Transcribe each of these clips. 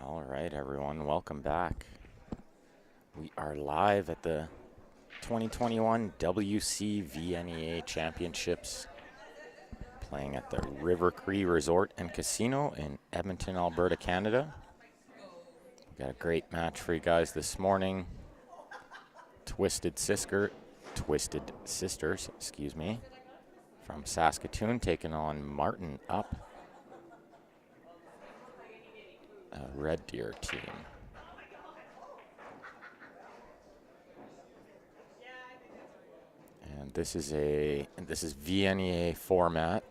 All right, everyone, welcome back. We are live at the 2021 WCVNEA Championships, playing at the River Cree Resort and Casino in Edmonton, Alberta, Canada. We got a great match for you guys this morning. Twisted Sisters, from Saskatoon taking on Martin Up, a Red Deer team. And this is VNEA format.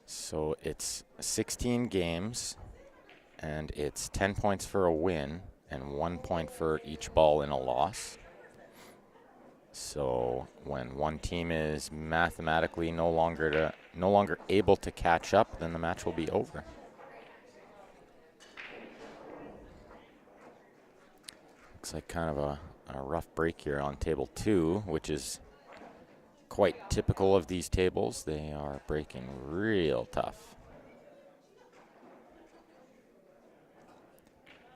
So it's 16 games, and it's 10 points for a win and 1 point for each ball in a loss. So when one team is mathematically no longer able to catch up, then the match will be over. Looks like kind of a rough break here on table 2, which is quite typical of these tables. They are breaking real tough.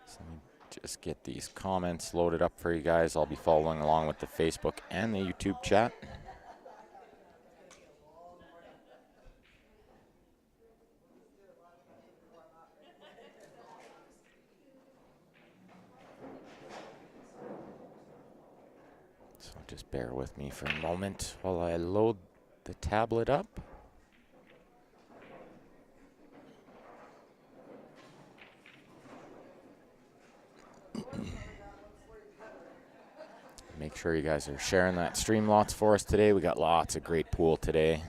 So let me just get these comments loaded up for you guys. I'll be following along with the Facebook and the YouTube chat. So just bear with me for a moment while I load the tablet up. Make sure you guys are sharing that stream lots for us today. We got lots of great pool today.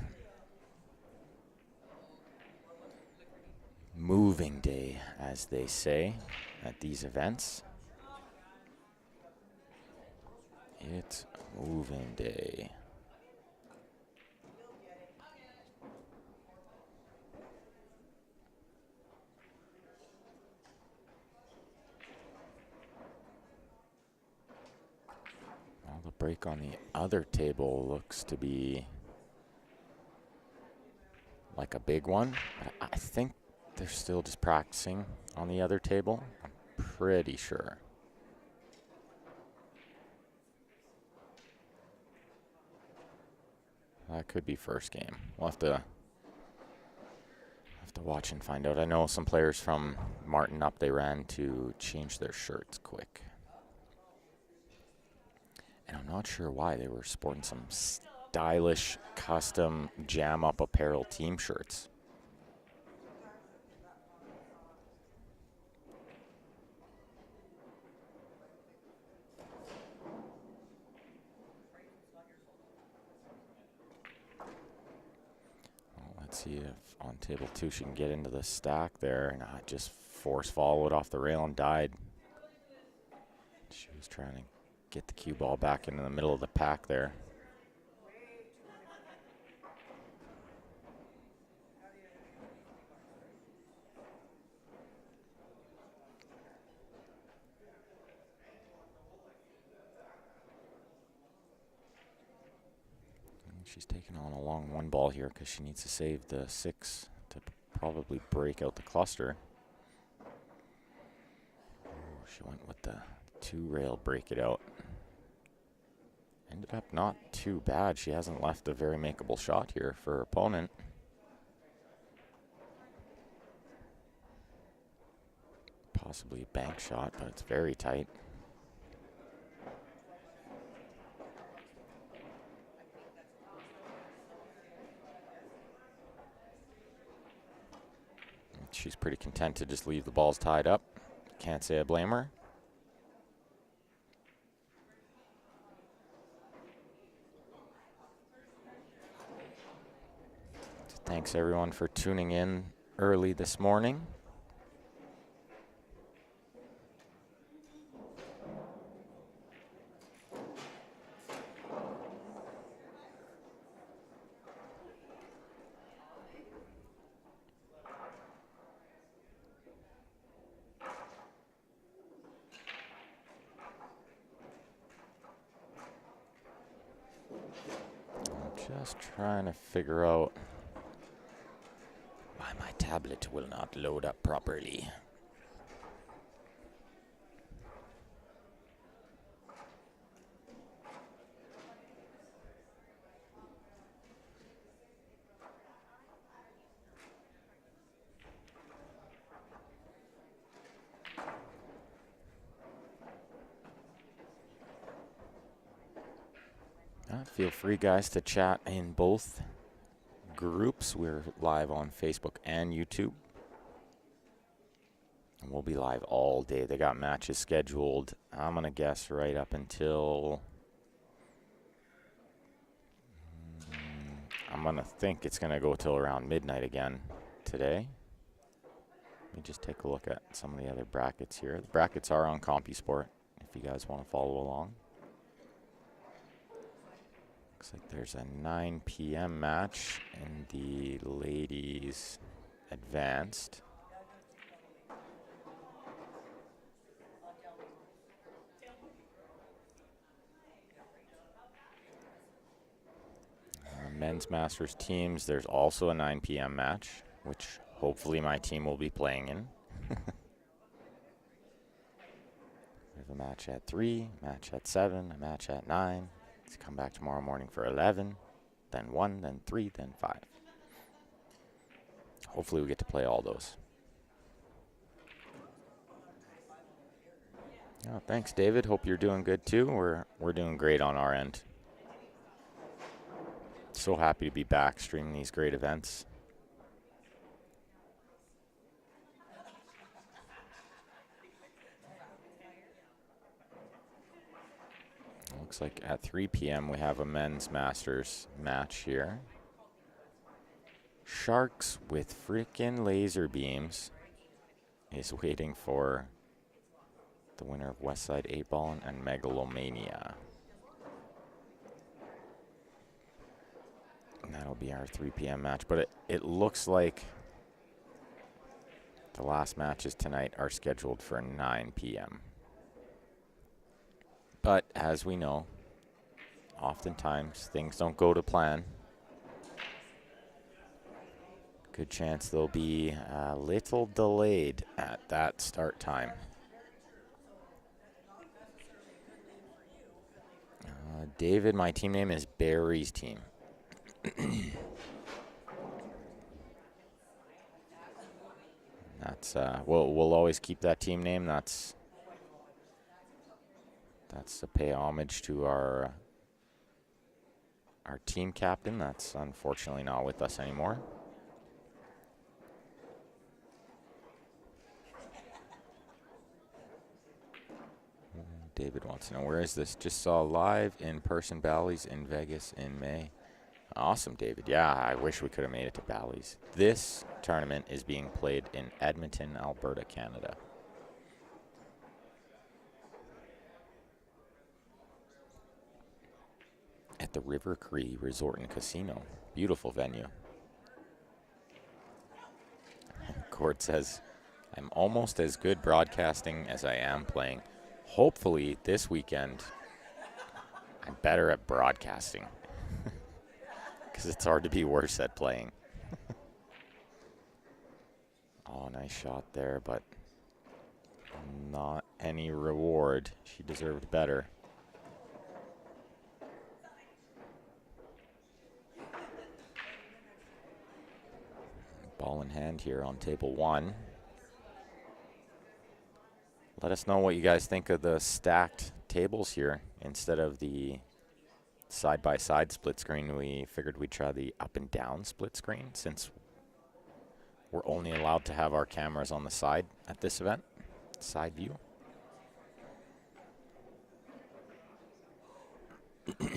Moving day, as they say at these events. It's moving day. Well, the break on the other table looks to be like a big one. I think they're still just practicing on the other table. I'm pretty sure. That could be first game. We'll have to watch and find out. I know some players from Martin Up, they ran to change their shirts quick. And I'm not sure why. They were sporting some stylish custom Jam Up apparel team shirts. Let's see if on table 2 she can get into the stack there. No, it just force followed off the rail and died. She was trying to get the cue ball back into the middle of the pack there. She's taking on a long one ball here because she needs to save the 6 to probably break out the cluster. Oh, she went with the 2 rail break it out. Ended up not too bad. She hasn't left a very makeable shot here for her opponent. Possibly a bank shot, but it's very tight. She's pretty content to just leave the balls tied up. Can't say I blame her. Thanks everyone for tuning in early this morning. Just trying to figure out tablet will not load up properly. Feel free, guys, to chat in both groups. We're live on Facebook and YouTube. And we'll be live all day. They got matches scheduled, I'm going to guess, right up until... I'm going to think it's going to go till around midnight again today. Let me just take a look at some of the other brackets here. The brackets are on CompuSport if you guys want to follow along. Looks like there's a 9 p.m. match in the ladies advanced. Men's Masters teams, there's also a 9 p.m. match, which hopefully my team will be playing in. There's a match at 3, a match at 7, a match at 9. Let's come back tomorrow morning for 11, then 1, then 3, then 5. Hopefully we get to play all those. Oh, thanks, David. Hope you're doing good too. We're doing great on our end. So happy to be back streaming these great events. Looks like at 3 p.m. we have a men's Masters match here. Sharks with freaking laser beams is waiting for the winner of Westside 8-Ball and Megalomania. And that'll be our 3 p.m. match. But it looks like the last matches tonight are scheduled for 9 p.m. But as we know, oftentimes things don't go to plan. Good chance they'll be a little delayed at that start time. David, my team name is Barry's team. That's we'll always keep that team name. That's to pay homage to our team captain. That's unfortunately not with us anymore. David wants to know, where is this? Just saw live in-person Bally's in Vegas in May. Awesome, David. Yeah, I wish we could have made it to Bally's. This tournament is being played in Edmonton, Alberta, Canada. At the River Cree Resort and Casino. Beautiful venue. Court says, I'm almost as good broadcasting as I am playing. Hopefully this weekend, I'm better at broadcasting. Because it's hard to be worse at playing. Oh, nice shot there, but not any reward. She deserved better. Ball in hand here on table 1. Let us know what you guys think of the stacked tables here. Instead of the side-by-side split screen, we figured we'd try the up and down split screen since we're only allowed to have our cameras on the side at this event, side view. Looks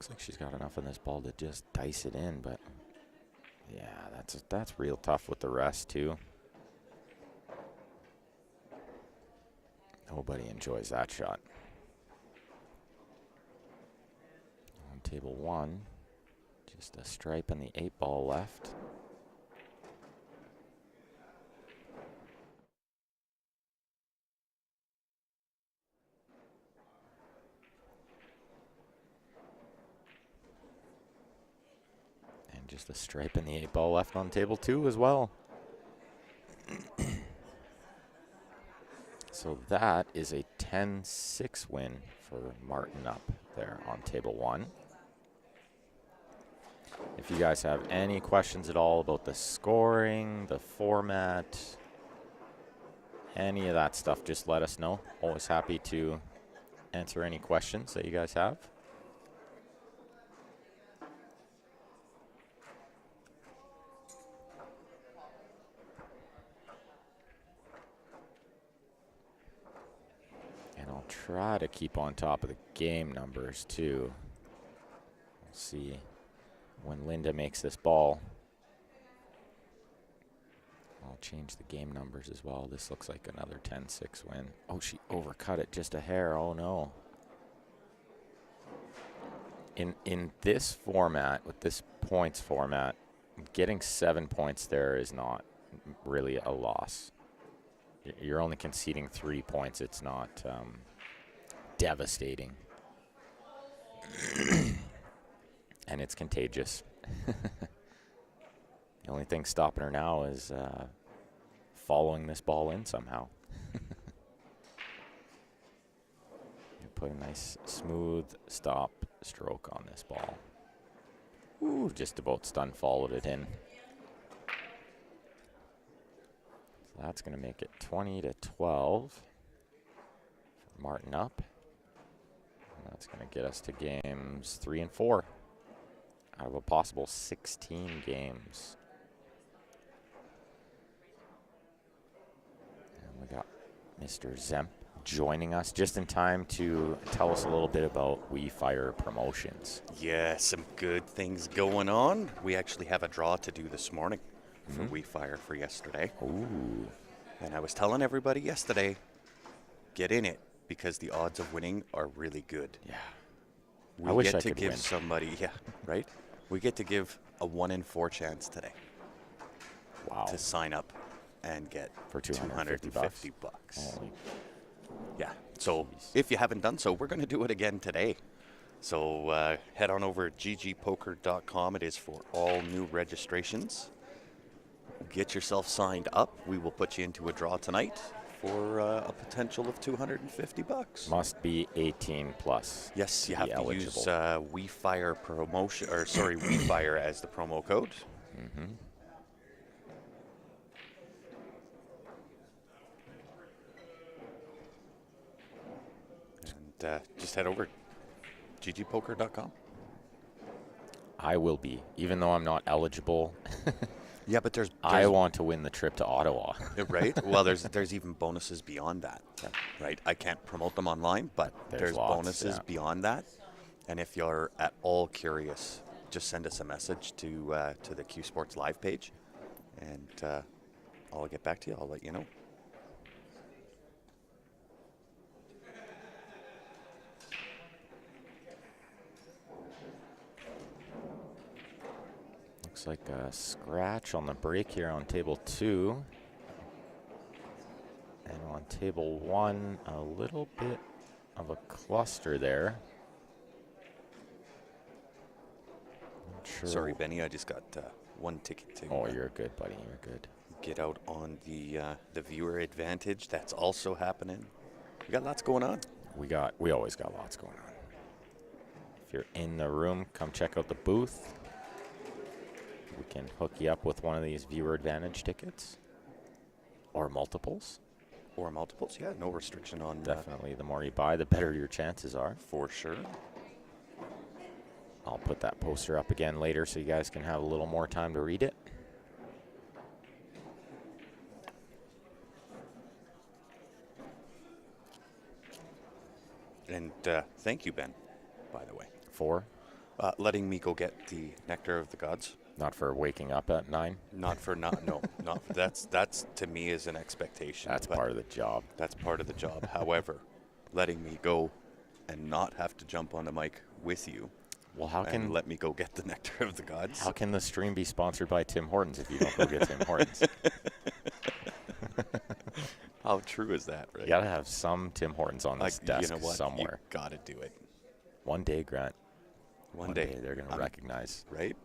like she's got enough in this ball to just dice it in, but yeah, that's real tough with the rest too. Nobody enjoys that shot. On table 1, just a stripe and the 8-ball left. Just a stripe in the 8-ball left on table 2 as well. So that is a 10-6 win for Martin up there on table 1. If you guys have any questions at all about the scoring, the format, any of that stuff, just let us know. Always happy to answer any questions that you guys have. And I'll try to keep on top of the game numbers too. We'll see when Linda makes this ball. I'll change the game numbers as well. This looks like another 10-6 win. Oh, she overcut it just a hair. Oh, no. In this format, with this points format, getting 7 points there is not really a loss. You're only conceding 3 points. It's not devastating. And it's contagious. The only thing stopping her now is following this ball in somehow. You put a nice smooth stop stroke on this ball. Ooh, just about stun followed it in. So that's going to make it 20-12 for Martin up. And that's going to get us to games 3 and 4 out of a possible 16 games. We got Mr. Zemp joining us just in time to tell us a little bit about We Fire Promotions. Yeah, some good things going on. We actually have a draw to do this morning for We Fire for yesterday. Ooh. And I was telling everybody yesterday, get in it because the odds of winning are really good. Yeah. We I wish get I to could give win. somebody, yeah, right? We get to give a 1 in 4 chance today Wow. to sign up and get For 250 bucks. Holy. Yeah. So Jeez. if you haven't done so, we're going to do it again today. So head on over to ggpoker.com. It is for all new registrations. Get yourself signed up. We will put you into a draw tonight for a potential of 250 bucks. Must be 18 plus. Yes, you to have be to eligible. use We Fire promotion, or sorry, We Fire as the promo code. Mm-hmm. And just head over to ggpoker.com. I will be, even though I'm not eligible. Yeah, but there's I want to win the trip to Ottawa. right? Well, there's even bonuses beyond that, right? I can't promote them online, but there's lots, bonuses yeah. beyond that. And if you're at all curious, just send us a message to the Q Sports Live page, and I'll get back to you. I'll let you know. Looks like a scratch on the break here on table 2. And on table 1, a little bit of a cluster there. Not sure. Sorry, Benny, I just got one ticket to Oh, you're good, buddy. You're good. get out on the viewer advantage. That's also happening. We got lots going on. We always got lots going on. If you're in the room, come check out the booth. We can hook you up with one of these viewer advantage tickets or multiples. Or multiples, yeah, no restriction on Definitely, the more you buy, the better your chances are. for sure. I'll put that poster up again later so you guys can have a little more time to read it. And thank you, Ben, by the way, For, letting me go get the Nectar of the Gods. not for waking up at 9. Not for not for, that's to me is an expectation. That's but part of the job. That's part of the job. However, letting me go and not have to jump on the mic with you. Well, how and can let me go get the Nectar of the Gods? how can the stream be sponsored by Tim Hortons if you don't go get Tim Hortons? How true is that, right? You gotta have some Tim Hortons on this desk you know what? somewhere. You gotta do it. One day, Grant. One day they're gonna I'm- recognize. Right?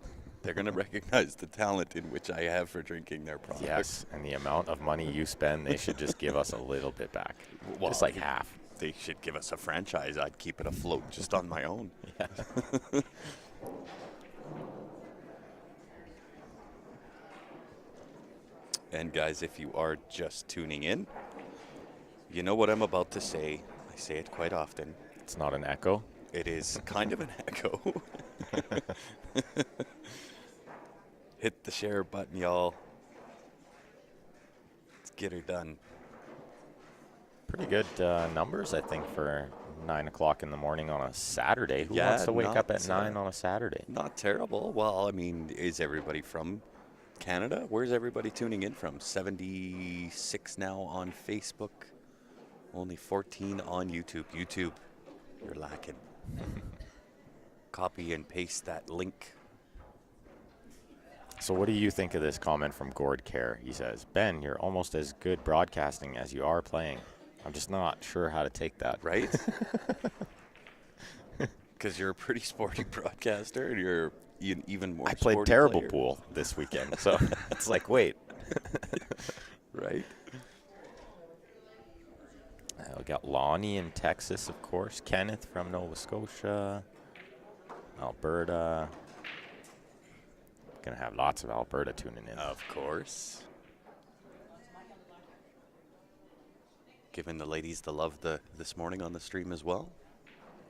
They're going to recognize the talent in which I have for drinking their product. Yes, and the amount of money you spend, they should just give us a little bit back. Well, Just like half. They should give us a franchise. I'd keep it afloat just on my own. Yeah. And guys, if you are just tuning in, you know what I'm about to say. I say it quite often. It's not an echo. It is kind of an echo. Hit the share button, y'all. Let's get her done. Pretty good numbers, I think, for 9 o'clock in the morning on a Saturday. Who Yeah, wants to wake up not, at 9 on a Saturday? Not terrible. Well, I mean, is everybody from Canada? Where's everybody tuning in from? 76 now on Facebook. Only 14 on YouTube. YouTube, you're lacking. Copy and paste that link. So what do you think of this comment from Gord Kerr? He says, Ben, you're almost as good broadcasting as you are playing. I'm just not sure how to take that. Right? Because you're a pretty sporty broadcaster and you're an even more I played sporty terrible player. pool this weekend, so it's like, wait. Right? We got Lonnie in Texas, of course. Kenneth from Nova Scotia. Alberta. Gonna have lots of Alberta tuning in. Of course. Giving the ladies the love this morning on the stream as well.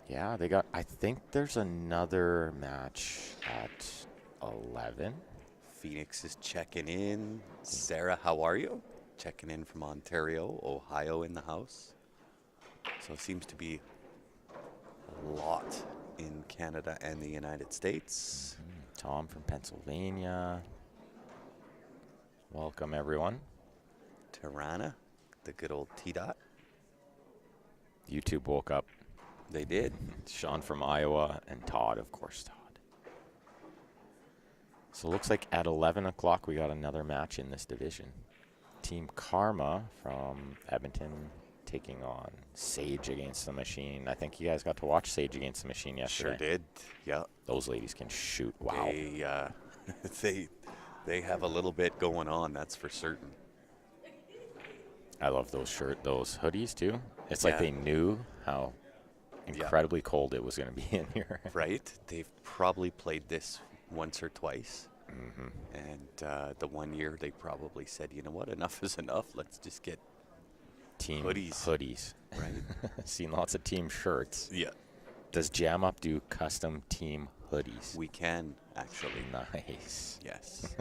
Yeah, they got, I think there's another match at 11. Phoenix is checking in. Sarah, how are you? Checking in from Ontario, Ohio in the house. So it seems to be a lot in Canada and the United States. Tom from Pennsylvania. Welcome, everyone. Tirana, the good old T-Dot. YouTube woke up. They did. Sean from Iowa and Todd, of course, Todd. So it looks like at 11 o'clock we got another match in this division. Team Karma from Edmonton taking on Sage Against the Machine. I think you guys got to watch Sage Against the Machine yesterday. Sure did. Yeah. Those ladies can shoot. Wow. They have a little bit going on, that's for certain. I love those those hoodies too. It's like Yeah. they knew how incredibly cold it was going to be in here. Right? They've probably played this once or twice. And the one year they probably said, you know what, enough is enough. Let's just get Team hoodies. Right. Seen lots of team shirts. Yeah. Does Jam Up do custom team hoodies? We can, actually. Nice. Yes.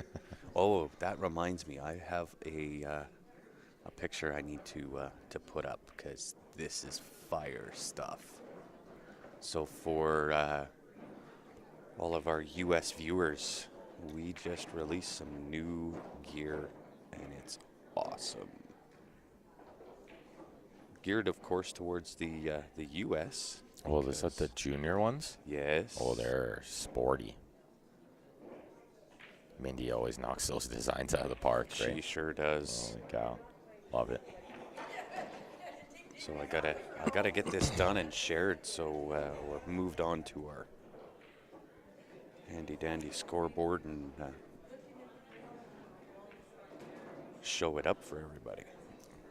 Oh, that reminds me. I have a picture I need to put up because this is fire stuff. So for all of our U.S. viewers, we just released some new gear, and it's awesome. Geared, of course, towards the U.S. Oh, is that the junior ones? Yes. Oh, they're sporty. Mindy always knocks those designs out of the park, right? She sure does. Holy cow. Love it. So I gotta get this done and shared. So we've moved on to our handy dandy scoreboard and show it up for everybody.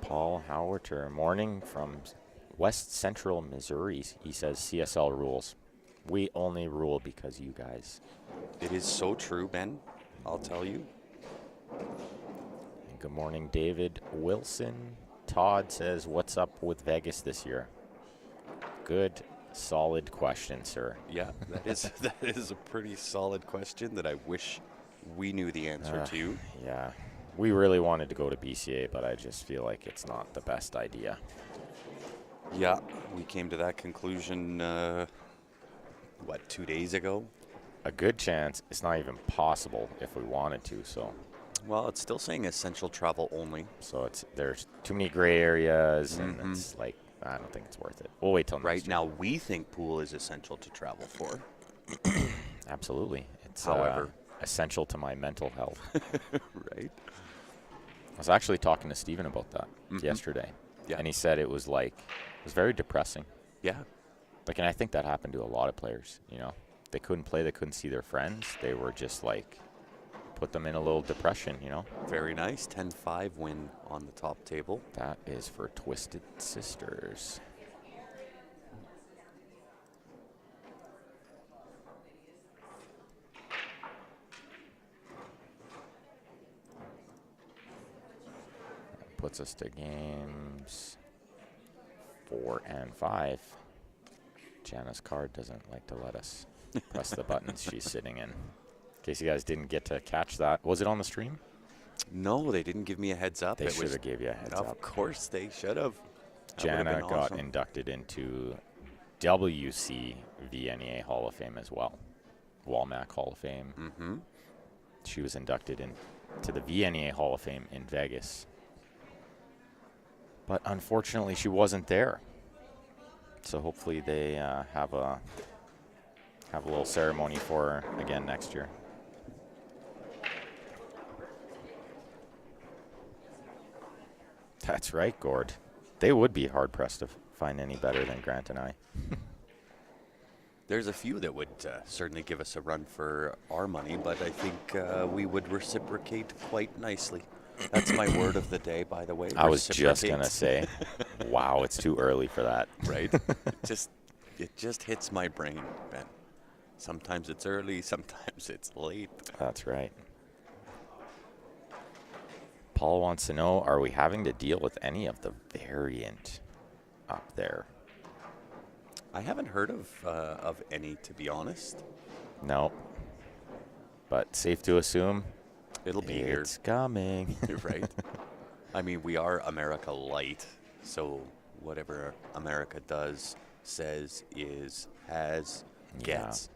Paul Howerter, morning from West Central Missouri. He says CSL rules. We only rule because you guys. It is so true, Ben. I'll tell you. And good morning, David Wilson. Todd says, what's up with Vegas this year? Good, solid question, sir. Yeah, that is a pretty solid question that I wish we knew the answer to. Yeah, we really wanted to go to BCA, but I just feel like it's not the best idea. Yeah, we came to that conclusion, 2 days ago? A good chance it's not even possible if we wanted to, so. Well, it's still saying essential travel only. So there's too many gray areas, and it's like, I don't think it's worth it. We'll wait till Right next year. now, we think pool is essential to travel for. Absolutely. It's However. essential to my mental health. Right? I was actually talking to Steven about that yesterday. Yeah. And he said it was very depressing. Yeah. Like, and I think that happened to a lot of players, you know. they couldn't play. They couldn't see their friends. They were just like, put them in a little depression, you know? Very nice. 10-5 win on the top table. That is for Twisted Sisters. That puts us to games 4 and 5. Jana's card doesn't like to let us press the buttons she's sitting in. In case you guys didn't get to catch that. Was it on the stream? No, they didn't give me a heads up. They should have gave you a heads up. Of course they should have. Jana got inducted into WCVNEA Hall of Fame as well. Walmack Hall of Fame. Mm-hmm. She was inducted into the VNEA Hall of Fame in Vegas. But unfortunately, she wasn't there. So hopefully they have a little ceremony for her again next year. That's right, Gord. They would be hard-pressed to find any better than Grant and I. There's a few that would certainly give us a run for our money, but I think we would reciprocate quite nicely. That's my word of the day, by the way. I was just going to say, wow, it's too early for that. Right? It just hits my brain, Ben. Sometimes it's early, sometimes it's late. That's right. Paul wants to know, are we having to deal with any of the variant up there? I haven't heard of any, to be honest. No. But safe to assume it'll be here. It's coming. Right? I mean, we are America light, so whatever America does, says, is, has, gets,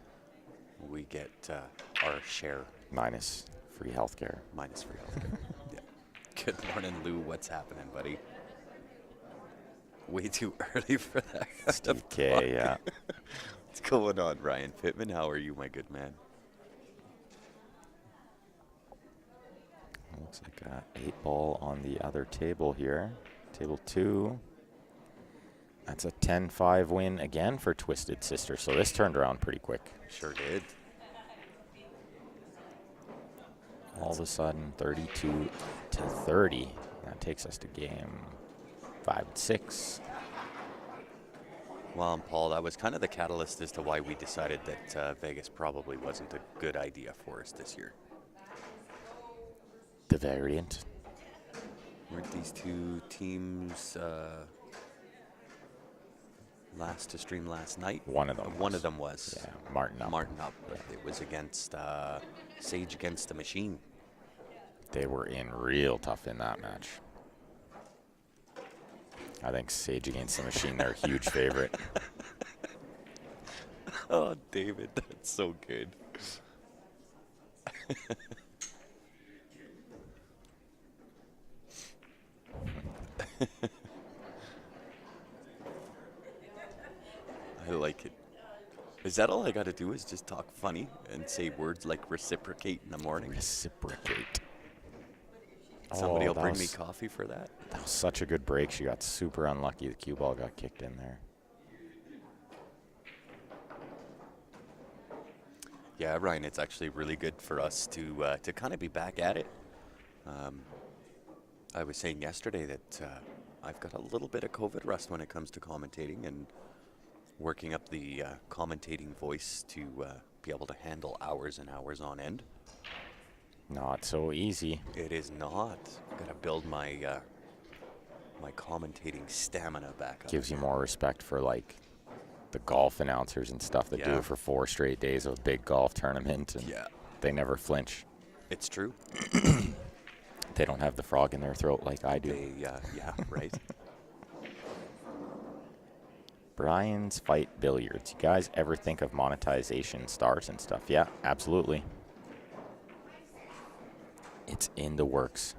we get our share. Minus free healthcare. Minus free healthcare. Yeah. Good morning, Lou. What's happening, buddy? Way too early for that. Okay, yeah. What's going on, Ryan Pittman? How are you, my good man? Looks like 8-ball on the other table here. Table 2. That's a 10-5 win again for Twisted Sister. So this turned around pretty quick. Sure did. All of a sudden, 32 to 30. That takes us to game 5 and 6. Well, and Paul, that was kind of the catalyst as to why we decided that Vegas probably wasn't a good idea for us this year. The variant. Weren't these two teams last to stream last night? One of them. One of them was. Yeah, Martin up. Martin up. But it was against Sage against the Machine. They were in real tough in that match. I think Sage against the Machine, they're a huge favorite. Oh, David, that's so good. I like it. Is that all I got to do is just talk funny and say words like reciprocate in the morning? Reciprocate. Somebody will bring me coffee for that. That was such a good break. She got super unlucky. The cue ball got kicked in there. Yeah, Ryan, it's actually really good for us to kind of be back at it. I was saying yesterday that I've got a little bit of COVID rust when it comes to commentating and working up the commentating voice to be able to handle hours and hours on end. Not so easy. It is not. Got to build my my commentating stamina back up. Gives you more respect for like the golf announcers and stuff that do it for 4 straight days of a big golf tournament, and they never flinch. It's true. They don't have the frog in their throat like I do. Yeah, right. Brian's Fight Billiards. You guys ever think of monetization stars and stuff? Yeah, absolutely. It's in the works.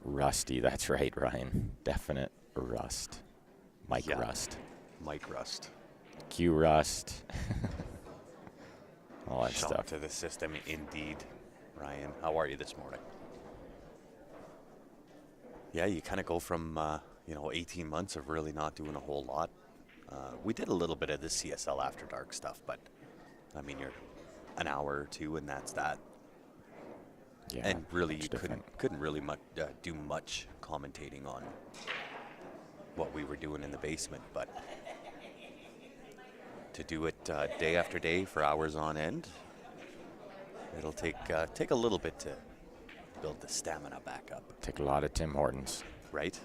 Rusty, that's right, Ryan. Definite rust. Mike Rust. Mike Rust. Q Rust. All that Shock stuff. to the system, indeed. Ryan, how are you this morning? Yeah, you kind of go from 18 months of really not doing a whole lot We did a little bit of the CSL After Dark stuff, but I mean, you're an hour or two, and that's that. Yeah, And really, you much different. couldn't really do much commentating on what we were doing in the basement, but to do it day after day for hours on end, it'll take a little bit to build the stamina back up, Take a lot of Tim Hortons. right?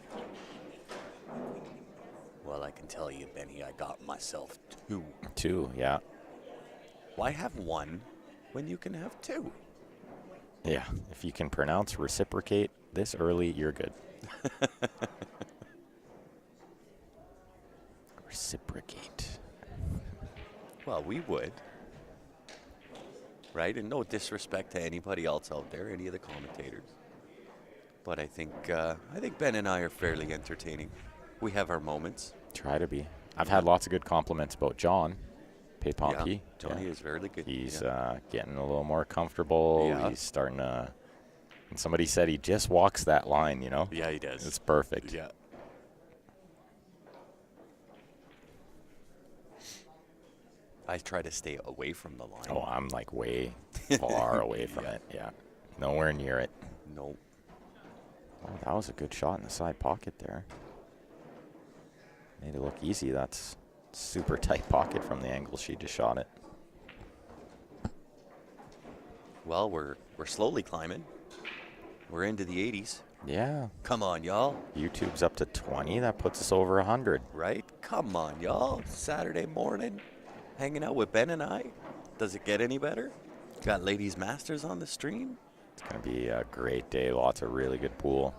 Well, I can tell you, Benny, I got myself 2. 2, yeah. Why have 1 when you can have 2? Yeah, if you can pronounce reciprocate this early, you're good. Reciprocate. Well, we would, right? And no disrespect to anybody else out there, any of the commentators. But I think Ben and I are fairly entertaining. We have our moments. Try to be. I've had lots of good compliments about John. Pay-Pompey. Yeah, Johnny is very good. He's getting a little more comfortable. Yeah. He's starting to. And somebody said he just walks that line, you know? Yeah, he does. It's perfect. Yeah. I try to stay away from the line. Oh, I'm like way far away from it. Yeah. Nowhere near it. No. Oh, that was a good shot in the side pocket there. Made it look easy. That's super tight pocket from the angle she just shot it. Well, we're slowly climbing. We're into the 80s. Yeah. Come on, y'all. YouTube's up to 20. That puts us over 100. Right? Come on, y'all. Saturday morning, hanging out with Ben and I. Does it get any better? Got Ladies Masters on the stream. It's going to be a great day. Lots of really good pool.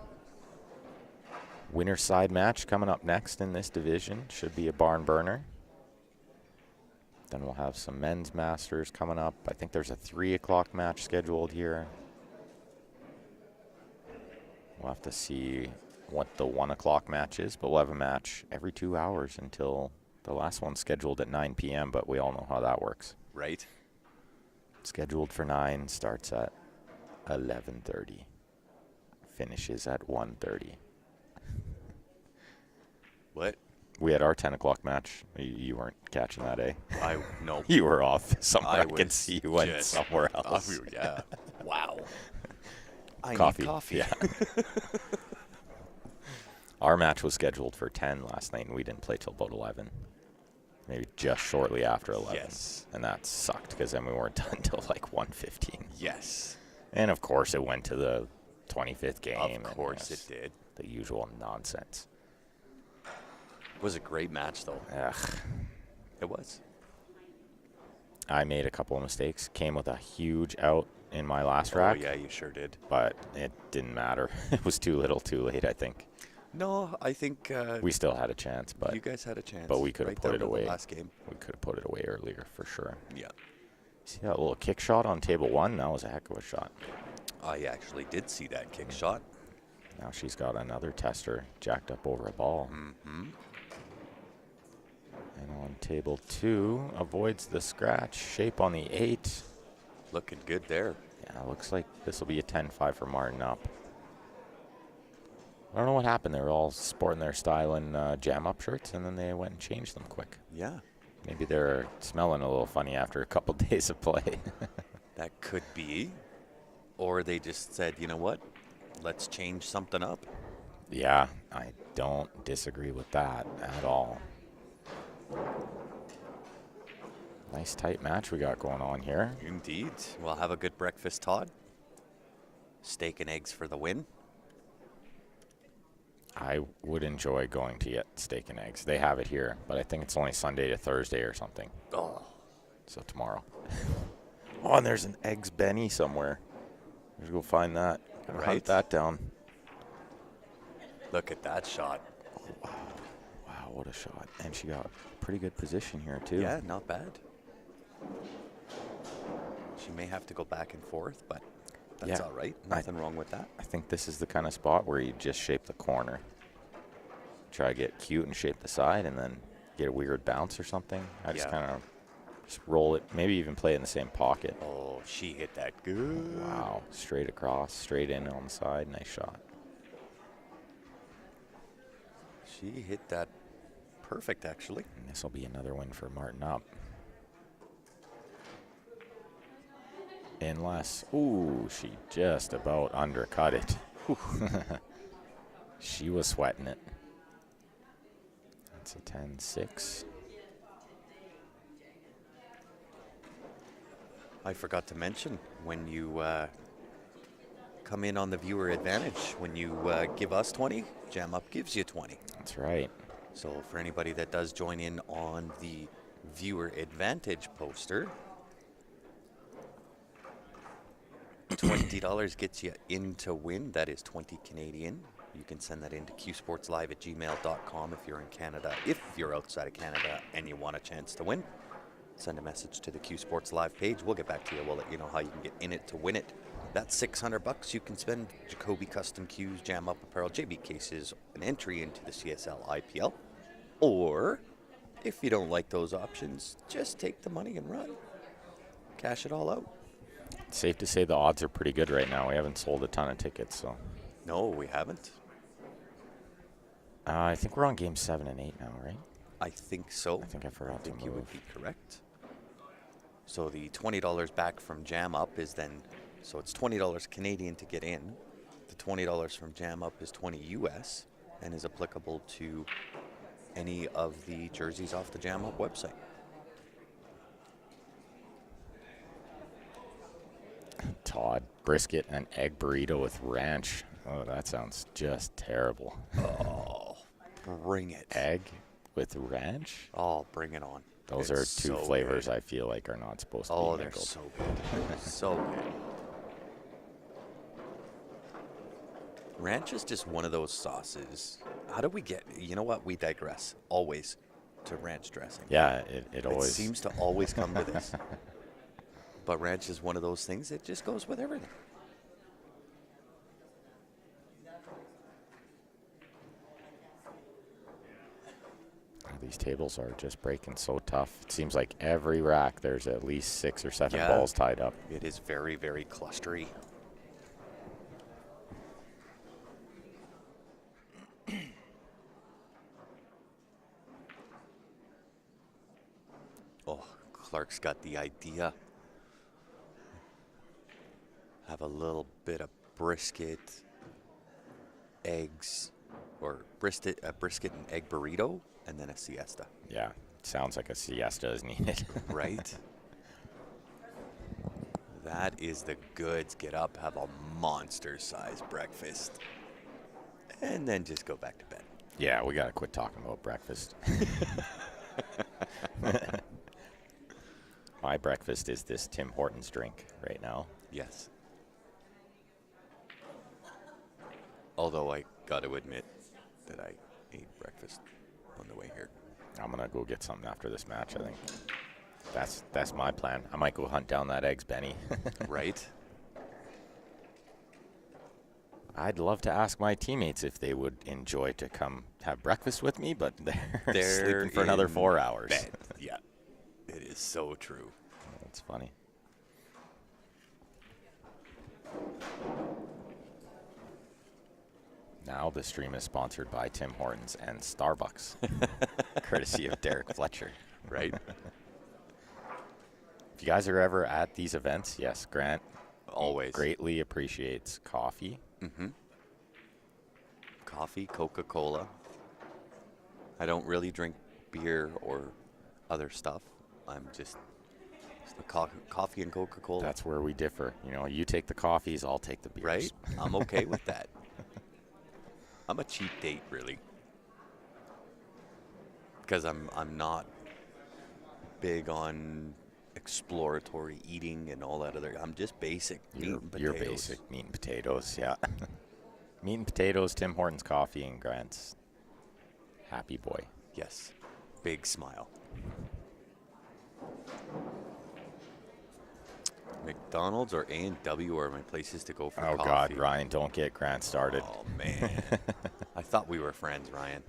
Winner side match coming up next in this division. Should be a barn burner. Then we'll have some men's masters coming up. I think there's a 3 o'clock match scheduled here. We'll have to see what the 1 o'clock match is, but we'll have a match every 2 hours until the last one's scheduled at 9 p.m., but we all know how that works. Right. Scheduled for 9, starts at 11:30, finishes at 1:30. What? We had our 10 o'clock match. You weren't catching that, eh? No. You were off somewhere. I could was see you went just somewhere else. yeah. Wow. I Coffee. need coffee. Yeah. Our match was scheduled for 10 last night, and we didn't play till about 11. Maybe just shortly after 11. Yes. And that sucked because then we weren't done till like 1:15. Yes. And of course, it went to the 25th game. Of course and it did. The usual nonsense. It was a great match, though. Ugh. It was. I made a couple of mistakes. Came with a huge out in my last rack. Oh, yeah, you sure did. But it didn't matter. It was too little, too late, I think. No, I think We still had a chance, but you guys had a chance. but we could have right put down it to the away. last game. We could have put it away earlier for sure. Yeah. See that little kick shot on table 1? That was a heck of a shot. I actually did see that kick shot. Now she's got another tester jacked up over a ball. Mm-hmm. And on table 2, avoids the scratch. Shape on the 8. Looking good there. Yeah, looks like this will be a 10-5 for Martin up. I don't know what happened. They were all sporting their style in jam-up shirts, and then they went and changed them quick. Yeah. Maybe they're smelling a little funny after a couple days of play. That could be. Or they just said, you know what? Let's change something up. Yeah, I don't disagree with that at all. Nice tight match we got going on here. Indeed. We'll have a good breakfast, Todd. Steak and eggs for the win. I would enjoy going to get steak and eggs. They have it here, but I think it's only Sunday to Thursday or something. Oh. So tomorrow. Oh, and there's an Eggs Benny somewhere. Let's go find that. Gotta Right. hunt that down. Look at that shot. Wow, what a shot. And she got pretty good position here, too. Yeah, not bad. She may have to go back and forth, but that's Yeah. all right. Nothing wrong with that. I think this is the kind of spot where you just shape the corner. Try to get cute and shape the side and then get a weird bounce or something. I just Yeah. kind of just roll it, maybe even play it in the same pocket. Oh, she hit that good. Wow, straight across, straight in on the side. Nice shot. She hit that perfect, actually. And this will be another win for Martin Up. Unless, ooh, she just about undercut it. She was sweating it. That's a 10-6. I forgot to mention, when you come in on the viewer advantage, when you give us 20, Jam Up gives you 20. That's right. So for anybody that does join in on the viewer advantage poster, $20 gets you in to win. That is 20 Canadian. You can send that in to qsportslive@gmail.com if you're in Canada. If you're outside of Canada and you want a chance to win, send a message to the Q Sports Live page. We'll get back to you. We'll let you know how you can get in it to win it. That's $600 you can spend. Jacoby Custom Cues, Jam Up Apparel, JB Cases, an entry into the CSL IPL. Or, if you don't like those options, just take the money and run. Cash it all out. It's safe to say the odds are pretty good right now. We haven't sold a ton of tickets, so. No, we haven't. I think we're on game 7 and 8 now, right? I think so. I think I forgot to I think you move. would be correct. So the $20 back from Jam Up is then, so it's $20 Canadian to get in. The $20 from Jam Up is 20 US and is applicable to any of the jerseys off the Jam Up website. Todd, brisket and egg burrito with ranch. Oh, that sounds just terrible. Oh, bring it. Egg with ranch? Oh, bring it on. Those It's are two so flavors good. I feel like are not supposed to Oh, be they're mingled. so good. So good. Ranch is just one of those sauces. How do we get, you know what? We digress always to ranch dressing. Yeah, it It always seems to always come to this. But ranch is one of those things that just goes with everything. These tables are just breaking so tough. It seems like every rack there's at least 6 or 7 Yeah. balls tied up. It is very, very clustery. Oh, Clark's got the idea. Have a little bit of brisket, eggs, or brisket and egg burrito, and then a siesta. Yeah, sounds like a siesta is needed. Right? That is the goods. Get up, have a monster-sized breakfast, and then just go back to bed. Yeah, we got to quit talking about breakfast. My breakfast is this Tim Hortons drink right now. Yes. Although I got to admit that I ate breakfast on the way here. I'm going to go get something after this match, I think. That's my plan. I might go hunt down that eggs Benny. Right? I'd love to ask my teammates if they would enjoy to come have breakfast with me, but they're sleeping for another 4 hours. Bed. Yeah. It is so true. That's funny. Now the stream is sponsored by Tim Hortons and Starbucks, courtesy of Derek Fletcher. Right? If you guys are ever at these events, yes, Grant Always. greatly appreciates coffee. Mm-hmm. Coffee, Coca-Cola. I don't really drink beer or other stuff. I'm just the coffee and Coca-Cola. That's where we differ. You know, you take the coffees, I'll take the beers. right. I'm okay with that. I'm a cheap date, really, because I'm not big on exploratory eating and all that other. I'm just basic meat and You're potatoes. basic meat and potatoes, yeah. Meat and potatoes, Tim Hortons coffee, and Grant's happy boy. Yes, big smile. McDonald's or A&W are my places to go for Oh, coffee. God, Ryan, don't get Grant started. Oh, man. I thought we were friends, Ryan.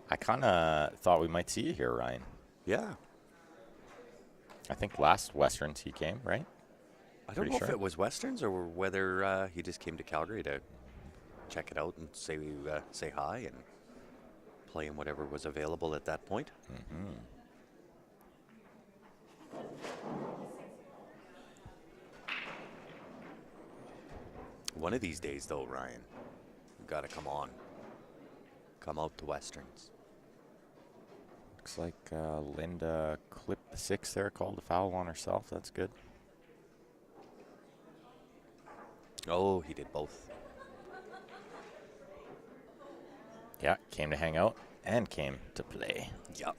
I kind of thought we might see you here, Ryan. Yeah. I think last Westerns he came, right? I don't Pretty know sure. if it was Westerns or whether he just came to Calgary to check it out and say hi. And playing whatever was available at that point. One of these days, though, Ryan, you got to come on. Come out to Westerns. Looks like Linda clipped the 6 there, called a foul on herself. That's good. Oh, he did both. Yeah, came to hang out and came to play. Yep.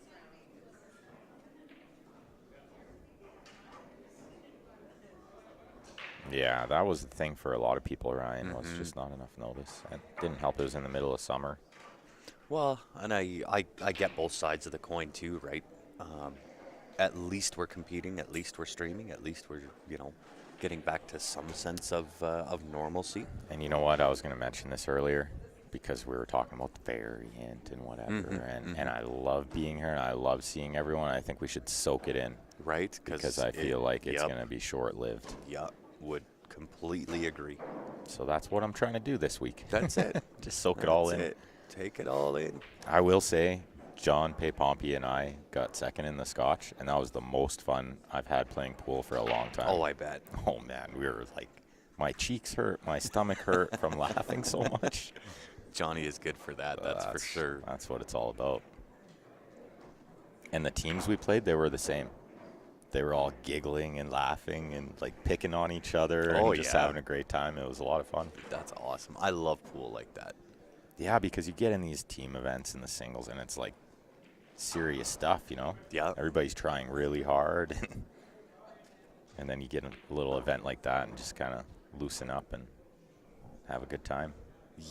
Yeah, that was the thing for a lot of people, Ryan, was just not enough notice. It didn't help it was in the middle of summer. Well, and I get both sides of the coin too, right? At least we're competing, at least we're streaming, at least we're, getting back to some sense of normalcy. And you know what? I was going to mention this earlier because we were talking about the variant and whatever. And I love being here and I love seeing everyone. I think we should soak it in. Right? Because I feel like it's going to be short-lived. Yeah, would completely agree. So that's what I'm trying to do this week. That's it. Just soak it all in. It. Take it all in. I will say, John Pay-Pompey and I got second in the Scotch, and that was the most fun I've had playing pool for a long time. Oh, I bet. Oh, man, we were like, my cheeks hurt, my stomach hurt from laughing so much. Johnny is good for that, that's for sure. That's what it's all about. And the teams we played, they were the same. They were all giggling and laughing and like picking on each other and just having a great time. It was a lot of fun. That's awesome. I love pool like that. Yeah, because you get in these team events and the singles, and it's like serious stuff, Yeah. Everybody's trying really hard. And then you get a little event like that and just kind of loosen up and have a good time.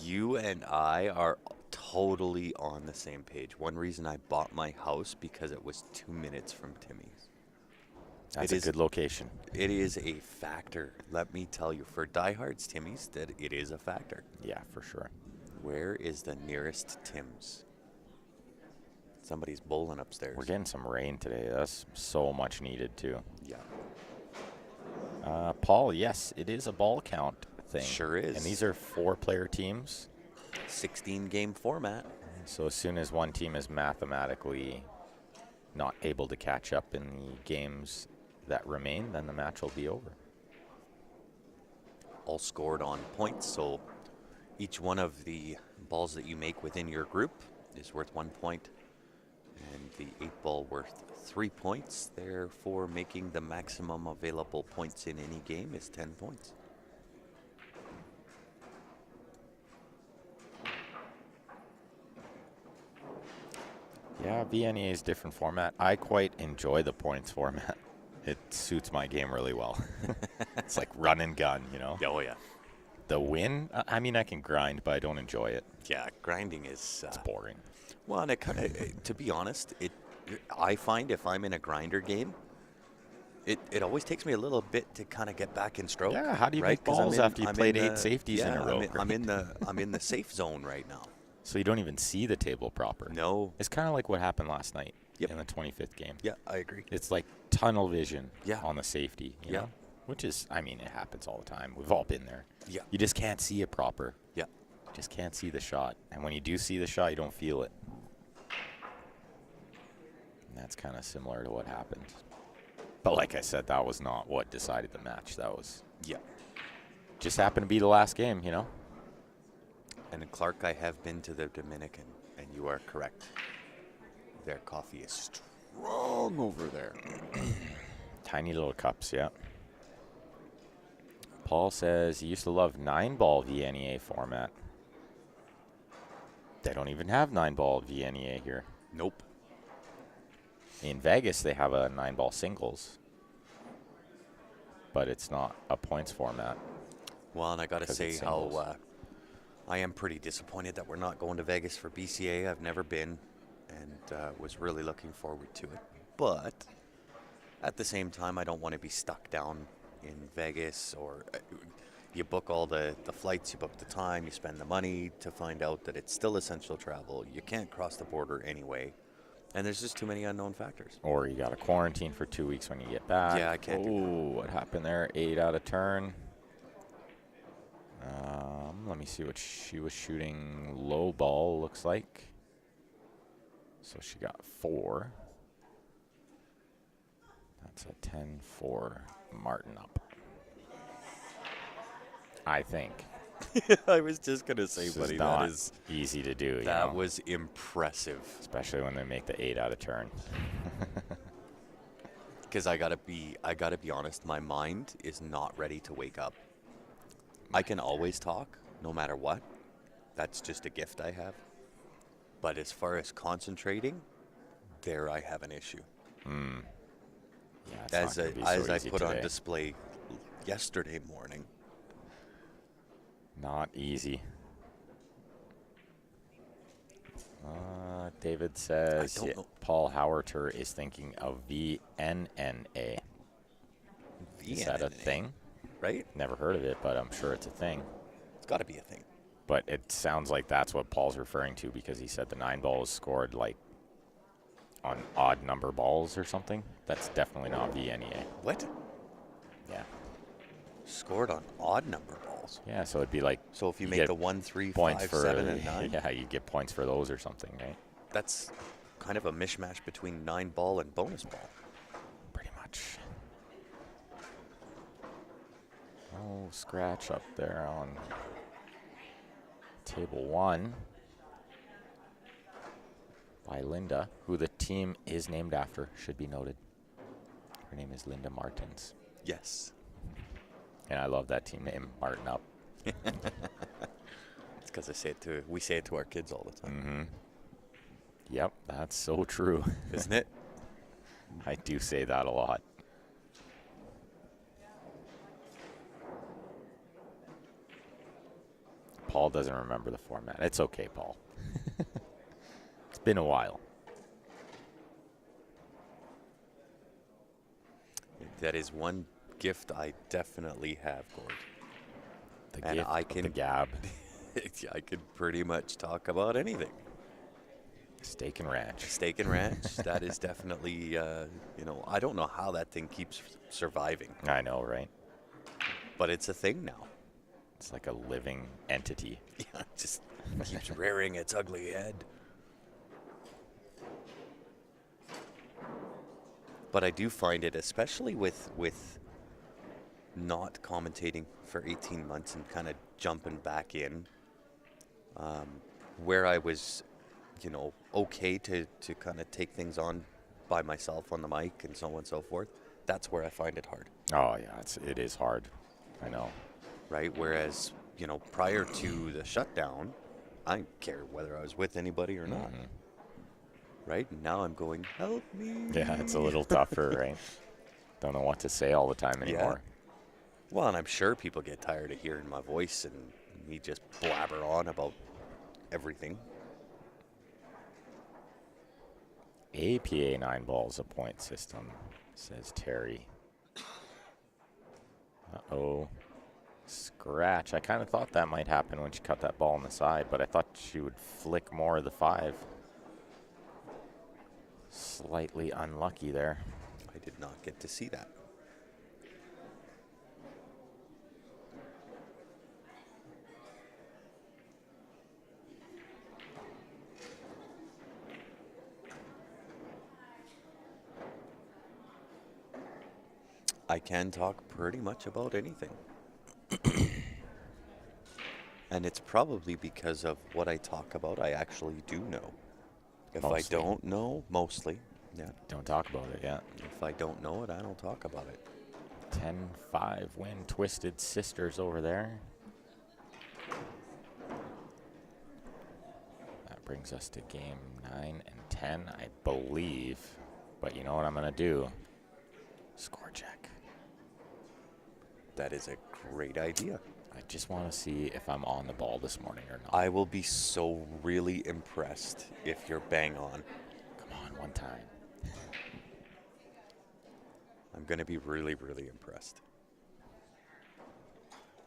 You and I are totally on the same page. One reason I bought my house because it was 2 minutes from Timmy's. That's a good location. It is a factor. Let me tell you, for diehards Timmy's, that it is a factor. Yeah, for sure. Where is the nearest Tim's? Somebody's bowling upstairs. We're getting some rain today. That's so much needed, too. Yeah. Paul, yes, it is a ball count thing. Sure is. And these are 4-player teams. 16-game format. So as soon as one team is mathematically not able to catch up in the games that remain, then the match will be over. All scored on points, so each one of the balls that you make within your group is worth 1 point, and the 8-ball worth 3 points. Therefore, making the maximum available points in any game is 10 points. Yeah, VNEA is different format. I quite enjoy the points format. It suits my game really well. It's like run and gun, Oh, yeah. The win, I mean, I can grind, but I don't enjoy it. Yeah, grinding is... It's boring. Well, and it kind of, to be honest, I find if I'm in a grinder game, it always takes me a little bit to kind of get back in stroke. Yeah, how do you make balls after you played 8 safeties in a row? I'm in the safe zone right now. So you don't even see the table proper. No. It's kind of like what happened last night Yep. in the 25th game. Yeah, I agree. It's like tunnel vision Yeah. on the safety, you Yeah. know? Which is, I mean, it happens all the time. We've all been there. Yeah. You just can't see it proper. Yeah. You just can't see the shot. And when you do see the shot, you don't feel it. And that's kind of similar to what happened. But like I said, that was not what decided the match. That was Yeah. just happened to be the last game, you know? And Clark, I have been to the Dominican, and you are correct. Their coffee is strong over there. Tiny little cups, yeah. Paul says he used to love 9-ball VNEA format. They don't even have 9-ball VNEA here. Nope. In Vegas, they have a 9-ball singles, but it's not a points format. Well, and I got to 'Cause say it's how singles. I am pretty disappointed that we're not going to Vegas for BCA. I've never been, and was really looking forward to it. But at the same time, I don't want to be stuck down in Vegas, or you book all the flights, you book the time, you spend the money to find out that it's still essential travel. You can't cross the border anyway, and there's just too many unknown factors. Or you got to quarantine for 2 weeks when you get back. Yeah, I can't do that. Ooh, what happened there? 8 out of turn. Let me see what she was shooting. Low ball, looks like. So she got 4. That's a 10 for Martin up. I think. I was just going to say, This buddy, is that not is easy to do. that was impressive. Especially when they make the 8 out of turn. Because I gotta be honest, my mind is not ready to wake up. I can always talk, no matter what. That's just a gift I have. But as far as concentrating, there I have an issue. Yeah, it's As not gonna be so I easy put on today. display yesterday morning. Not easy. David says I don't know. Paul Howerter is thinking of VNNA. Is that a VNNA, thing? right? Never heard of it, but I'm sure it's a thing. It's got to be a thing. But it sounds like that's what Paul's referring to because he said the 9 ball was scored like on odd number balls or something. That's definitely not VNEA. What? Yeah. Scored on odd number balls. Yeah, so it'd be like So if you you make get the 1, 3, points 5, for 7, and 9, yeah, you get points for those or something, right? that's kind of a mishmash between 9 ball and bonus ball. Pretty much. Oh, scratch up there on table 1 by Linda, who the team is named after, should be noted. Her name is Linda Martins. Yes. And I love that team name, Martin Up. It's because we say it to our kids all the time. Yep, that's so true. Isn't it? I do say that a lot. Paul doesn't remember the format. It's okay, Paul. It's been a while. That is one gift I definitely have, Gord. The And gift I of can the gab. I could pretty much talk about anything. Steak and ranch. Steak and ranch, that is definitely, I don't know how that thing keeps surviving, I know, right? but it's a thing now. It's like a living entity. Yeah, it just keeps rearing its ugly head. But I do find it, especially with not commentating for 18 months and kind of jumping back in, where I was, okay to kind of take things on by myself on the mic and so on and so forth. That's where I find it hard, Oh, yeah, it is hard. I know. right? Whereas, prior to the shutdown, I didn't care whether I was with anybody or not. Right? Now I'm going, help me. Yeah, it's a little tougher, right? Don't know what to say all the time anymore. Well, and I'm sure people get tired of hearing my voice and me just blabber on about everything. APA 9 balls a point system, says Terry. Uh-oh. Scratch. I kind of thought that might happen when she cut that ball on the side, but I thought she would flick more of the 5. Slightly unlucky there. I did not get to see that. I can talk pretty much about anything. And it's probably because of what I talk about, I actually do know. If Mostly. I don't know, mostly, yeah. Don't talk about it yet. If I don't know it, I don't talk about it. 10-5 win Twisted Sisters over there. That brings us to game 9 and 10, I believe. But you know what I'm going to do? Score check. That is a great idea. I just want to see if I'm on the ball this morning or not. I will be so really impressed if you're bang on. Come on, one time. I'm going to be really, really impressed.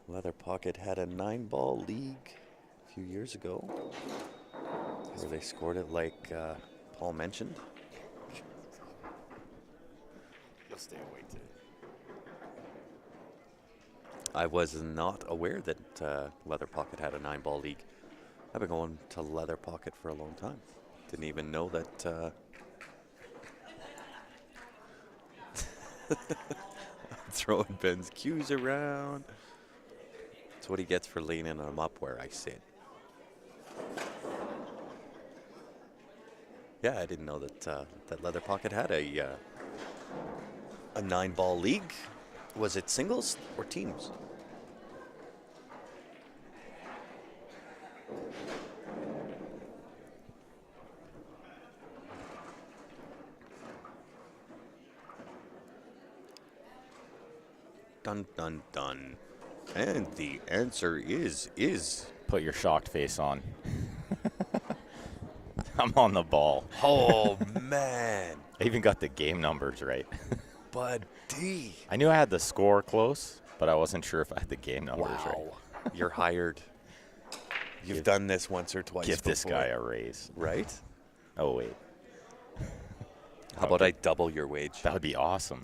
Leather Pocket had a 9-ball league a few years ago where they scored it like Paul mentioned. You'll stay away too. I was not aware that Leather Pocket had a 9-ball league. I've been going to Leather Pocket for a long time. Didn't even know that. Throwing Ben's cues around. That's what he gets for leaning him up where I sit. Yeah, I didn't know that that Leather Pocket had a 9-ball league. Was it singles or teams? Dun, dun, dun. And the answer is. Put your shocked face on. I'm on the ball. Oh, man. I even got the game numbers right. Buddy. I knew I had the score close, but I wasn't sure if I had the game numbers right. Wow. You're hired. You've done this once or twice Give before. this guy a raise. Right? Oh, wait. How about I double your wage? That would be awesome.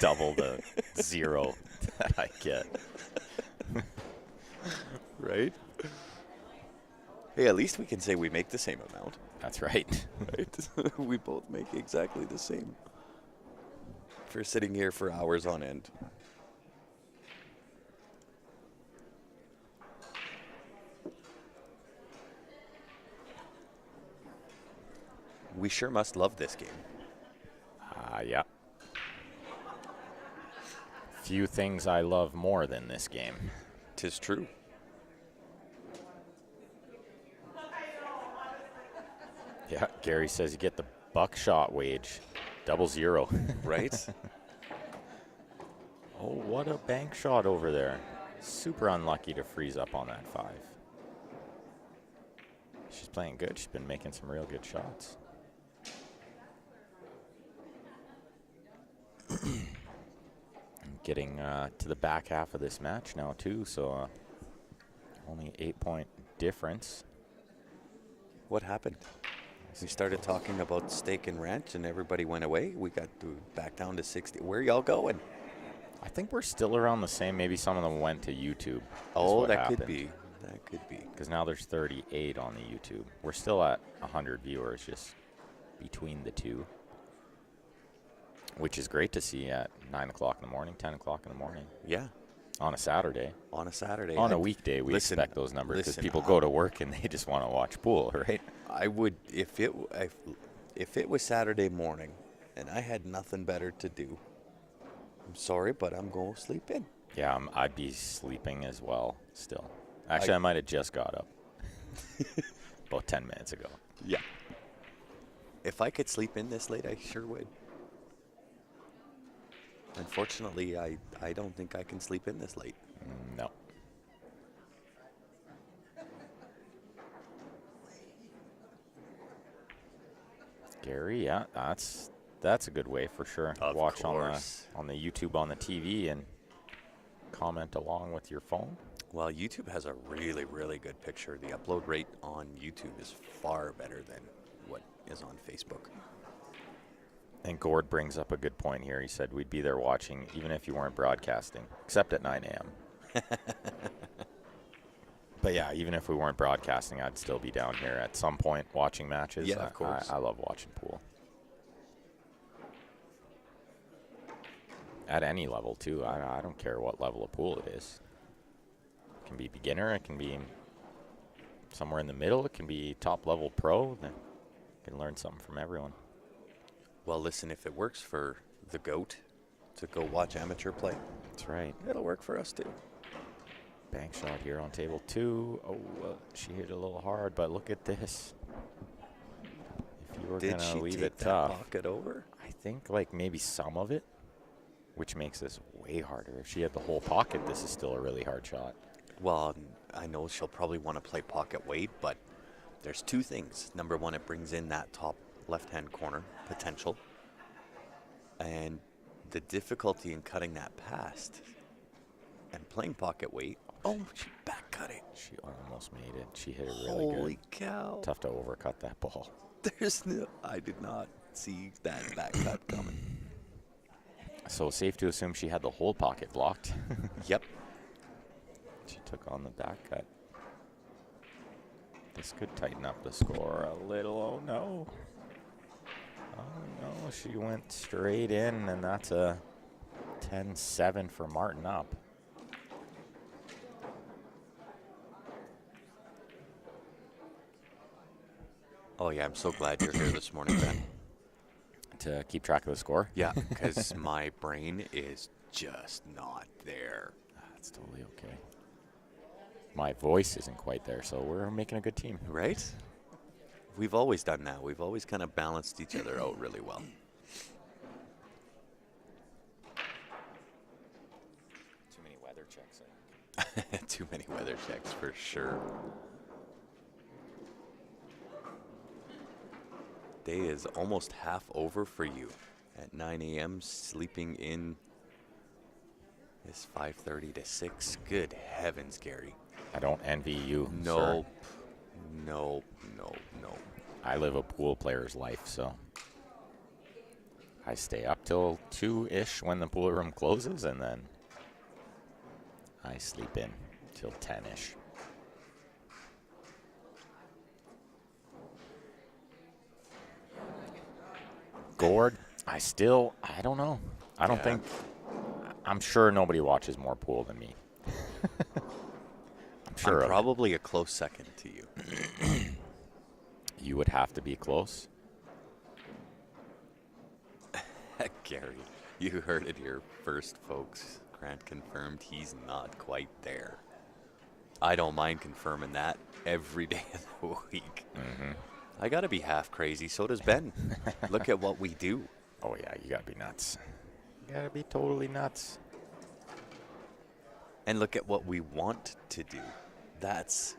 Double the 0 that I get. Right? Hey, at least we can say we make the same amount. That's right. Right? We both make exactly the same. For sitting here for hours on end. We sure must love this game. Yeah. Few things I love more than this game. 'Tis true. Yeah, Gary says you get the buckshot wage. 00. Right? Oh, what a bank shot over there. Super unlucky to freeze up on that 5. She's playing good. She's been making some real good shots. Getting to the back half of this match now, too, so only 8-point difference. What happened? We started talking about steak and ranch and everybody went away. We got back down to 60. Where y'all going? I think we're still around the same. Maybe some of them went to YouTube. Oh, that could be. That could be. Because now there's 38 on the YouTube. We're still at 100 viewers just between the two, which is great to see at 9 o'clock in the morning, 10 o'clock in the morning. Yeah. On a Saturday. On a Saturday. On a weekday, we expect those numbers because people go to work and they just want to watch pool, right? I would, if it was Saturday morning and I had nothing better to do, I'm sorry, but I'm going to sleep in. Yeah, I'd be sleeping as well still. Actually, I might have just got up about 10 minutes ago. Yeah. If I could sleep in this late, I sure would. Unfortunately, I don't think I can sleep in this late. No. Gary, yeah, that's a good way for sure. Of Watch course. on the YouTube on the TV and comment along with your phone. Well, YouTube has a really, really good picture. The upload rate on YouTube is far better than what is on Facebook. And Gord brings up a good point here. He said we'd be there watching even if you weren't broadcasting, except at 9 a.m. But yeah, even if we weren't broadcasting, I'd still be down here at some point watching matches. Yeah, of course. I love watching pool. At any level, too. I don't care what level of pool it is. It can be beginner. It can be somewhere in the middle. It can be top-level pro. You can learn something from everyone. Well, listen, if it works for the GOAT to go watch amateur play, That's right. it'll work for us, too. Bank shot here on table 2. Oh, she hit it a little hard, but look at this. If you were going to leave it tough. Pocket over? I think like maybe some of it, which makes this way harder. If she had the whole pocket, this is still a really hard shot. Well, I know she'll probably want to play pocket weight, but there's two things. Number one, it brings in that top left-hand corner potential. And the difficulty in cutting that past and playing pocket weight. Oh, she back cut it. She almost made it. She hit it really good. Holy cow. Tough to overcut that ball. I did not see that back cut coming. So safe to assume she had the whole pocket blocked. Yep. She took on the back cut. This could tighten up the score a little. Oh, no. Oh, no. She went straight in, and that's a 10-7 for Martin up. Oh, yeah, I'm so glad you're here this morning, Ben. To keep track of the score? Yeah, because my brain is just not there. That's totally okay. My voice isn't quite there, so we're making a good team. Right? We've always done that. We've always kind of balanced each other out really well. Too many weather checks, I think. Too many weather checks for sure. Day is almost half over for you. At 9 a.m., sleeping in is 5:30 to 6. Good heavens, Gary. I don't envy you, Nope. sir. Nope. I live a pool player's life, so I stay up till 2-ish when the pool room closes, and then I sleep in till 10-ish. Gord, I don't know. I don't think, I'm sure nobody watches more pool than me. I'm sure I'm probably a close second to you. you would have to be close. Gary, you heard it here first, folks. Grant confirmed he's not quite there. I don't mind confirming that every day of the week. Mm-hmm. I gotta be half crazy, so does Ben. Look at what we do. Oh, yeah, you gotta be nuts. You gotta be totally nuts. And look at what we want to do. That's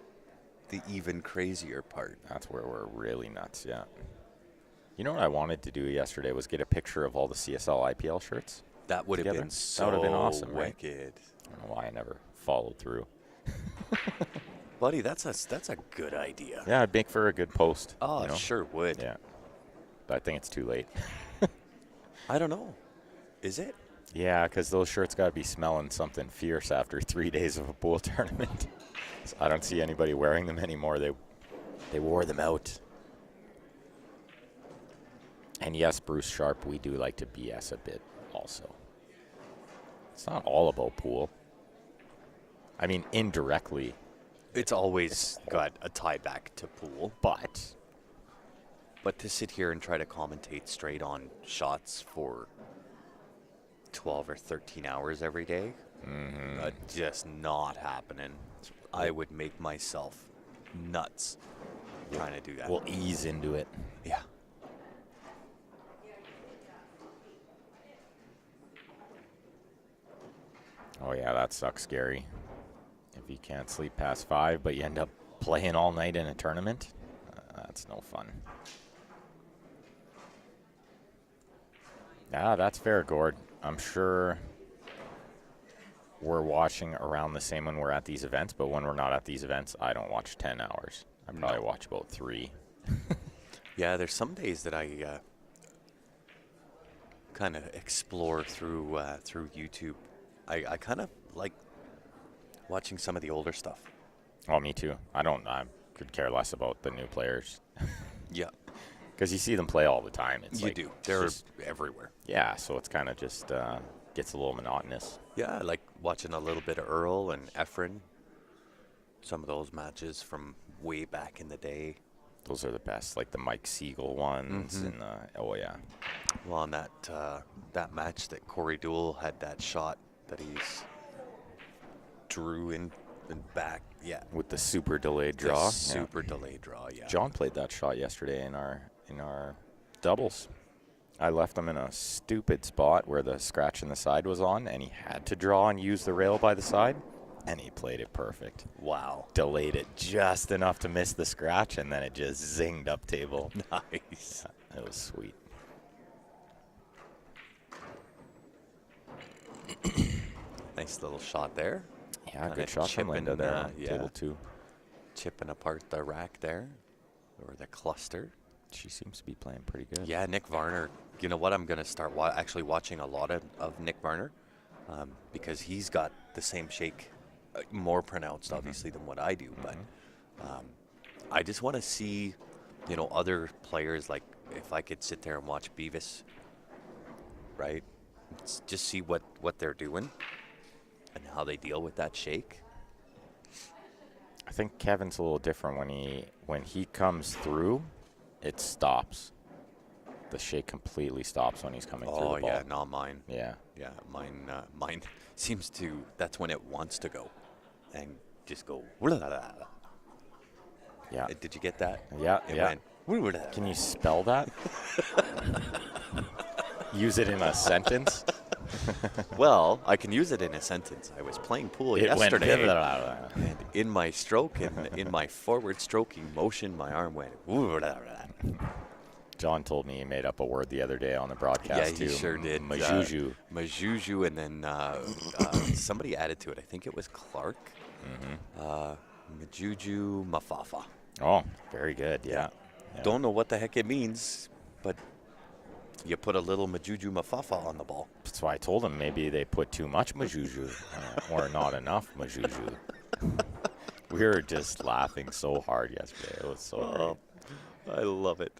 the even crazier part. That's where we're really nuts, yeah. You know what I wanted to do yesterday was get a picture of all the CSL IPL shirts. That would have Together. been That so would've been awesome, right? wicked. I don't know why I never followed through. Buddy, that's a good idea. Yeah, it'd make for a good post. Oh, you know? sure would. Yeah. But I think it's too late. I don't know. Is it? Yeah, because those shirts got to be smelling something fierce after 3 days of a pool tournament. So I don't see anybody wearing them anymore. They wore them out. And yes, Bruce Sharp, we do like to BS a bit also. It's not all about pool. I mean, indirectly, It's always got a tie back to pool. but But to sit here and try to commentate straight on shots for 12 or 13 hours every day, just not happening. I would make myself nuts trying to do that. we'll ease into it. Yeah. Oh, yeah, that sucks, Gary. If you can't sleep past 5, but you end up playing all night in a tournament, that's no fun. Yeah, that's fair, Gord. I'm sure we're watching around the same when we're at these events, but when we're not at these events, I don't watch 10 hours. I probably watch about 3. Yeah, there's some days that I kind of explore through YouTube. I kind of like watching some of the older stuff. Oh, me too. I could care less about the new players. Yeah, Because you see them play all the time. It's you like, do. it's They're just- everywhere. yeah, so it's kind of just gets a little monotonous. Yeah, I like watching a little bit of Earl and Efren. Some of those matches from way back in the day. Those are the best, like the Mike Siegel ones. And oh, yeah. Well, on that match that Corey Deuel had that shot that he's drew in and back. Yeah. With the super delayed The draw. super delayed draw, yeah. John played that shot yesterday in our doubles. I left him in a stupid spot where the scratch in the side was on, and he had to draw and use the rail by the side, and he played it perfect. Wow. Delayed it just enough to miss the scratch, and then it just zinged up table. Nice. Yeah, it was sweet. Nice little shot there. Yeah, Kinda good shot from Linda chipping, there on yeah. table 2. Chipping apart the rack there, or the cluster. She seems to be playing pretty good. Yeah, Nick Varner. You know what? I'm going to start actually watching a lot of Nick Varner because he's got the same shake, more pronounced, obviously, than what I do. But I just want to see, other players, like if I could sit there and watch Beavis, right? Just see what they're doing and how they deal with that shake. I think Kevin's a little different when he comes through, it stops. The shake completely stops when he's coming through the ball. Oh yeah, not mine. Yeah. Yeah, mine seems to. That's when it wants to go, and just go. Yeah. Did you get that? Yeah. It Yeah. went. Can you spell that? Use it in a sentence? Well, I can use it in a sentence. I was playing pool It went. yesterday, and in my stroke and in my forward stroking motion, my arm went. John told me he made up a word the other day on the broadcast Yeah, too. he sure did. Majuju. Majuju, and then somebody added to it. I think it was Clark. Majuju Mafafa. Oh, very good. Yeah. Don't know what the heck it means, but you put a little Majuju Mafafa on the ball. That's why I told him maybe they put too much Majuju or not enough Majuju. We were just laughing so hard yesterday. It was so great. I love it.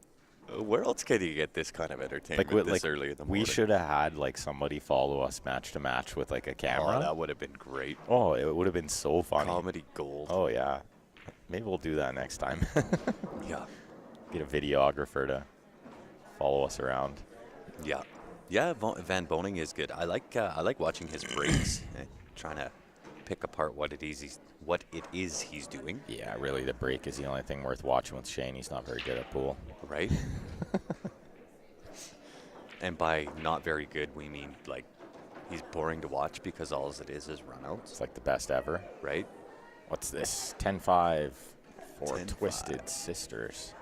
Where else can you get this kind of entertainment this early in the morning? We should have had somebody follow us match to match with a camera. Oh, that would have been great. Oh, it would have been so funny. Comedy gold. Oh yeah, maybe we'll do that next time. Yeah. Get a videographer to follow us around. Yeah. Yeah, Van Boning is good. I like watching his breaks and trying to pick apart what it is he's doing. Yeah, really, the break is the only thing worth watching with Shane. He's not very good at pool. Right? And by not very good, we mean like he's boring to watch because all it is runouts. It's like the best ever. Right? What's this? 10-5 for 10-5. Twisted Sisters.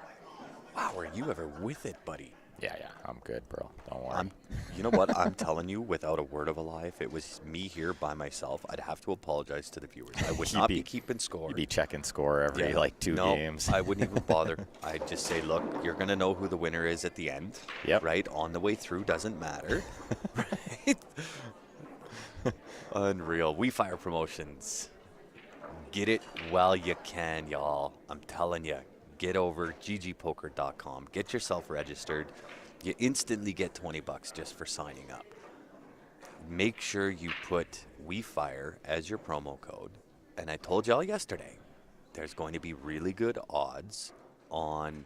Wow, are you ever with it, buddy? Yeah, I'm good, bro. Don't worry. You know what? I'm telling you, without a word of a lie, if it was me here by myself, I'd have to apologize to the viewers. I would not be keeping score. You'd be checking score every two games. I wouldn't even bother. I'd just say, look, you're going to know who the winner is at the end. Yep. Right? On the way through doesn't matter. Right? Unreal. We Fire Promotions. Get it while you can, y'all. I'm telling you. Get over ggpoker.com. Get yourself registered. You instantly get $20 just for signing up. Make sure you put WeFire as your promo code. And I told y'all yesterday, there's going to be really good odds on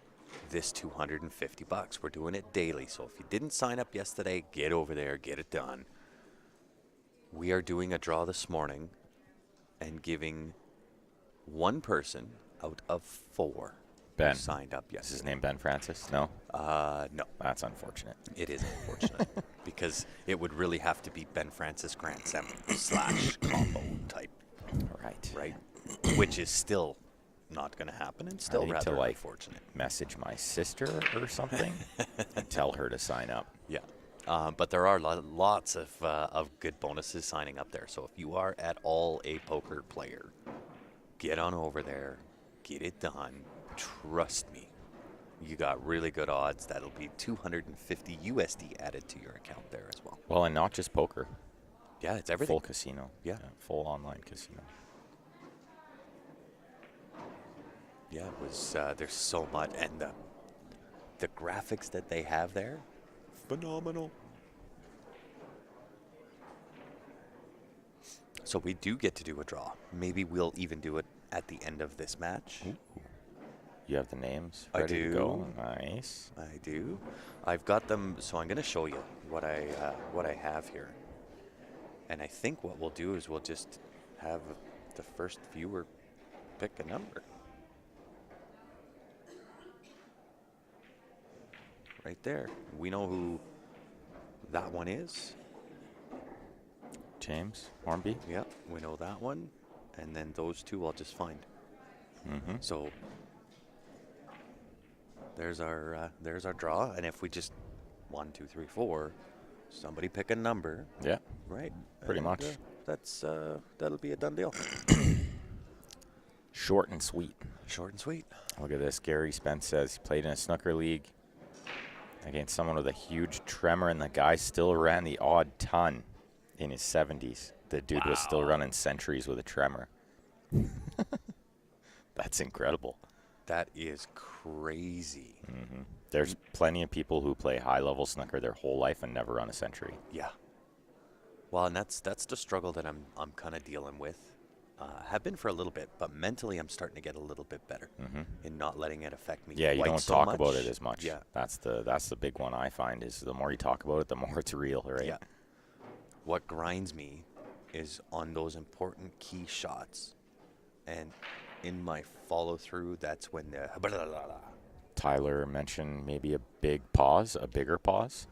this $250. We're doing it daily. So if you didn't sign up yesterday, get over there, get it done. We are doing a draw this morning and giving one person out of 4 Ben. who signed up yesterday. Is his name Ben Francis? No? No. That's unfortunate. It is unfortunate because it would really have to be Ben Francis Grant Sem / combo type. Right. Which is still not going to happen and still rather unfortunate. Message my sister or something and tell her to sign up. Yeah. But there are lots of good bonuses signing up there. So if you are at all a poker player, get on over there, get it done. Trust me, you got really good odds. That'll be $250 USD added to your account there as well. Well, and not just poker. Yeah, it's everything. Full casino. Yeah. Full online casino. Yeah, it was. There's so much, and the graphics that they have there, phenomenal. So we do get to do a draw. Maybe we'll even do it at the end of this match. Ooh. You have the names I ready do. to go? Nice. I do. I've got them, so I'm going to show you what I have here. And I think what we'll do is we'll just have the first viewer pick a number. Right there. We know who that one is. James Hornby? Yep, we know that one. And then those two I'll just find. Mm-hmm. So there's our draw. And if we just 1, 2, 3, 4, somebody pick a number. Yeah. Right. Pretty and, much. That'll be a done deal. Short and sweet. Short and sweet. Look at this. Gary Spence says he played in a snooker league against someone with a huge tremor, and the guy still ran the odd ton in his 70s. The dude was still running centuries with a tremor. That's incredible. That is crazy. There's plenty of people who play high-level snooker their whole life and never run a century. Yeah. Well, and that's the struggle that I'm kind of dealing with. Have been for a little bit, but mentally I'm starting to get a little bit better in not letting it affect me. Yeah, you quite don't so talk much. about it as much. Yeah. That's the big one I find is the more you talk about it, the more it's real, right? Yeah. What grinds me is on those important key shots, and in my follow through, that's when the blah, blah, blah, blah. Tyler mentioned maybe a bigger pause.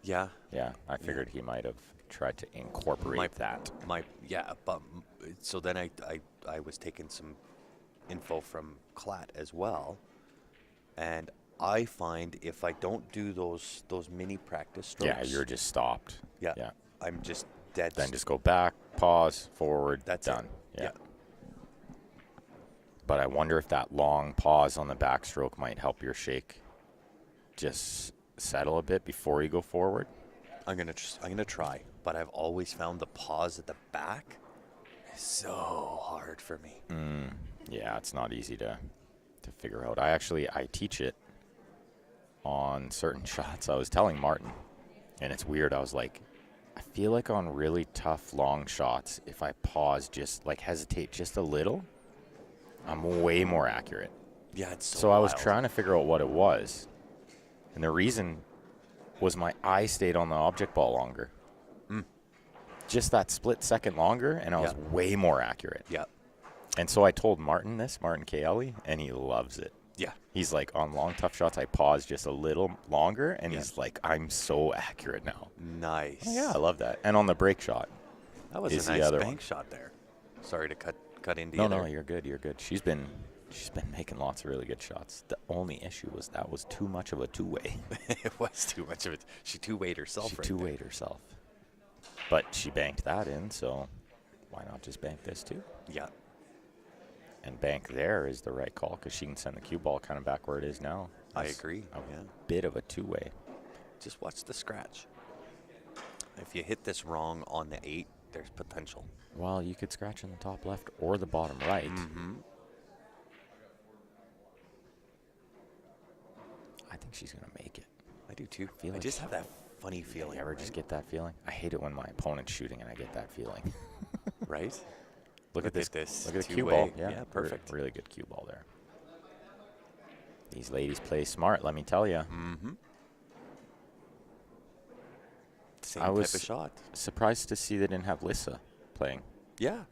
Yeah. Yeah, I figured he might have tried to incorporate that. So then I was taking some info from Clat as well, and I find if I don't do those mini practice strokes, Yeah, you're just stopped. yeah, Yeah. I'm just dead. Then just go back, pause, forward, That's done. it. Yeah. But I wonder if that long pause on the backstroke might help your shake just settle a bit before you go forward. I'm gonna try, but I've always found the pause at the back is so hard for me. Yeah, it's not easy to figure out. I teach it on certain shots. I was telling Martin, and it's weird. I was like, I feel like on really tough long shots, if I pause, just like hesitate just a little, I'm way more accurate. Yeah, it's so So I was wild. trying to figure out what it was. And the reason was my eye stayed on the object ball longer. Just that split second longer, and I was Yeah. way more accurate. Yeah, And so I told Martin Kelly, and he loves it. yeah, He's like, on long, tough shots, I pause just a little longer, and Yeah. he's like, I'm so accurate now. nice. Oh, yeah, I love that. And on the break shot. That was is a the nice other bank one. shot there. Sorry to cut into No, you no, there. you're good. She's been making lots of really good shots. The only issue was that was too much of a two-way. It was too much of it. She two-wayed herself. She right two-wayed herself. But she banked that in, so why not just bank this too? there. Yeah. And bank there is the right call because she can send the cue ball kind of back where it is now. I That's agree. A Yeah. bit of a two-way. Just watch the scratch. If you hit this wrong on the 8, there's potential. Well, you could scratch in the top left or the bottom right. I think she's going to make it. I do too. feel I like just have that funny feeling. You ever just get that feeling? I hate it when my opponent's shooting and I get that feeling. right? Look at this. this Look at the cue two-way. ball. Yeah, perfect. Really good cue ball there. These ladies play smart, let me tell you. Same I type was of shot. surprised to see they didn't have Lissa playing. Yeah.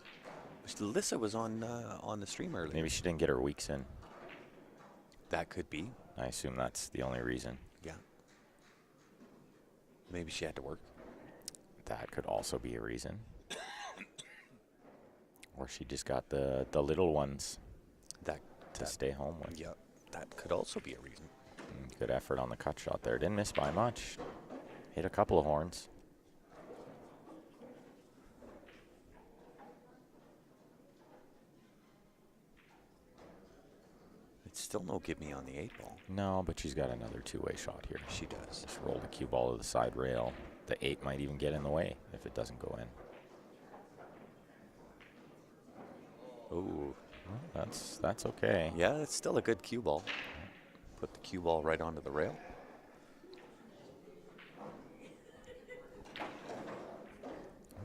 Lissa was on the stream earlier. Maybe she didn't get her weeks in. That could be. I assume that's the only reason. Yeah. Maybe she had to work. That could also be a reason. Or she just got the little ones That to stay home with. Yeah. That could also be a reason. Good effort on the cut shot there. Didn't miss by much. Hit a couple of horns. It's still no give me on the 8 ball. No, but she's got another two-way shot here. She does. Just roll the cue ball to the side rail. The 8 might even get in the way if it doesn't go in. Ooh. Well, that's okay. Yeah, it's still a good cue ball. Put the cue ball right onto the rail.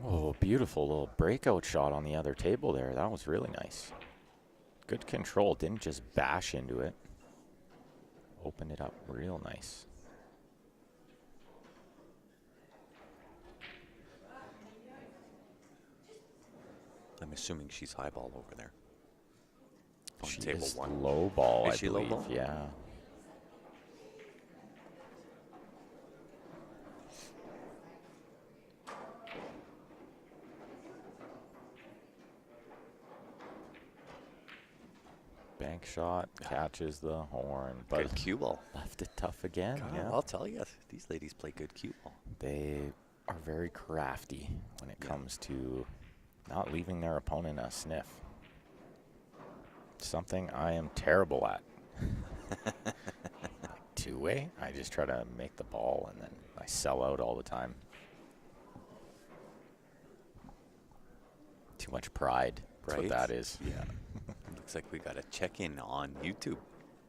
Oh, beautiful little breakout shot on the other table there. That was really nice. Good control. Didn't just bash into it. Opened it up real nice. I'm assuming she's highball over there. On She table is 1. low ball, Is I she low believe. ball? Yeah. Bank shot, catches the horn, but Good cue ball. left it tough again. God, Yeah. I'll tell you, these ladies play good cue ball. They are very crafty when it Yeah. comes to not leaving their opponent a sniff. Something I am terrible at. Two-way, I just try to make the ball and then I sell out all the time. Too much pride. That's Right? what that is. Yeah. looks like we got a check-in on YouTube.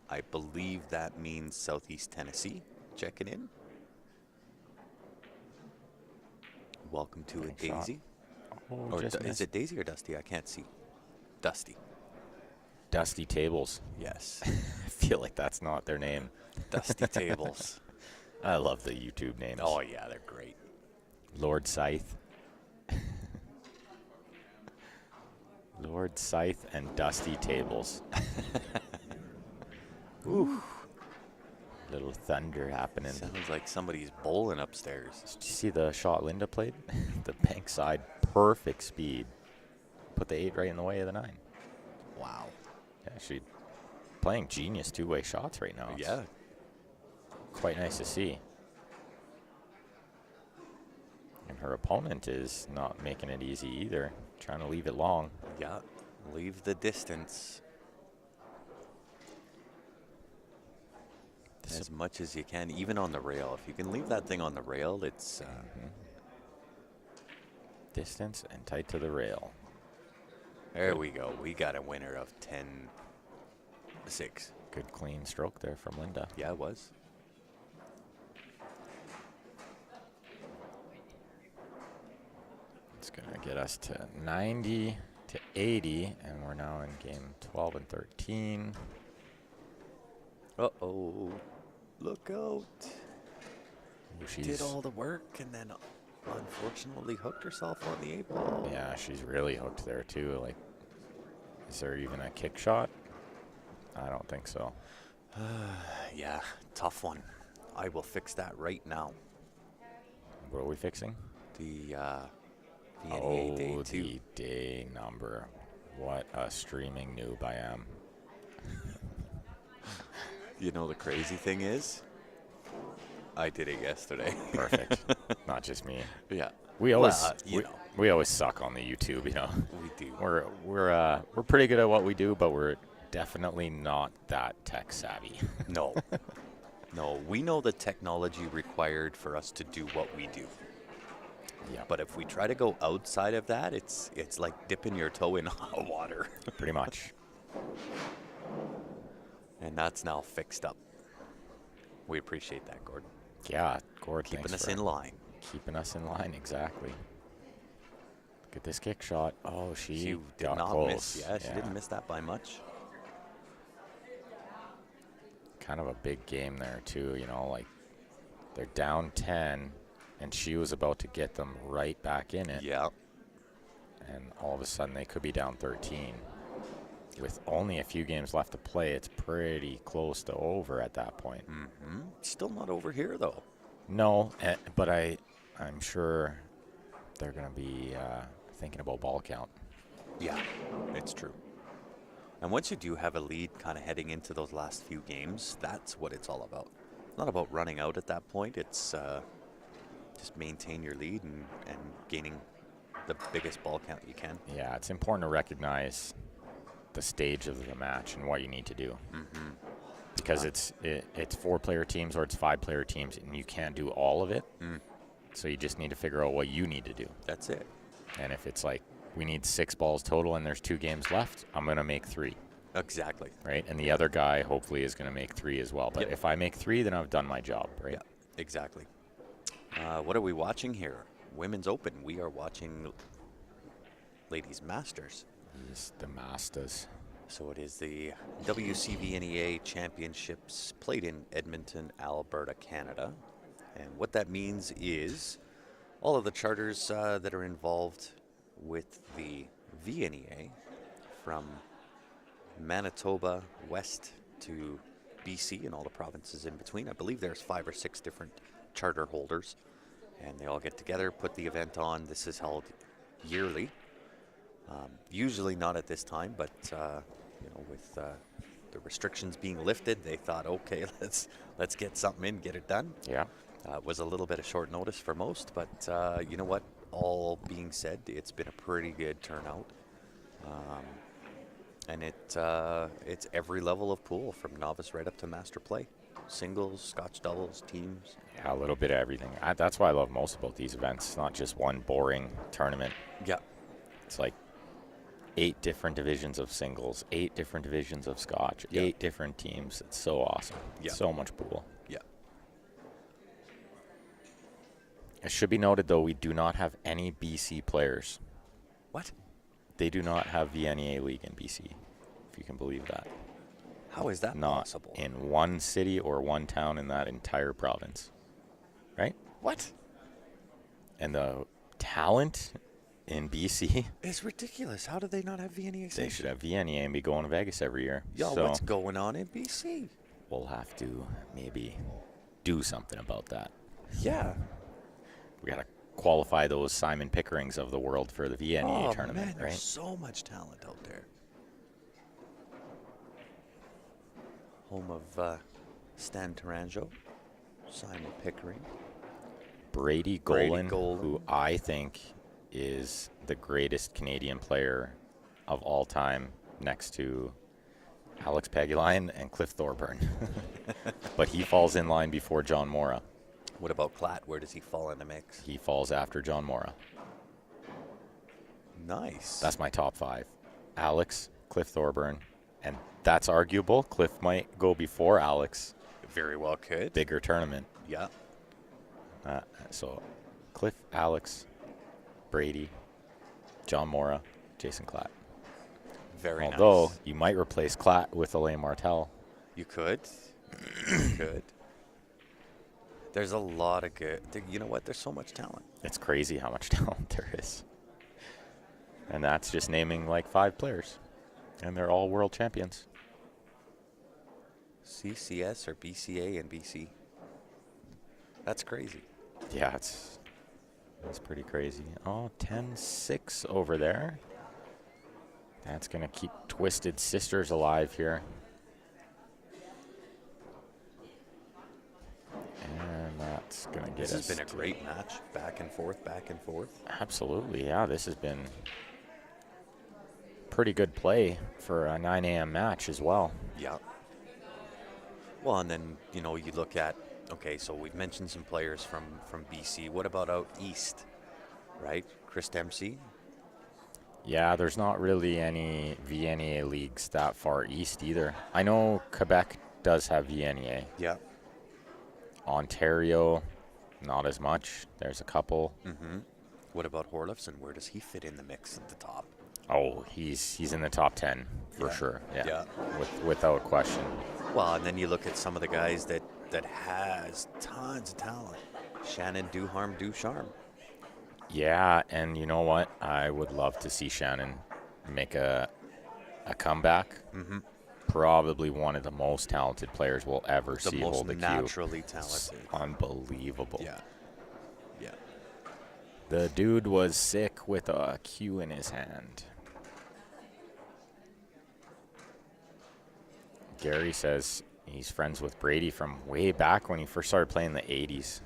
I believe that means Southeast Tennessee checking in. Welcome to it, Shot. Daisy. Oh, Or just is missed. it Daisy or Dusty? I can't see. Dusty. Dusty Tables. Yes. I feel like that's not their name. Dusty Tables. I love the YouTube names. Oh, yeah, they're great. Lord Scythe. Lord Scythe and Dusty Tables. Ooh. Little thunder happening. Sounds like somebody's bowling upstairs. Did you see the shot Linda played? The bank side, perfect speed. Put the 8 right in the way of the 9. Wow. Yeah, she playing genius two-way shots right now. It's Yeah. quite nice to see. And her opponent is not making it easy either, trying to leave it long. Yeah. Leave the distance as much as you can, even on the rail. If you can leave that thing on the rail, it's Distance and tight to the rail. there we go. We got a winner of 10-6. Good clean stroke there from Linda. Yeah, it was. It's going to get us to 90 to 80, and we're now in game 12 and 13. Uh-oh. Look out. She's, Did all the work and then unfortunately hooked herself on the 8-ball. yeah, she's really hooked there too. Like, is there even a kick shot? I don't think so. Yeah, tough one. I will fix that right now. What are we fixing? The VNEA Day 2. The day number. What a streaming noob I am. You know the crazy thing is, I did it yesterday. Perfect. Not just me. Yeah. We always you know, we always suck on the YouTube, you know. we do. We're pretty good at what we do, but we're definitely not that tech savvy. No. No, we know the technology required for us to do what we do. Yeah, But if we try to go outside of that, it's like dipping your toe in hot water. pretty much. And that's now fixed up. We appreciate that, Gordon. Yeah, Gord, Keeping thanks us for in line. keeping us in line, exactly. Look at this kick shot. Oh, she Did got not close. miss. Yeah, she didn't miss that by much. Kind of a big game there too, you know, like they're down 10 and she was about to get them right back in it. Yeah. And all of a sudden they could be down 13. With only a few games left to play, it's pretty close to over at that point. Mm-hmm. Still not over here, though. No, but I'm sure they're going to be thinking about ball count. Yeah, it's true. And once you do have a lead kind of heading into those last few games, that's what it's all about. It's not about running out at that point. It's just maintain your lead and gaining the biggest ball count you can. Yeah, it's important to recognize the stage of the match and what you need to do. Mm-hmm. Because it's 4-player teams or it's 5-player teams, and you can't do all of it. So you just need to figure out what you need to do. That's it. And if it's like we need 6 balls total and there's 2 games left, I'm going to make 3, Exactly. right? And the other guy hopefully is going to make 3 as well. But Yep. if I make 3, then I've done my job, right? Yeah, exactly. What are we watching here? Women's Open. We are watching Ladies Masters. Yes, the Masters. So it is the WCVNEA Championships played in Edmonton, Alberta, Canada. And what that means is all of the charters that are involved with the VNEA, from Manitoba west to BC and all the provinces in between. I believe there's 5 or 6 different charter holders, and they all get together, put the event on. This is held yearly. Usually not at this time, but with the restrictions being lifted, they thought, okay, let's get something in, get it done. Yeah. It was a little bit of short notice for most, but you know what? All being said, it's been a pretty good turnout, and it's every level of pool, from novice right up to master play, singles, Scotch doubles, teams. Yeah, a little bit of everything. That's what I love most about these events. It's not just one boring tournament. Yeah. It's like 8 different divisions of singles, 8 different divisions of Scotch, Yeah. 8 different teams. It's so awesome. Yeah. So much pool. Yeah. It should be noted, though, we do not have any BC players. What? They do not have VNEA League in BC, if you can believe that. How is that Not possible? in one city or one town in that entire province. Right? What? And the talent in BC, It's ridiculous. How do they not have VNEA? they should have VNEA and be going to Vegas every year. Yo, So what's going on in BC? we'll have to maybe do something about that. Yeah. We got to qualify those Simon Pickerings of the world for the VNEA tournament, man, there's right? so much talent out there. Home of Stan Taranjo, Simon Pickering. Brady Brady Golan, Golan. who I think is the greatest Canadian player of all time, next to Alex Pagulayan and Cliff Thorburn. But he falls in line before John Mora. What about Klatt? Where does he fall in the mix? He falls after John Mora. Nice. That's my top 5. Alex, Cliff Thorburn, and that's arguable. Cliff might go before Alex. very well could. Bigger tournament. Yeah. So Cliff, Alex, Brady, John Mora, Jason Klatt. Very Although nice. you might replace Klatt with Alain Martel. You could. You could. There's a lot of good. You know what? There's so much talent. It's crazy how much talent there is. And that's just naming like 5 players. And they're all world champions. CCS or BCA and BC. That's crazy. Yeah, it's pretty crazy. Oh, 10-6 over there. That's going to keep Twisted Sisters alive here. And that's going to get This us. has been a great match. Back and forth, back and forth. Absolutely, yeah. This has been pretty good play for a 9 a.m. match as well. Yeah. Well, and then, you know, you look at, okay, so we've mentioned some players from BC. What about out east, right? Chris Dempsey. Yeah, there's not really any VNEA leagues that far east either. I know Quebec does have VNEA. Yeah. Ontario, not as much. There's a couple. Mm-hmm. What about Horliffson? Where does he fit in the mix at the top? Oh, he's in the top 10 for Yeah. sure. Yeah, Yeah. without question. Well, and then you look at some of the guys that has tons of talent. Shannon Ducharme. Yeah, and you know what? I would love to see Shannon make a comeback. Mm-hmm. Probably one of the most talented players we'll ever The see most hold the cue. naturally It's talented. unbelievable. Yeah. Yeah. The dude was sick with a cue in his hand. Gary says he's friends with Brady from way back when he first started playing in the 80s.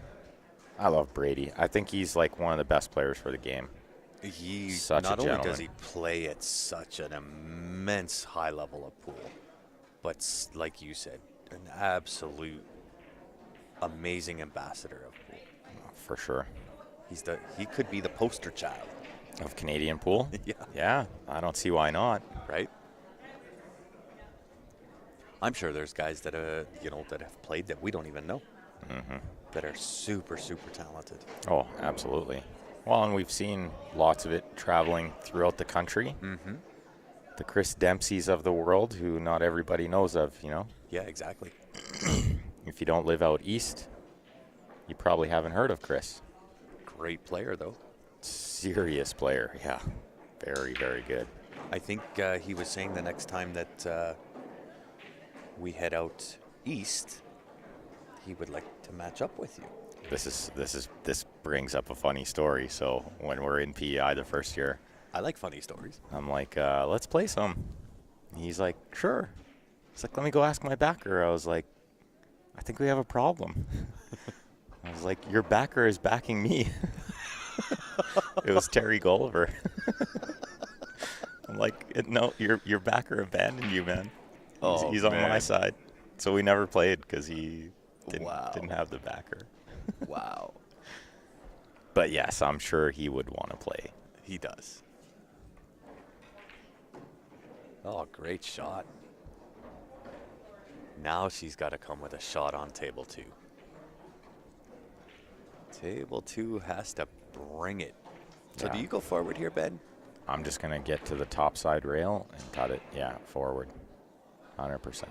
I love Brady. I think he's like one of the best players for the game. He Such a not only does gentleman. he play at such an immense high level of pool, but like you said, an absolute amazing ambassador of pool. For sure. He could be the poster child, Of Canadian pool? Yeah. Yeah, I don't see why not. right? I'm sure there's guys that that have played that we don't even know, that are super talented. Oh, absolutely. Well, and we've seen lots of it traveling throughout the country. Mm-hmm. The Chris Dempseys of the world, who not everybody knows of, you know. Yeah, exactly. If you don't live out east, you probably haven't heard of Chris. Great player though. Serious player, yeah. Very, very good. I think he was saying the next time that we head out east, he would like to match up with you. This brings up a funny story. So when we're in PEI the first year, I like funny stories. I'm like, let's play some. He's like, sure. He's like, let me go ask my backer. I was like, I think we have a problem. I was like, your backer is backing me. It was Terry Gulliver. I'm like, no, your backer abandoned you, man. He's on my side. So we never played because he didn't have the backer. Wow. But yes, I'm sure he would want to play. He does. Oh, great shot. Now she's got to come with a shot on table 2. Table 2 has to bring it. So do Yeah. you go forward here, Ben? I'm just going to get to the top side rail and cut it, forward. 100%.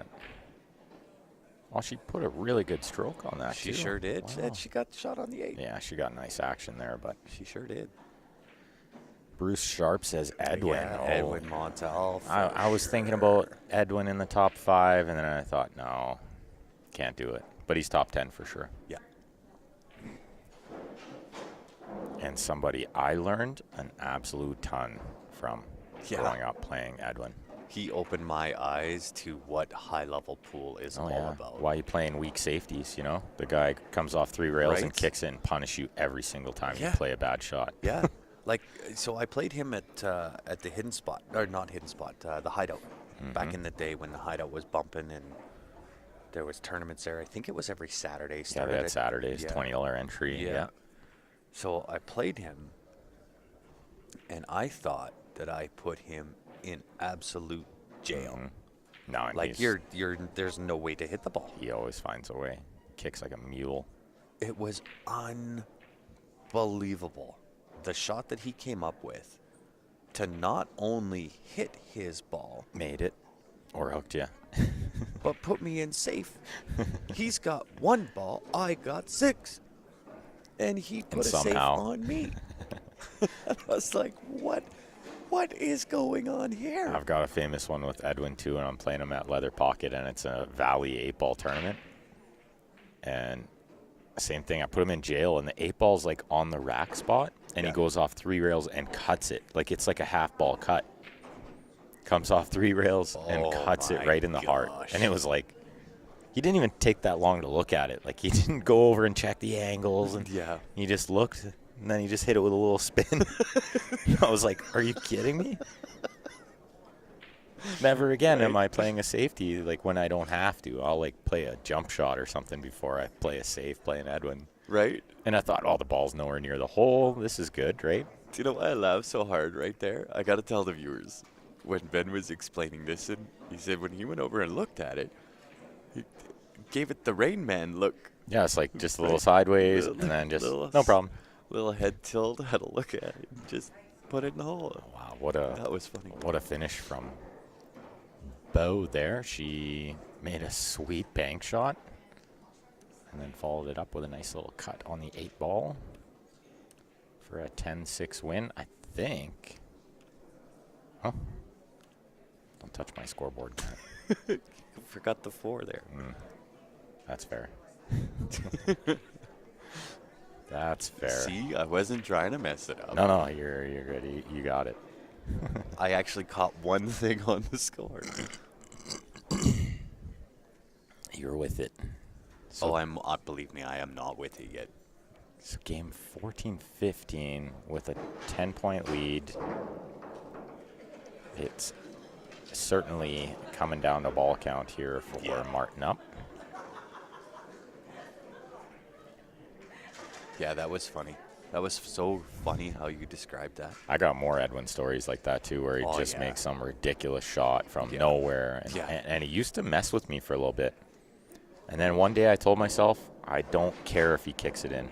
Well, she put a really good stroke on that, She too. sure did. Wow. And she got the shot on the 8. Yeah, she got nice action there, but She sure did. Bruce Sharp says Edwin. Yeah, Oh. Edwin Montal. I was thinking about Edwin in the top 5, and then I thought, no, can't do it. But he's top 10 for sure. Yeah. And somebody I learned an absolute ton from growing up playing Edwin. He opened my eyes to what high-level pool is all about. Why you playing weak safeties, you know? The guy comes off 3 rails and Right. kicks in, punish you every single time you Yeah. play a bad shot. Yeah. Like, so I played him at the hidden spot, or not hidden spot, the hideout. Back in the day when the hideout was bumping and there was tournaments there. I think it was every Saturday. Yeah, Started they had at- Saturdays, yeah. $20 entry. Yeah. So I played him, and I thought that I put him in absolute jail. No, and Like there's no way to hit the ball. he always finds a way. Kicks like a mule. It was unbelievable. The shot that he came up with to not only hit his ball, Made it. Or hooked you. but put me in safe. He's got 1 ball, I got 6. And he put a safe somehow- on me. I was like, what is going on here? I've got a famous one with Edwin, too, and I'm playing him at Leather Pocket, and it's a Valley 8-ball tournament. And same thing, I put him in jail, and the 8-ball's, like, on the rack spot, and he goes off 3 rails and cuts it. Like, it's like a half-ball cut. Comes off 3 rails and cuts it my right in the heart. gosh. And it was like, he didn't even take that long to look at it. Like, he didn't go over and check the angles. And Yeah. he just looked, and then he just hit it with a little spin. I was like, are you kidding me? Never again am I playing a safety, like, when I don't have to. I'll, like, play a jump shot or something before I play a safe, playing Edwin. Right? And I thought, oh, the ball's nowhere near the hole. This is good, right? Do you know why I laughed so hard right there? I got to tell the viewers. When Ben was explaining this, and he said when he went over and looked at it, he gave it the Rain Man look. Yeah, it's like just a little sideways, and then just, no problem. Little head tilt, had a look at it, and just put it in the hole. Wow, That was funny. what a finish from Bo there. She made a sweet bank shot and then followed it up with a nice little cut on the 8-ball for a 10-6 win, I think. Huh? Don't touch my scoreboard, Matt. Forgot the 4 there. That's fair. That's fair. See, I wasn't trying to mess it up. No, you're good. You got it. I actually caught one thing on the score. You're with it. So, Believe me, I am not with you yet. so game 14-15 with a 10-point lead. It's certainly coming down to ball count here for Martin up. Yeah, that was funny. That was so funny how you described that. I got more Edwin stories like that too, where he just makes some ridiculous shot from nowhere. And he used to mess with me for a little bit. And then one day I told myself, I don't care if he kicks it in.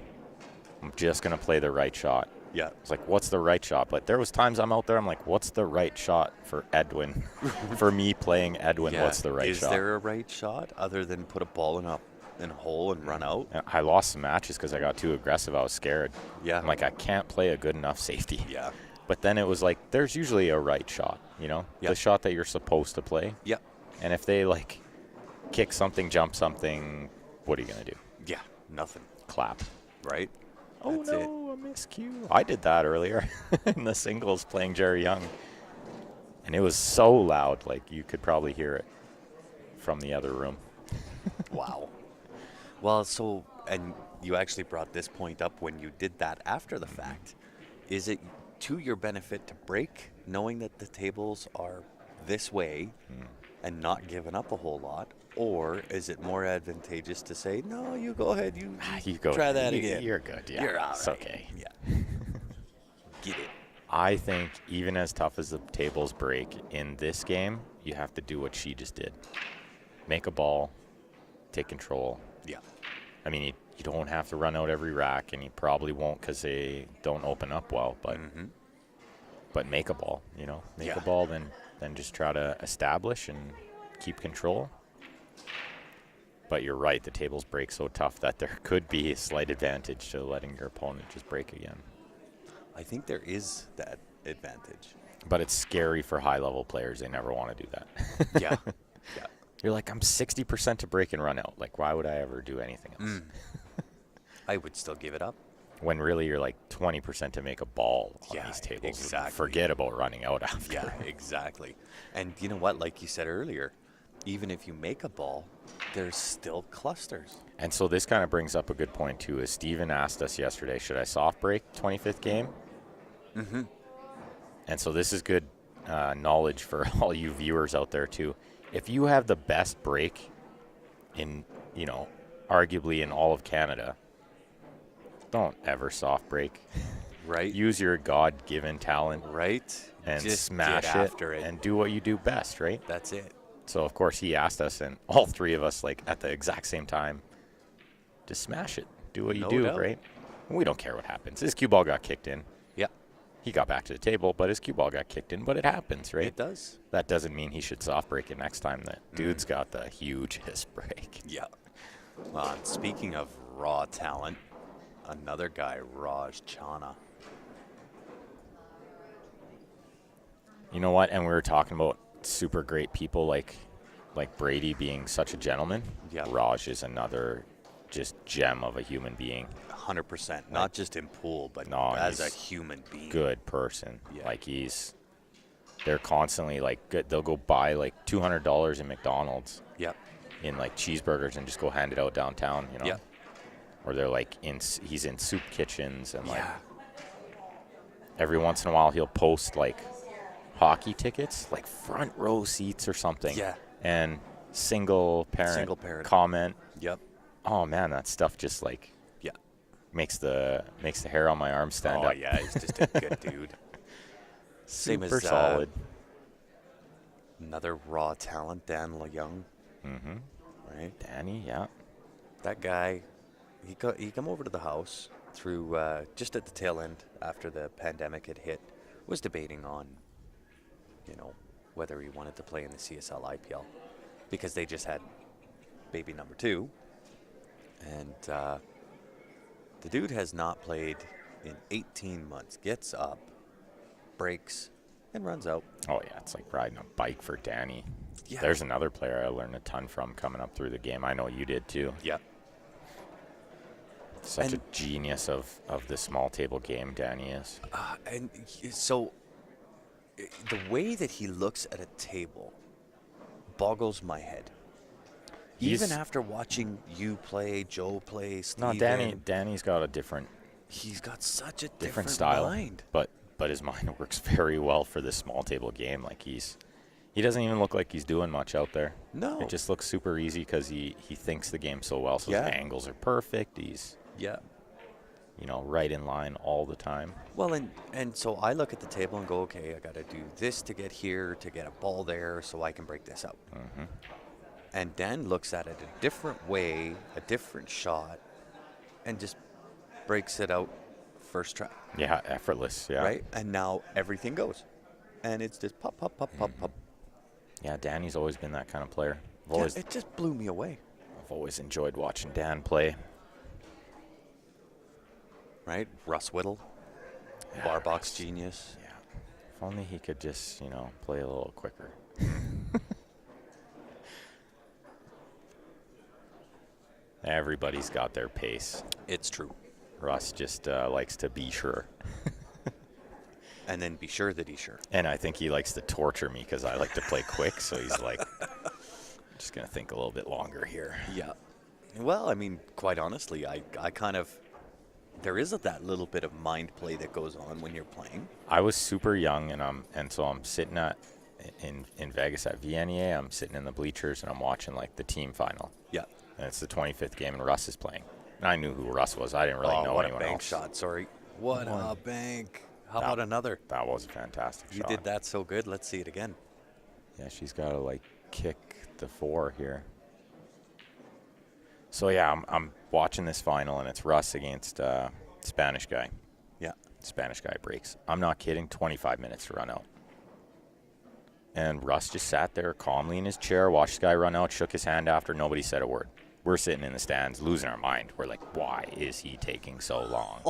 I'm just going to play the right shot. Yeah. It's like, what's the right shot? But there was times I'm out there, I'm like, what's the right shot for Edwin? For me playing Edwin, what's the right shot? Is there a right shot other than put a ball in a hole and run out? I lost some matches because I got too aggressive. I was scared. Yeah. I'm like, I can't play a good enough safety. Yeah. But then it was like, there's usually a right shot, you know? Yeah. The shot that you're supposed to play. Yeah. And if they, like, kick something, jump something, what are you going to do? Yeah. Nothing. Clap. Right? Oh, That's no, a miscue. I did that earlier in the singles playing Jerry Young. And it was so loud, like, you could probably hear it from the other room. Wow. Well, so, and you actually brought this point up when you did that after the fact. Is it to your benefit to break, knowing that the tables are this way and not giving up a whole lot? Or is it more advantageous to say, no, you go ahead, you go try that again. You're good, yeah. You're all It's right. okay. Yeah. Get it. I think even as tough as the tables break in this game, you have to do what she just did. Make a ball, take control. Yeah. I mean, you don't have to run out every rack, and you probably won't because they don't open up well. But make a ball, make a ball, then just try to establish and keep control. But you're right, the tables break so tough that there could be a slight advantage to letting your opponent just break again. I think there is that advantage. But it's scary for high-level players. They never want to do that. Yeah. Yeah. You're like, I'm 60% to break and run out. Like, why would I ever do anything else? I would still give it up. When really you're like 20% to make a ball on these tables. Exactly. Forget about running out after. Yeah, exactly. And you know what? Like you said earlier, even if you make a ball, there's still clusters. And so this kind of brings up a good point, too, is Steven asked us yesterday, should I soft break 25th game? Mm-hmm. And so this is good knowledge for all you viewers out there, too. If you have the best break in, arguably in all of Canada, don't ever soft break. Right. Use your God-given talent. Right. And just smash get after it and do what you do best, right? That's it. So, of course, he asked us, and all three of us, like, at the exact same time, just smash it. Do what you do, doubt. right? And we don't care what happens. His cue ball got kicked in. Yeah. He got back to the table, but his cue ball got kicked in. But it happens, right? It does. That doesn't mean he should soft break it next time. That dude's got the hugest break. Yeah. Well, and speaking of raw talent, another guy, Raj Chana. You know what? And we were talking about super great people like Brady being such a gentleman. Yeah. Raj is another just gem of a human being. 100%. Not just in pool, but No, as a he's human being. Good person. Yeah. Like they're constantly like good. They'll go buy like $200 in McDonald's Yep. in like cheeseburgers and just go hand it out downtown, Yep. Or they're like he's in soup kitchens and like Yeah. every once in a while he'll post like hockey tickets, like front row seats or something. Yeah. And single parent comment. Yep. Oh man, that stuff just like Yeah. makes the hair on my arm stand up. Oh, yeah. He's just a good dude. Same Super as solid. another raw talent, Dan LeYoung. Mm-hmm. Right? Danny, yeah. That guy, he come over to the house through just at the tail end after the pandemic had hit, was debating on, whether he wanted to play in the CSL IPL because they just had baby number 2. And the dude has not played in 18 months. Gets up, breaks, and runs out. Oh, yeah, it's like riding a bike for Danny. Yeah. There's another player I learned a ton from coming up through the game. I know you did, too. Yeah. Such a genius of the small table game, Danny is. And so the way that he looks at a table boggles my head. Even after watching you play, Joe play, Steven. No, Danny's got a different He's got such a different style. mind. But his mind works very well for this small table game. Like he doesn't even look like he's doing much out there. No. It just looks super easy because he thinks the game so well. So his angles are perfect. He's right in line all the time. Well, and so I look at the table and go, okay, I got to do this to get here, to get a ball there, so I can break this out. Mm-hmm. And Dan looks at it a different way, a different shot, and just breaks it out first try. Yeah, effortless. Yeah. Right? And now everything goes. And it's just pop, pop, pop, pop, pop. Yeah, Danny's always been that kind of player. It just blew me away. I've always enjoyed watching Dan play. Right? Russ Whittle, bar box genius. Yeah. If only he could just, play a little quicker. Everybody's got their pace. It's true. Russ just likes to be sure. And then be sure that he's sure. And I think he likes to torture me because I like to play quick. So he's like, just going to think a little bit longer here. Yeah. Well, I mean, quite honestly, I kind of, there is that little bit of mind play that goes on when you're playing. I was super young, and so I'm sitting in Vegas at WCVNEA. I'm sitting in the bleachers, and I'm watching, like, the team final. Yeah. And it's the 25th game, and Russ is playing. And I knew who Russ was. I didn't really know what anyone a bank else. shot, sorry. What a bank. How about another? That was a fantastic shot. You did that so good. Let's see it again. Yeah, she's got to, like, kick the 4 here. So, yeah, I'm watching this final, and it's Russ against Spanish guy. Yeah. Spanish guy breaks. I'm not kidding, 25 minutes to run out. And Russ just sat there calmly in his chair, watched the guy run out, shook his hand after. Nobody said a word. We're sitting in the stands, losing our mind. We're like, why is he taking so long?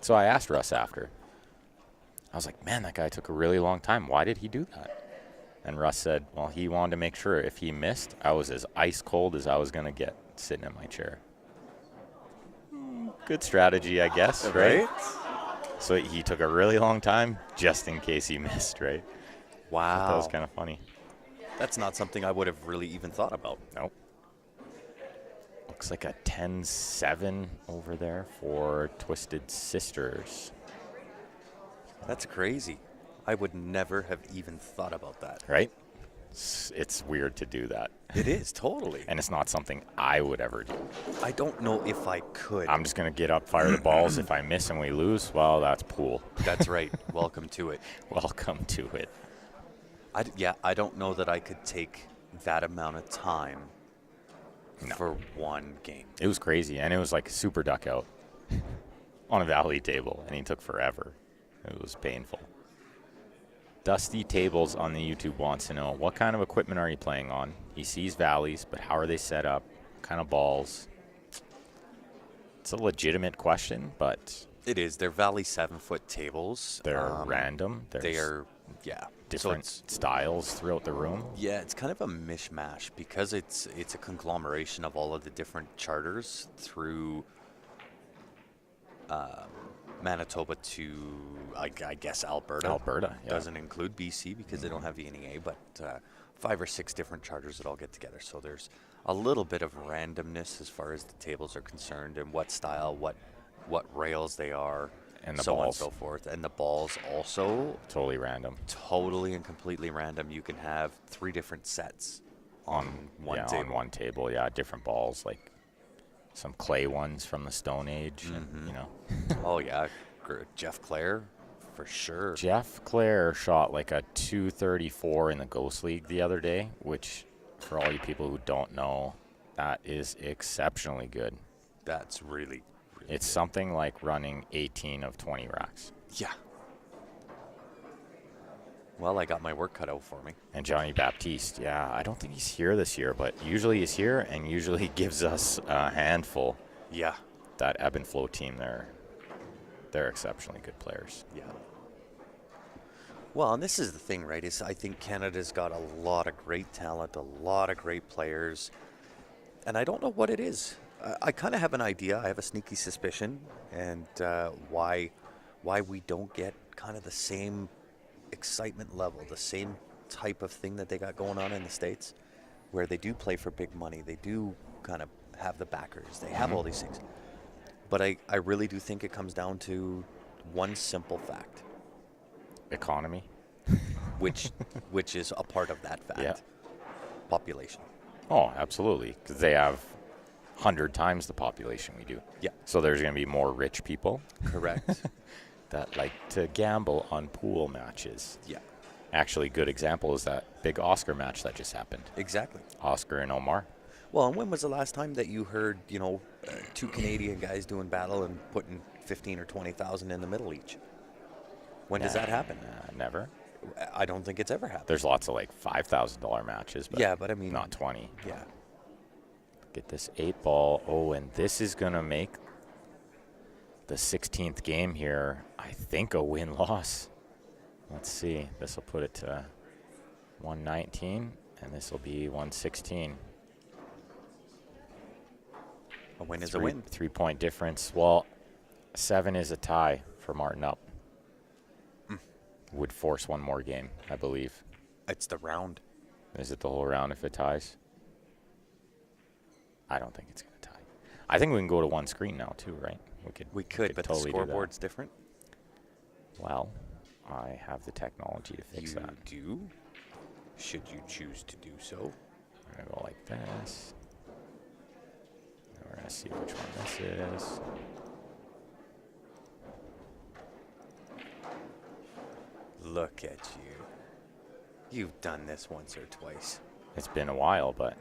So I asked Russ after. I was like, man, that guy took a really long time. Why did he do that? And Russ said, well, he wanted to make sure if he missed, I was as ice cold as I was going to get sitting in my chair. Good strategy, I guess, right? So he took a really long time just in case he missed, right? Wow. That was kind of funny. That's not something I would have really even thought about. Nope. Looks like a 10-7 over there for Twisted Sisters. That's crazy. I would never have even thought about that. Right? It's weird to do that. It is, totally. And it's not something I would ever do. I don't know if I could. I'm just going to get up, fire the balls. If I miss and we lose, well, that's pool. That's right. Welcome to it. Welcome to it. I don't know that I could take that amount of time for one game. It was crazy, and it was like super duck out on a valley table, and he took forever. It was painful. Dusty Tables on the YouTube wants to know, what kind of equipment are you playing on? He sees valleys, but how are they set up? What kind of balls? It's a legitimate question, but... It is. They're Valley 7-foot tables. They're random. They are, different styles throughout the room. Yeah, it's kind of a mishmash because it's a conglomeration of all of the different charters through Manitoba to, I guess, Alberta. Alberta, yeah. Doesn't include BC because they don't have VNEA, but 5 or 6 different charters that all get together. So there's a little bit of randomness as far as the tables are concerned and what style, what rails they are. And the so balls. on and so forth. And the balls also. Totally random. Totally and completely random. You can have 3 different sets on one table. On one table, yeah. Different balls, like some clay ones from the Stone Age, and, you know. Oh, yeah. Jeff Clare, for sure. Jeff Clare shot like a 234 in the Ghost League the other day, which, for all you people who don't know, that is exceptionally good. That's really It's something like running 18 of 20 racks. Yeah. Well, I got my work cut out for me. And Johnny Baptiste, yeah, I don't think he's here this year, but usually he's here and usually gives us a handful. Yeah. That ebb and flow team, they're exceptionally good players. Yeah. Well, and this is the thing, right, is I think Canada's got a lot of great talent, a lot of great players, and I don't know what it is. I kind of have an idea. I have a sneaky suspicion, and why we don't get kind of the same excitement level, the same type of thing that they got going on in the States, where they do play for big money. They do kind of have the backers. They have all these things. But I really do think it comes down to one simple fact. Economy. Which is a part of that fact. Yeah. Population. Oh, absolutely, because they have 100 times the population we do. Yeah. So there's going to be more rich people Correct. that like to gamble on pool matches. Yeah. Actually, good example is that big Oscar match that just happened. Exactly. Oscar and Omar. Well, and when was the last time that you heard, 2 Canadian guys doing battle and putting 15 or 20,000 in the middle each? When does that happen? Never. I don't think it's ever happened. There's lots of like $5,000 matches, but but I mean, not 20. Yeah. Get this 8-ball. Oh, and this is going to make the 16th game here, I think, a win-loss. Let's see. This will put it to 119, and this will be 116. A win is a win. 3-point difference. Well, 7 is a tie for Martin up. Would force one more game, I believe. It's the round. Is it the whole round if it ties? I don't think it's going to tie. I think we can go to one screen now, too, right? We could, but totally the scoreboard's different. Well, I have the technology to fix that. You do? Should you choose to do so? I'm going to go like this. And we're going to see which one this is. Look at you. You've done this once or twice. It's been a while, but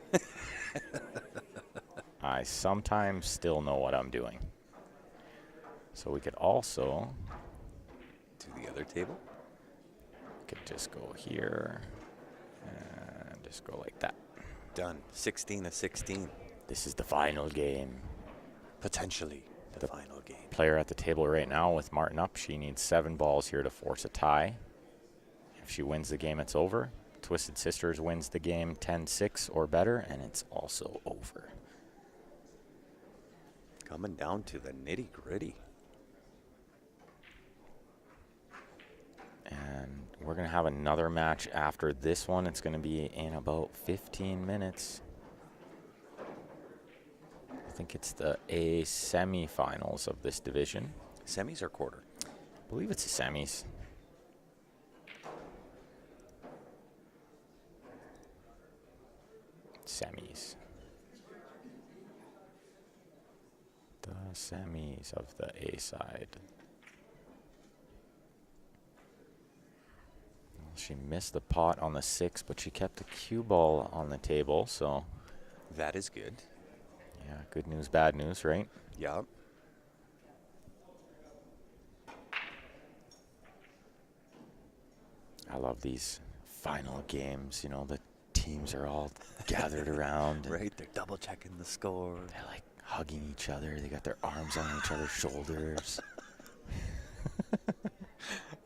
I sometimes still know what I'm doing. So we could also To the other table. just go here and just go like that. Done. 16-16. This is the final game. Potentially the final game. Player at the table right now with Martin up. She needs 7 balls here to force a tie. If she wins the game, it's over. Twisted Sisters wins the game 10-6 or better, and it's also over. Coming down to the nitty-gritty. And we're going to have another match after this one. It's going to be in about 15 minutes. I think it's the A semifinals of this division. Semis or quarter? I believe it's the semis. Semis. The semis of the A side. Well, she missed the pot on the 6, but she kept the cue ball on the table, so. That is good. Yeah, good news, bad news, right? Yeah. I love these final games, you know, the teams are all gathered around. Right, they're double checking the score. They're like hugging each other. They got their arms on each other's shoulders.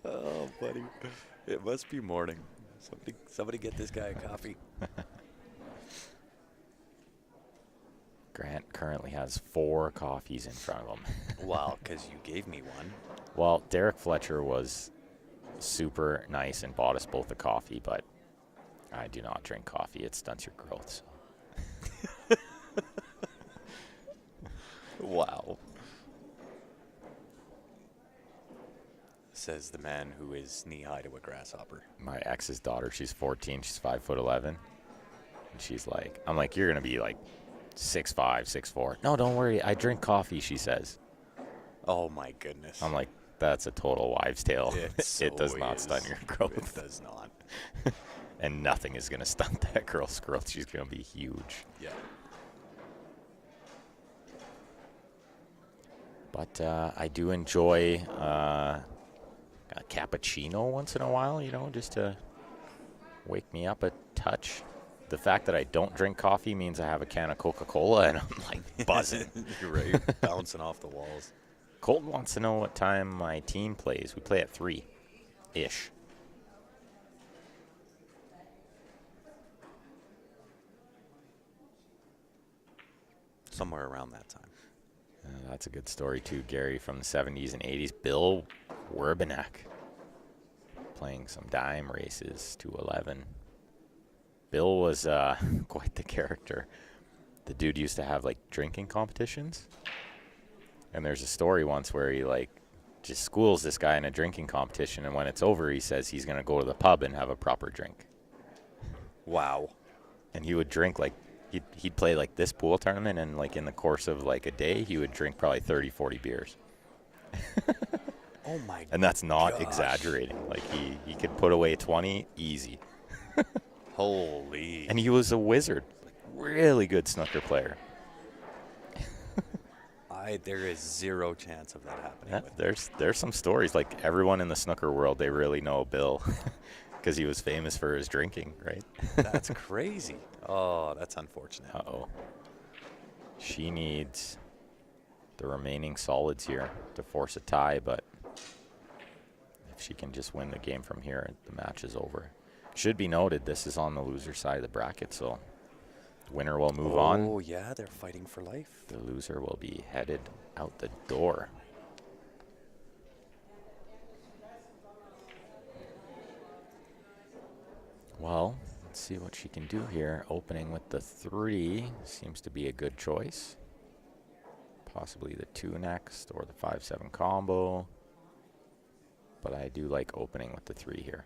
Oh, buddy. It must be morning. Somebody get this guy a coffee. Grant currently has 4 coffees in front of him. Wow, because you gave me one. Well, Derek Fletcher was super nice and bought us both a coffee, but I do not drink coffee. It stunts your growth. So. Wow. Says the man who is knee-high to a grasshopper. My ex's daughter, she's 14. She's 5'11". And she's like, I'm like, you're going to be like 6'5", 6'4". No, don't worry. I drink coffee, she says. Oh, my goodness. I'm like, that's a total wives' tale. It does not stunt your growth. It does not. And nothing is going to stunt that girl's growth. She's going to be huge. Yeah. But I do enjoy a cappuccino once in a while, you know, just to wake me up a touch. The fact that I don't drink coffee means I have a can of Coca-Cola and I'm like buzzing. You're right. Bouncing off the walls. Colton wants to know what time my team plays. We play at 3-ish. Somewhere around that time. That's a good story, too, Gary, from the 70s and 80s. Bill Werbenack playing some dime races to 11. Bill was quite the character. The dude used to have, like, drinking competitions. And there's a story once where he, like, just schools this guy in a drinking competition, and when it's over, he says he's going to go to the pub and have a proper drink. Wow. And he would drink, like, he'd play, like, this pool tournament, and, like, in the course of, like, a day, he would drink probably 30, 40 beers. Oh, my And that's not gosh. exaggerating. Like, he could put away 20 easy. Holy. And he was a wizard. Like, really good snooker player. There is zero chance of that happening. Yeah, with there's some stories. Like, everyone in the snooker world, they really know Bill because he was famous for his drinking, right? That's crazy. Oh, that's unfortunate. Uh-oh. She needs the remaining solids here to force a tie, but if she can just win the game from here, the match is over. Should be noted, this is on the loser side of the bracket, so winner will move on. Oh, yeah, they're fighting for life. The loser will be headed out the door. Well, let's see what she can do here. Opening with the 3 seems to be a good choice. Possibly the 2 next or the 5-7 combo. But I do like opening with the 3 here.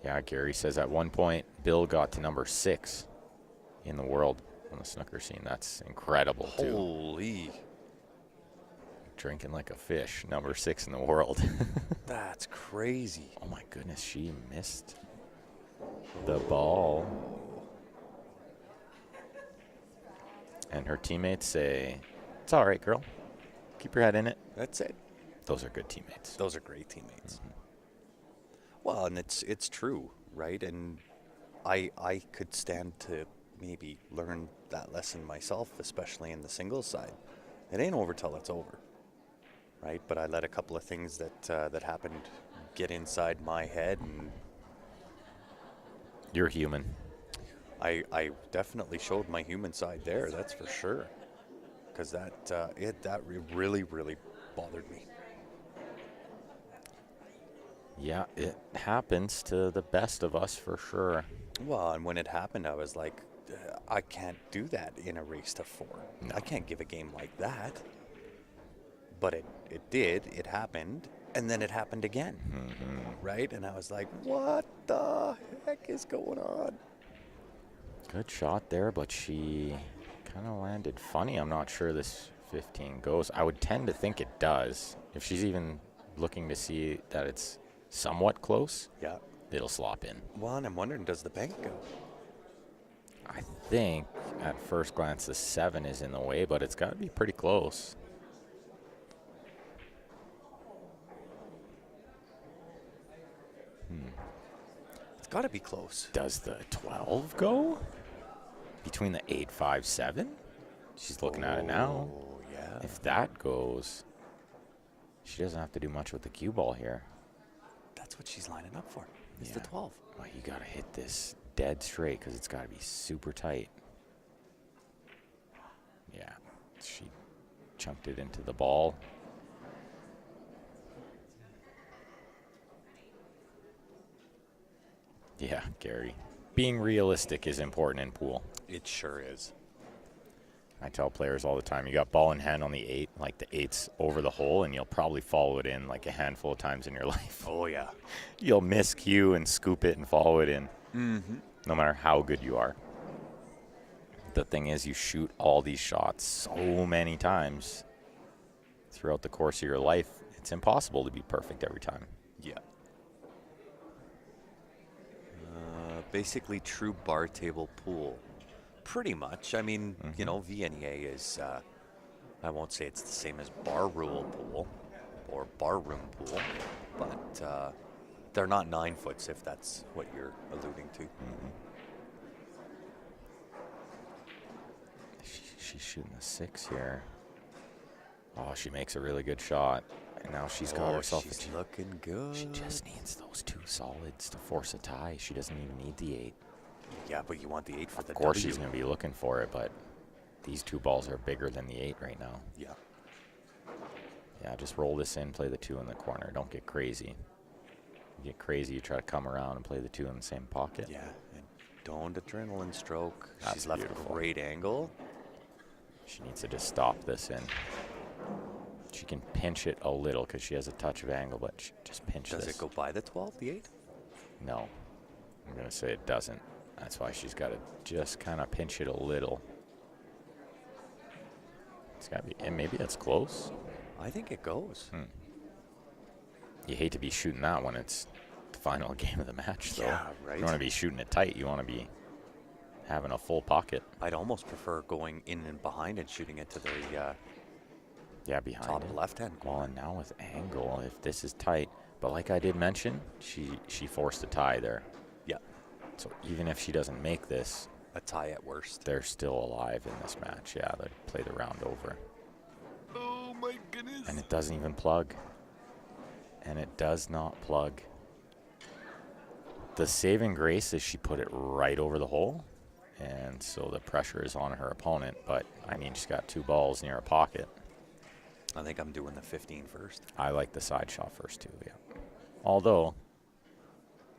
Yeah, Gary says at one point, Bill got to number 6 in the world on the snooker scene. That's incredible, too. Holy. drinking like a fish, number 6 in the world. That's crazy. Oh my goodness, she missed the ball. And her teammates say, it's all right, girl. Keep your head in it. That's it. Those are good teammates. Those are great teammates. Well, and it's true, right? And I could stand to maybe learn that lesson myself, especially in the singles side. It ain't over till it's over, right? But I let a couple of things that happened get inside my head, and You're human. I definitely showed my human side there. That's for sure, because that really bothered me. Yeah, it happens to the best of us for sure. Well, and when it happened, I was like, I can't do that in a race to 4. No. I can't give a game like that. But it did. It happened. And then it happened again. Right? And I was like, what the heck is going on? Good shot there, but she kind of landed funny. I'm not sure this 15 goes. I would tend to think it does. If she's even looking to see that it's somewhat close, Yeah. it'll slop in. Well, and I'm wondering, does the bank go? I think at first glance the 7 is in the way, but it's got to be pretty close. It's got to be close. Does the 12 go? Between the 8, 5, 7? She's looking at it now. Oh, yeah. If that goes, she doesn't have to do much with the cue ball here. That's what she's lining up for. It's Yeah. the 12. Well, you got to hit this dead straight because it's got to be super tight. Yeah, she chunked it into the ball. Yeah, Gary. Being realistic is important in pool. It sure is. I tell players all the time, you got ball in hand on the 8, like the 8's over the hole, and you'll probably follow it in like a handful of times in your life. Oh, yeah. You'll miss cue and scoop it and follow it in, no matter how good you are. The thing is, you shoot all these shots so many times throughout the course of your life, it's impossible to be perfect every time. Yeah. Basically, true bar table pool. Pretty much. I mean, you know, VNEA is, I won't say it's the same as bar rule pool or bar room pool, but they're not 9 foots if that's what you're alluding to. She's shooting the 6 here. Oh, she makes a really good shot. And now she's got herself she's a looking good. She just needs those 2 solids to force a tie. She doesn't even need the 8. Yeah, but you want the 8 for the Of course W. she's going to be looking for it, but these 2 balls are bigger than the 8 right now. Yeah. Yeah, just roll this in, play the 2 in the corner. Don't get crazy. You get crazy, you try to come around and play the 2 in the same pocket. Yeah, and don't adrenaline stroke. That's She's left beautiful. a great angle. She needs to just stop this in. She can pinch it a little because she has a touch of angle, but just pinch Does this. it go by the 12, the 8? No. I'm going to say it doesn't. That's why she's got to just kind of pinch it a little. It's got to be, and maybe that's close. I think it goes. You hate to be shooting that when it's the final game of the match, though. Yeah, right. You don't want to be shooting it tight. You want to be having a full pocket. I'd almost prefer going in and behind and shooting it to the Yeah, behind top it. left-hand Well, corner. and now with angle, if this is tight, but like I did mention, she forced a tie there. Yeah, So even if she doesn't make this, a tie at worst. they're still alive in this match. Yeah, they play the round over. Oh my goodness. And it doesn't even plug. And it does not plug. The saving grace is she put it right over the hole. And so the pressure is on her opponent. But, I mean, she's got 2 balls near her pocket. I think I'm doing the 15 first. I like the side shot first, too, yeah. Although,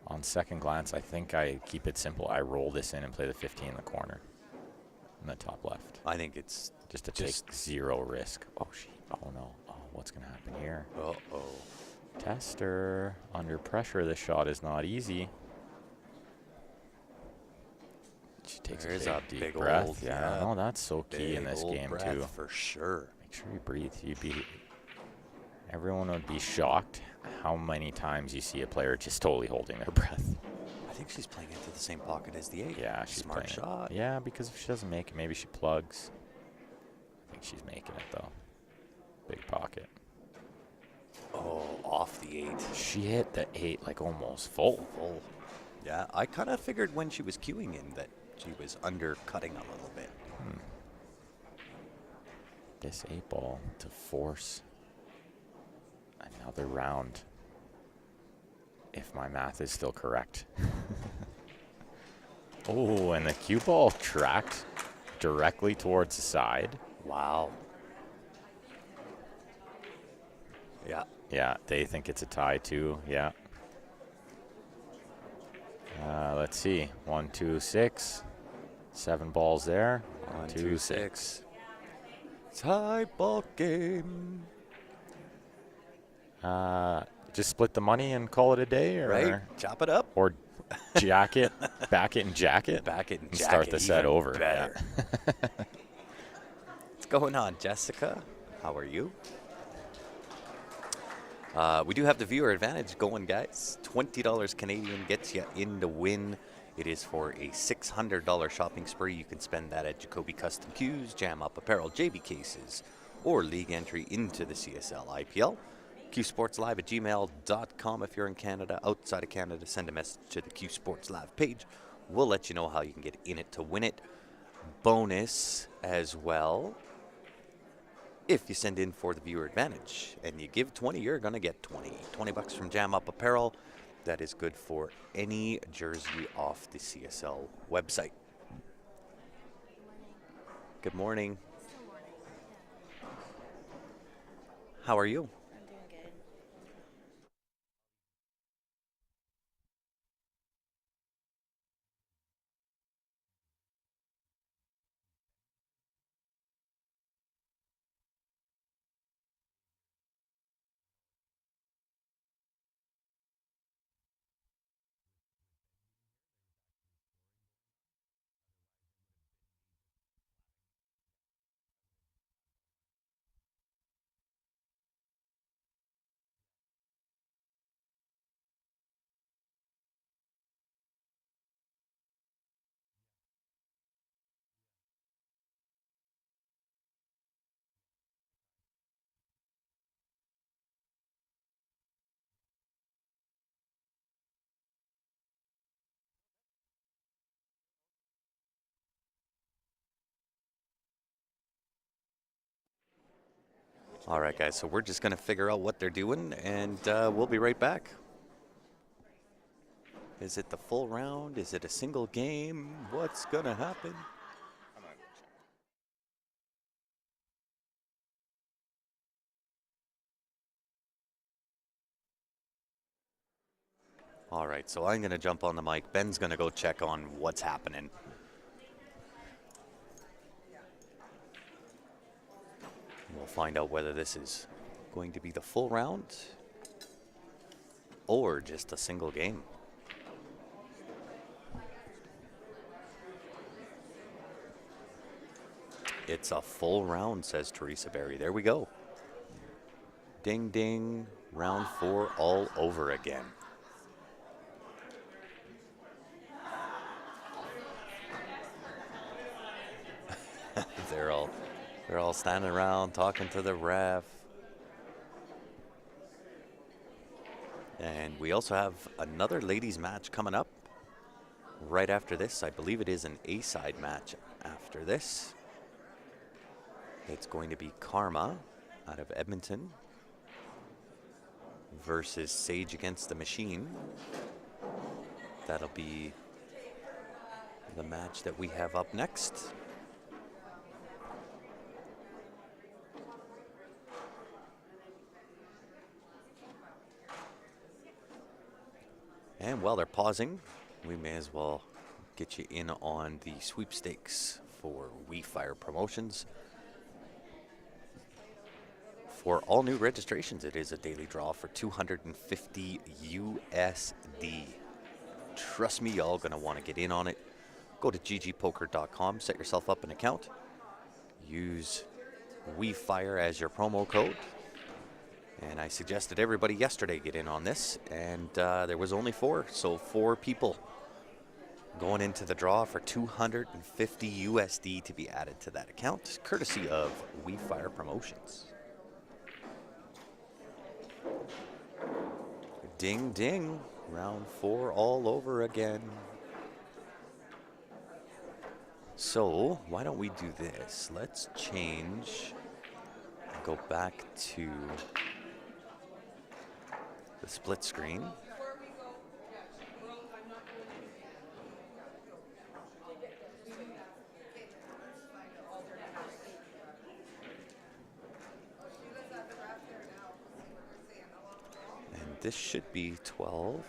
on second glance, I think I keep it simple. I roll this in and play the 15 in the corner. In the top left. I think it's Just to take 0 risk. Oh, oh no. Oh, what's going to happen here? uh-oh. Tester. Under pressure, this shot is not easy. She takes There's a a big, big deep breath. old- Yeah, yeah, no, that's so key in Big this old game, breath too. for sure. Make sure you breathe. Everyone would be shocked how many times you see a player just totally holding their breath. I think she's playing into the same pocket as the 8. Yeah, she's Smart playing shot. Yeah, because if she doesn't make it, maybe she plugs. I think she's making it, though. Big pocket. Oh, off the 8. She hit the 8 like almost full. Full. Yeah, I kind of figured when she was queuing in that she was undercutting a little bit. This 8 ball to force another round, if my math is still correct. Oh, and the cue ball tracked directly towards the side. Wow. Yeah. Yeah, they think it's a tie too. Yeah. Let's see. 1, 2, 6. 7 balls there. 1, 2, 6. Tie ball game. Just split the money and call it a day, or Right? Chop it up. or jack it, back it and jack it, Back it and jack start it the set even over. better. Yeah. What's going on, Jessica? How are you? We do have the viewer advantage going, guys. $20 Canadian gets you in to win. It is for a $600 shopping spree. You can spend that at Jacoby Custom Cues, Jam Up Apparel, JB Cases, or league entry into the CSL IPL. QSportsLive@gmail.com if you're in Canada. Outside of Canada, send a message to the Q Sports Live page. We'll let you know how you can get in it to win it. Bonus as well. If you send in for the viewer advantage and you give 20, you're going to get 20 bucks from Jam Up Apparel. That is good for any jersey off the CSL website. Good morning. How are you? I'm doing good. All right, guys, so we're just going to figure out what they're doing, and we'll be right back. Is it the full round? Is it a single game? What's going to happen? All right, so I'm going to jump on the mic. Ben's going to go check on what's happening. We'll find out whether this is going to be the full round or just a single game. It's a full round, says Teresa Berry. There we go. Ding, ding. Round 4 all over again. They're all standing around talking to the ref. And we also have another ladies match coming up right after this. I believe it is an A-side match after this. It's going to be Karma out of Edmonton versus Sage Against the Machine. That'll be the match that we have up next. And while they're pausing, we may as well get you in on the sweepstakes for We Fire Promotions. For all new registrations, it is a daily draw for $250 USD. Trust me, y'all gonna want to get in on it. Go to ggpoker.com, set yourself up an account. Use We Fire as your promo code. And I suggested everybody yesterday get in on this, and there was only 4, so 4 people going into the draw for 250 USD to be added to that account, courtesy of We Fire Promotions. Ding, ding. Round 4 all over again. So, why don't we do this? Let's change, go back to the split screen. And this should be 12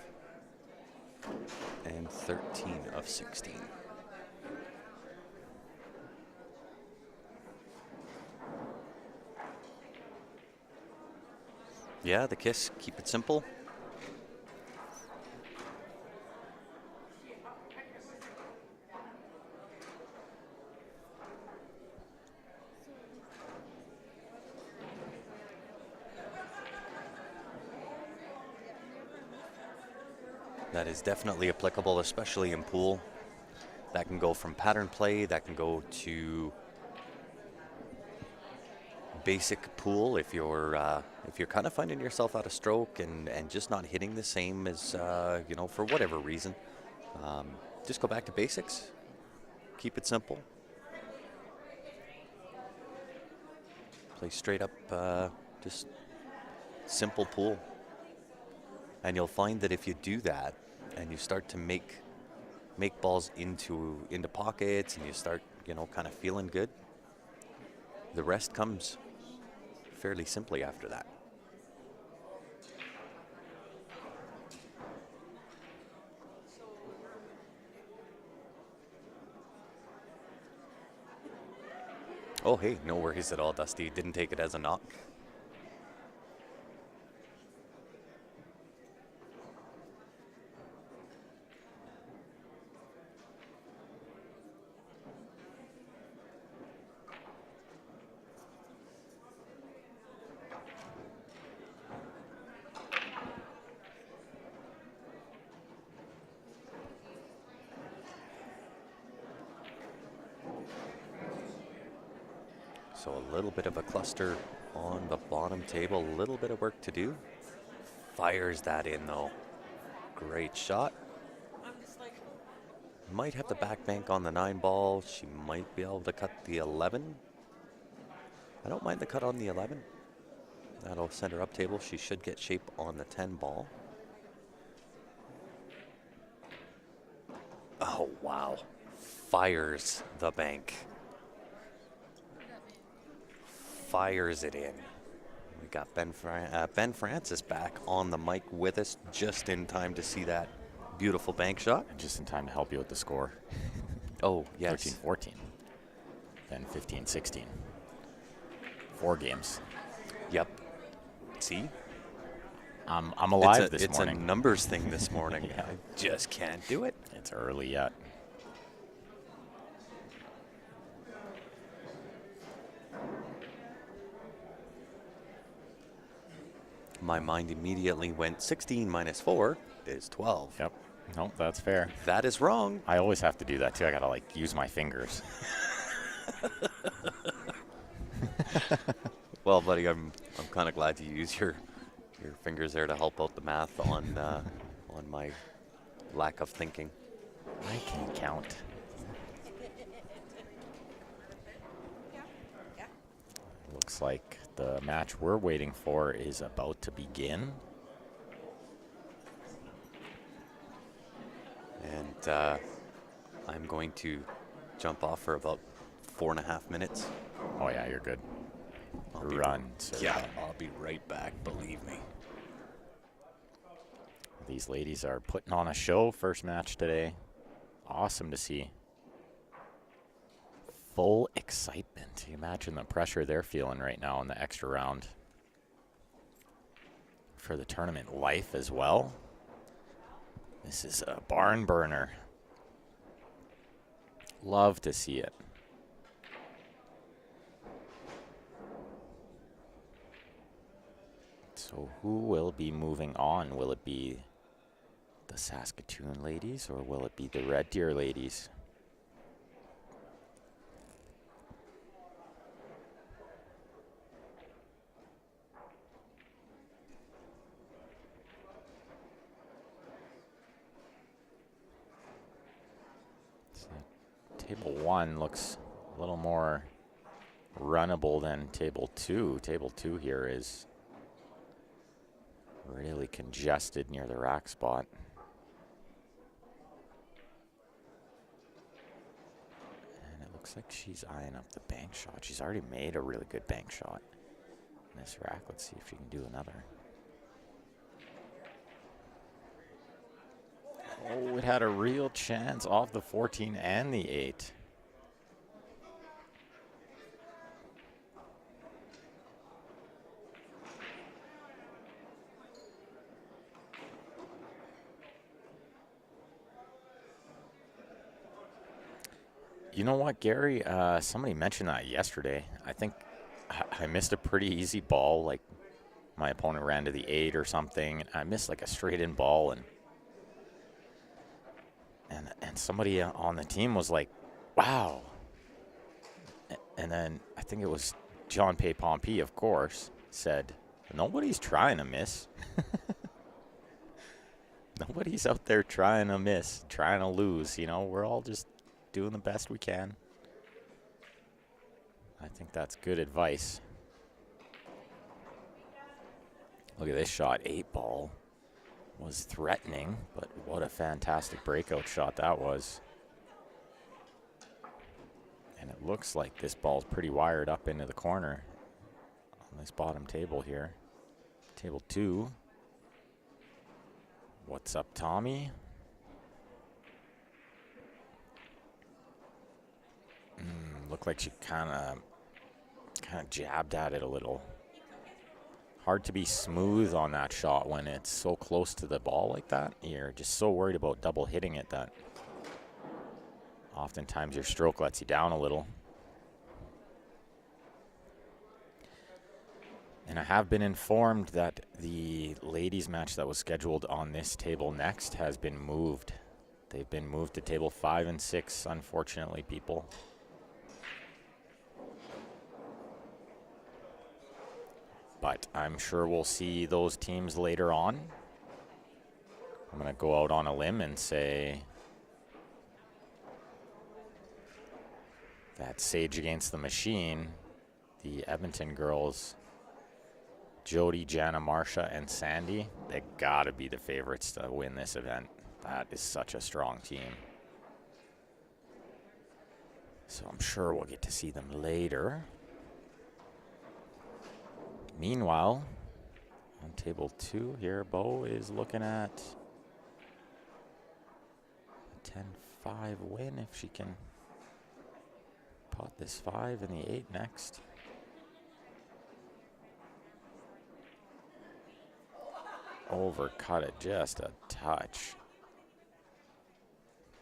and 13 of 16. Yeah, the kiss, keep it simple. That is definitely applicable, especially in pool. That can go from pattern play, that can go to basic pool if you're kind of finding yourself out of stroke and just not hitting the same as for whatever reason. Just go back to basics. Keep it simple. Play straight up, just simple pool. And you'll find that if you do that and you start to make balls into pockets and you start, kind of feeling good, the rest comes fairly simply after that. Oh, hey, no worries at all, Dusty. Didn't take it as a knock. So a little bit of a cluster on the bottom table, a little bit of work to do. Fires that in though. Great shot. Might have the back bank on the 9 ball. She might be able to cut the 11. I don't mind the cut on the 11. That'll send her up table. She should get shape on the 10 ball. Oh, wow. Fires the bank. Fires it in. We got Ben Francis back on the mic with us just in time to see that beautiful bank shot. And just in time to help you with the score. Oh, yes. 13-14. Then 15-16. 4 games. Yep. See? I'm alive this morning. It's a numbers thing this morning. Yeah. I just can't do it. It's early yet. My mind immediately went 16 minus 4 is 12. Yep. Nope, that's fair. That is wrong. I always have to do that too. I gotta use my fingers. Well, buddy, I'm kind of glad you use your fingers there to help out the math on my lack of thinking. I can count. Looks like the match we're waiting for is about to begin. And I'm going to jump off for about 4.5 minutes. Oh yeah, you're good. Sir. Yeah, I'll be right back, believe me. These ladies are putting on a show. First match today. Awesome to see. Full excitement. You imagine the pressure they're feeling right now in the extra round. For the tournament life as well. This is a barn burner. Love to see it. So who will be moving on? Will it be the Saskatoon ladies or will it be the Red Deer ladies? So table 1 looks a little more runnable than table 2. Table 2 here is really congested near the rack spot. And it looks like she's eyeing up the bank shot. She's already made a really good bank shot in this rack. Let's see if she can do another. Oh, it had a real chance off the 14 and the 8. You know what, Gary? Somebody mentioned that yesterday. I think I missed a pretty easy ball. Like my opponent ran to the 8 or something. I missed like a straight in ball, and somebody on the team was like, "Wow!" And then I think it was John Pay Pompey, of course, said, "Nobody's trying to miss. Nobody's out there trying to miss, trying to lose. You know, we're all just doing the best we can." I think that's good advice. Look at this shot. 8 ball was threatening, but what a fantastic breakout shot that was. And it looks like this ball's pretty wired up into the corner on this bottom table here. Table 2. What's up, Tommy? Looked like she kind of jabbed at it a little. Hard to be smooth on that shot when it's so close to the ball like that. You're just so worried about double hitting it that oftentimes your stroke lets you down a little. And I have been informed that the ladies match that was scheduled on this table next has been moved. They've been moved to table 5 and 6, unfortunately, people. But I'm sure we'll see those teams later on. I'm going to go out on a limb and say that Sage Against the Machine, the Edmonton girls, Jody, Jana, Marsha, and Sandy, they got to be the favorites to win this event. That is such a strong team. So I'm sure we'll get to see them later. Meanwhile, on table 2 here, Bo is looking at a 10-5 win if she can pot this 5 and the 8 next. Overcut it just a touch.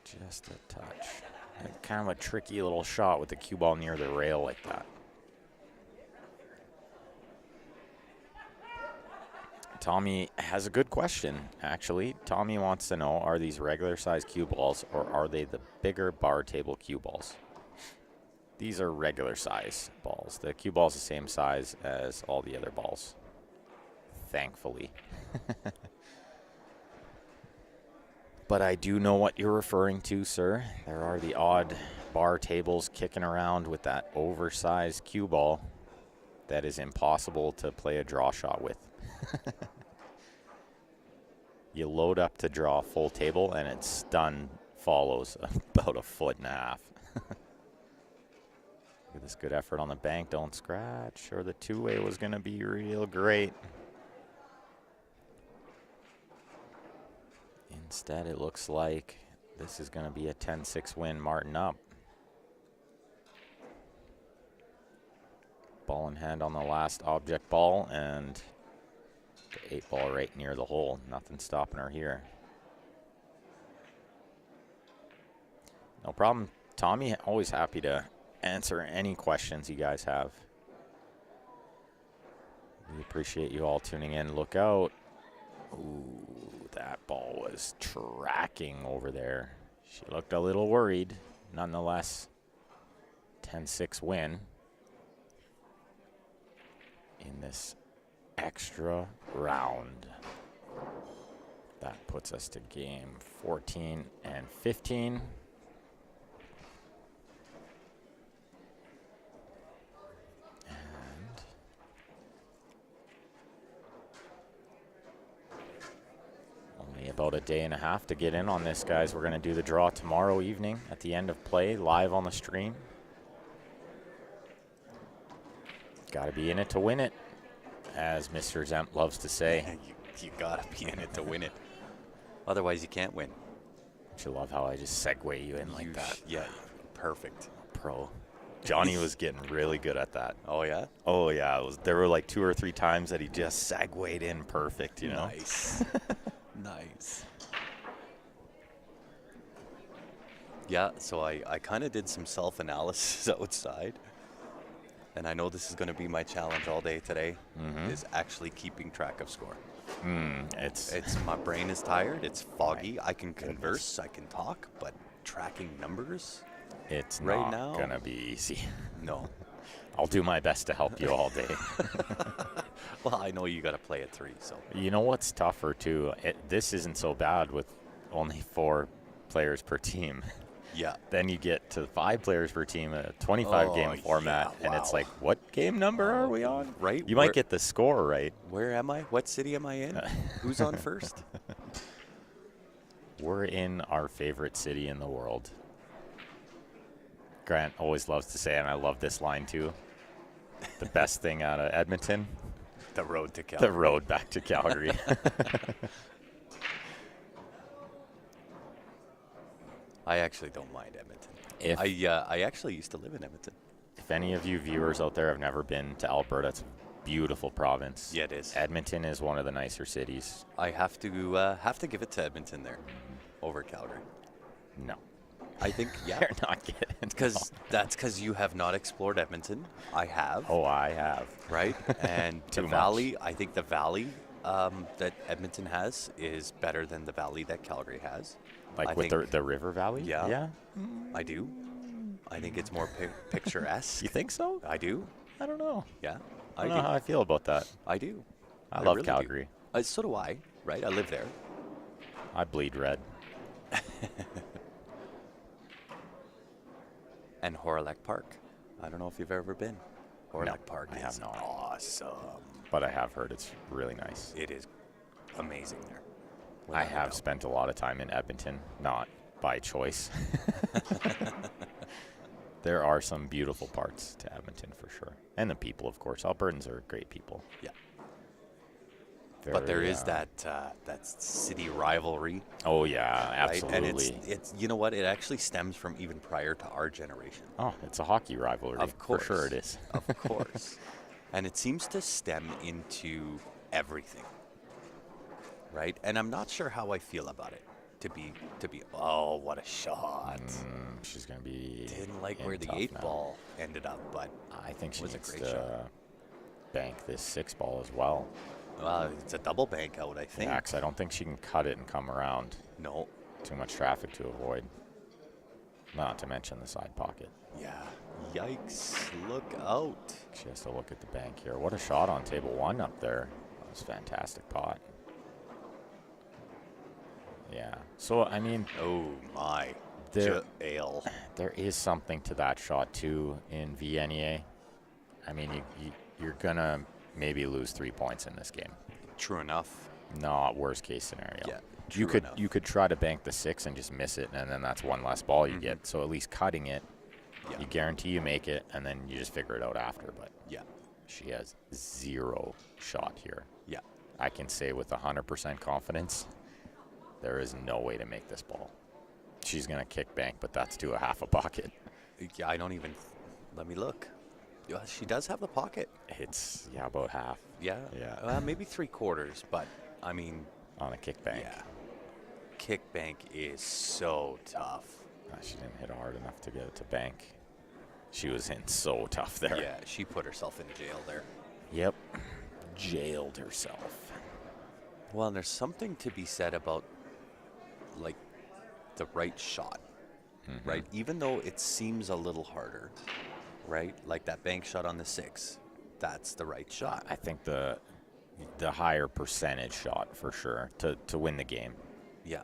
Just a touch. And kind of a tricky little shot with the cue ball near the rail like that. Tommy has a good question, actually. Tommy wants to know, are these regular size cue balls or are they the bigger bar table cue balls? These are regular size balls. The cue ball is the same size as all the other balls, thankfully. But I do know what you're referring to, sir. There are the odd bar tables kicking around with that oversized cue ball that is impossible to play a draw shot with. You load up to draw a full table and its stun follows about 1.5 feet. Look at this good effort on the bank. Don't scratch, or the two-way was going to be real great. Instead, it looks like this is going to be a 10-6 win, Martin up. Ball in hand on the last object ball, and the 8 ball right near the hole. Nothing stopping her here. No problem. Tommy, always happy to answer any questions you guys have. We appreciate you all tuning in. Look out. Ooh, that ball was tracking over there. She looked a little worried. Nonetheless, 10-6 win in this extra round. That puts us to game 14 and 15. Only about a day and a half to get in on this, guys. We're going to do the draw tomorrow evening at the end of play, live on the stream. Got to be in it to win it, as Mr. Zemp loves to say. You got to be in it to win it. Otherwise, you can't win. Don't you love how I just segue you in like that? Yeah, perfect. Pro. Johnny was getting really good at that. Oh, yeah? Oh, yeah. There were like 2 or 3 times that he just segued in perfect, you know? Nice. Nice. Yeah, so I kind of did some self-analysis outside. And I know this is going to be my challenge all day today, is actually keeping track of score. It's My brain is tired. It's foggy. I can converse. I can talk. But tracking numbers? It's right not now going to be easy. No. I'll do my best to help you all day. Well, I know you got to play at 3, so. You know what's tougher, too? This isn't so bad with only 4 players per team. Yeah. Then you get to 5 players per team, a 25-game format, yeah, and it's wow. like, what game number are we on? Right. You might get the score right. Where am I? What city am I in? Who's on first? We're in our favorite city in the world. Grant always loves to say, and I love this line too, the best thing out of Edmonton, The road to Calgary. the road back to Calgary. I actually don't mind Edmonton. If- I actually used to live in Edmonton. If any of you viewers out there have never been to Alberta, it's a beautiful province. Yeah, it is. Edmonton is one of the nicer cities. I have to give it to Edmonton there over Calgary. No, I think, yeah. you're not getting Because you have not explored Edmonton. I have. Oh, I have. Right? And the Too much. valley, I think the valley that Edmonton has is better than the valley that Calgary has. Like I with think- the river valley? Yeah. Yeah? I do. I think it's more picturesque. You think so? I do. I don't know. Yeah. I don't know how I feel about that. I do. I love really do. Calgary. So do I, right? I live there. I bleed red. And Horillac Park. I don't know if you've ever been. Horillac Park I is have not. awesome. But I have heard it's really nice. It is amazing there. I Without a have doubt. spent a lot of time in Edmonton, not by choice. There are some beautiful parts to Edmonton for sure. And the people, of course. Albertans are great people. Yeah. But there Very, is that city rivalry, Oh, yeah, right? absolutely. And it's you know what? It actually stems from even prior to our generation. Oh, it's a hockey rivalry. Of course. For sure it is. Of course. And it seems to stem into everything. Right? And I'm not sure how I feel about it. To be oh, what a shot. She's going to be Didn't like in where the tough 8 now. ball ended up, but I think she was a needs great to shot. bank this 6 ball as well. It's a double bank out, I think. Yeah, 'cause I don't think she can cut it and come around. No. Too much traffic to avoid. Not to mention the side pocket. Yeah. Yikes. Look out. She has to look at the bank here. What a shot on table 1 up there. That was a fantastic pot. Yeah. So, I mean, Oh, my. There- Ale. there is something to that shot, too, in VNEA. I mean, you're going to maybe lose 3 points in this game. True enough. Not worst case scenario. Yeah, you true could enough. you could try to bank the 6 and just miss it, and then that's one less ball you get. So at least cutting it, Yeah. you guarantee you make it, and then you just figure it out after. But Yeah. she has 0 shot here. Yeah. I can say with 100% confidence, there is no way to make this ball. She's gonna kick bank, but that's to a half a pocket. Yeah, I don't even. Let me look. Yeah, she does have the pocket. It's about half Yeah. Yeah. Maybe 3/4, but I mean, on a kick bank. yeah. Kick bank is so tough. She didn't hit hard enough to get it to bank. She was in so tough there. Yeah, she put herself in jail there. Yep. jailed herself. Well, and there's something to be said about, like, the right shot, right? Even though it seems a little harder, right? Like that bank shot on the 6, that's the right shot. I think the higher percentage shot for sure to win the game. Yeah.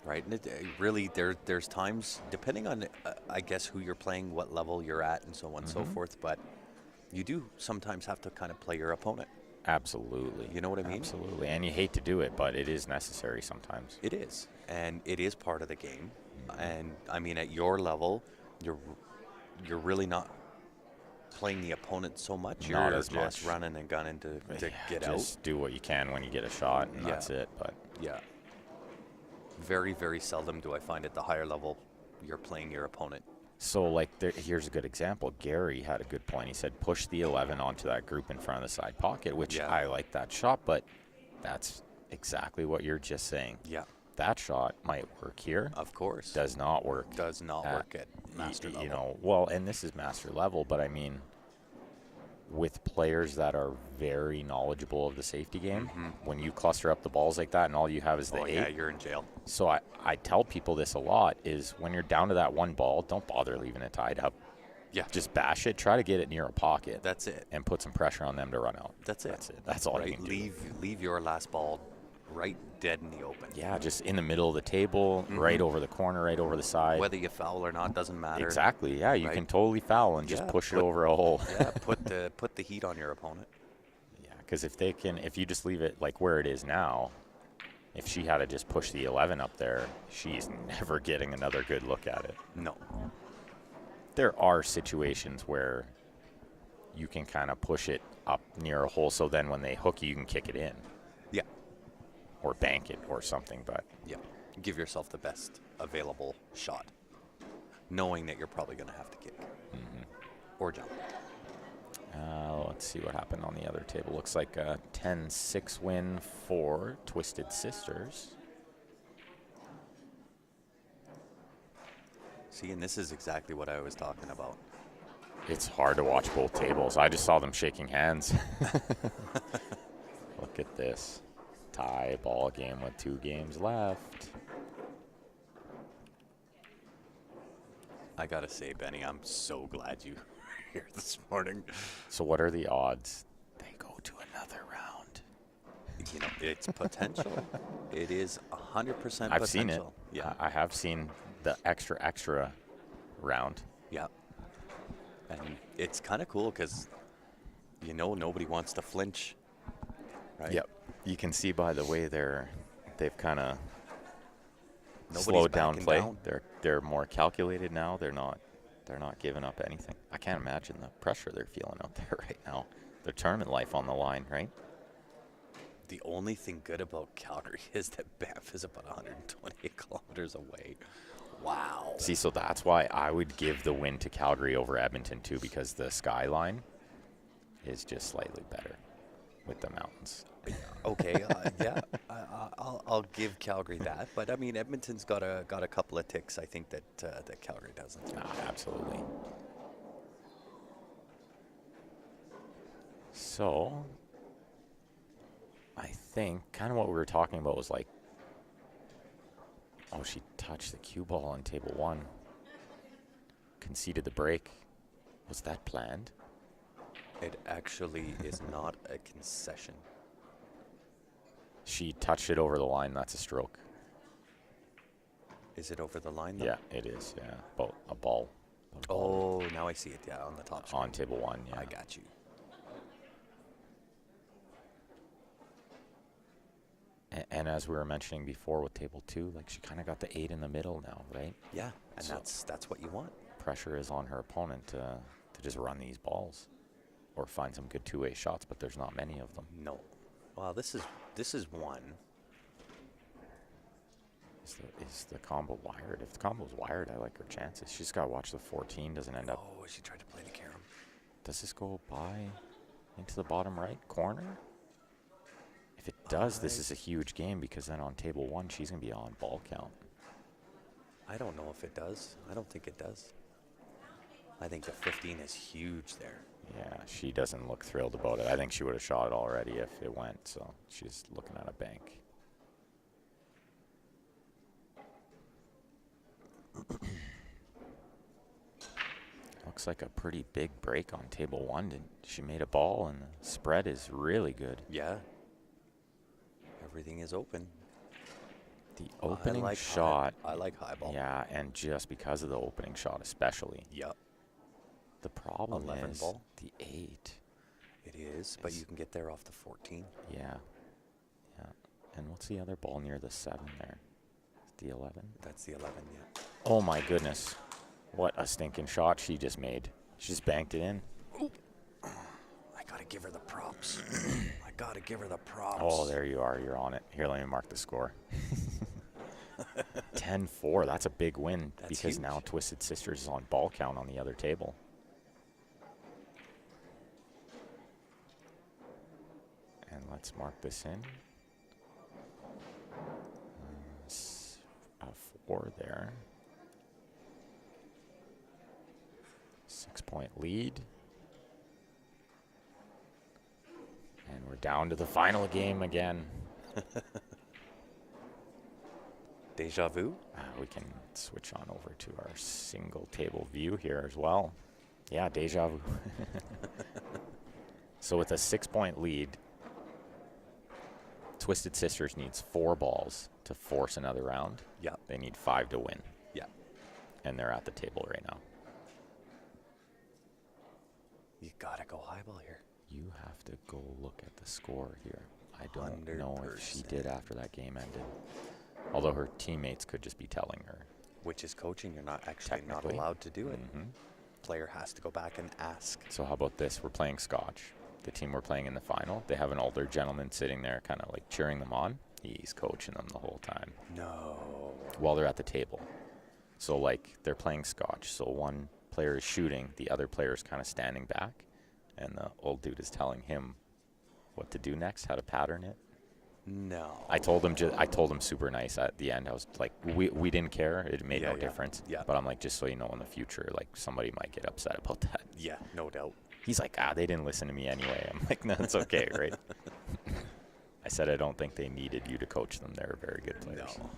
Right, and really, there's times, depending on, I guess, who you're playing, what level you're at, and so on and so forth, but you do sometimes have to kind of play your opponent. Absolutely. You know what I mean? Absolutely. And you hate to do it, but it is necessary sometimes. It is, and it is part of the game. And I mean, at your level, you're really not playing the opponent so much. Not You're as just much. running and gunning to get Just do what you can when you get a shot, and that's it. But Yeah. Very, very seldom do I find at the higher level you're playing your opponent. so, like, here's a good example. Gary had a good point. He said, push the 11 onto that group in front of the side pocket, which Yeah. I like that shot, but that's exactly what you're just saying. Yeah, That shot might work here. of course. Does not work. Does not work at master level. You know, well, and this is master level, but I mean, with players that are very knowledgeable of the safety game, when you cluster up the balls like that and all you have is the 8. Yeah, you're in jail. So I tell people this a lot is when you're down to that one ball, don't bother leaving it tied up. Yeah, Just bash it. Try to get it near a pocket. that's it. And put some pressure on them to run out. That's it. That's it. That's all you Right, can do. leave your last ball right dead in the open. Yeah, just in the middle of the table, right over the corner, right over the side. Whether you foul or not doesn't matter. Exactly. Yeah, you Right. can totally foul and just Yeah, push it over a hole. Yeah, put the heat on your opponent. Yeah, because if you just leave it like where it is now, if she had to just push the 11 up there, she's never getting another good look at it. No. There are situations where you can kind of push it up near a hole, so then when they hook you can kick it in Yeah. or bank it or something. But Yeah. Give yourself the best available shot, knowing that you're probably going to have to kick or jump. let's see what happened on the other table. Looks like a 10-6 win for Twisted Sisters. See, and this is exactly what I was talking about. It's hard to watch both tables. I just saw them shaking hands. Look at this. Tie ball game with 2 games left. I got to say, Benny, I'm so glad you were here this morning. So what are the odds they go to another round? You know, it's potential. It is 100% potential. I've seen it. Yeah. I have seen the extra round. Yeah. And it's kind of cool because, you know, nobody wants to flinch. Right? Yep. You can see by the way they've kind of Nobody's slowed down backing play. down. They're more calculated now. They're not giving up anything. I can't imagine the pressure they're feeling out there right now. Their tournament life on the line, right? The only thing good about Calgary is that Banff is about 128 kilometers away. Wow. See, so that's why I would give the win to Calgary over Edmonton too, because the skyline is just slightly better with the mountains. Okay, yeah, I'll give Calgary that, but I mean Edmonton's got a couple of ticks I think that that Calgary doesn't. Absolutely. So, I think kind of what we were talking about was like, oh, she touched the cue ball on table 1, conceded the break. Was that planned? It actually is not a concession. She touched it over the line. That's a stroke. Is it over the line though? Yeah, it is. Yeah, a ball. Oh, now I see it. Yeah, on the top screen. On table 1. Yeah, I got you. And as we were mentioning before with table 2, like she kind of got the 8 in the middle now, right? Yeah, and So- that's what you want. Pressure is on her opponent to just run these balls or find some good two-way shots, but there's not many of them. No. Well, this is one. Is the combo wired? If the combo's wired, I like her chances. She's got to watch the 14 doesn't end up. Oh, she tried to play the carom. Does this go by into the bottom right corner? If it does, this is a huge game because then on table 1, she's going to be on ball count. I don't know if it does. I don't think it does. I think the 15 is huge there. Yeah, she doesn't look thrilled about it. I think she would have shot it already if it went, so she's looking at a bank. Looks like a pretty big break on table one. She made a ball, and the spread is really good. Yeah. Everything is open. The opening shot. I like high ball. Yeah, and just because of the opening shot especially. Yep. The problem 11 is ball. the 8. It is, but you can get there off the 14. Yeah. Yeah. And what's the other ball near the 7 there? The 11? That's the 11, yeah. Oh my goodness. What a stinking shot she just made. She just banked it in. Ooh. I gotta give her the props. I gotta give her the props. Oh, there you are. You're on it. Here, let me mark the score. 10-4. That's a big win. That's because huge. now Twisted Sisters is on ball count on the other table. And let's mark this in. A 4 there. 6-point lead. And we're down to the final game again. Deja vu? We can switch on over to our single table view here as well. Yeah, deja vu. So with a 6-point lead, Twisted Sisters needs 4 balls to force another round. Yeah. They need 5 to win. Yeah. And they're at the table right now. You gotta go high ball here. You have to go look at the score here. I don't know if she 100%. did after that game ended. Although her teammates could just be telling her. Which is coaching. You're not actually not Technically. allowed to do it. Mhm. Player has to go back and ask. So how about this? We're playing Scotch. The team we're playing in the final, they have an older gentleman sitting there kind of like cheering them on. He's coaching them the whole time No. while they're at the table. So like they're playing Scotch. So one player is shooting, the other player is kind of standing back, and the old dude is telling him what to do next, how to pattern it. No. I told him super nice at the end. I was like, we didn't care. It made Yeah, no yeah, difference. yeah. But I'm like, just so you know, in the future, like somebody might get upset about that. Yeah, no doubt. He's like, they didn't listen to me anyway. I'm like, no, it's okay, right? I said I don't think they needed you to coach them. They're very good players. No.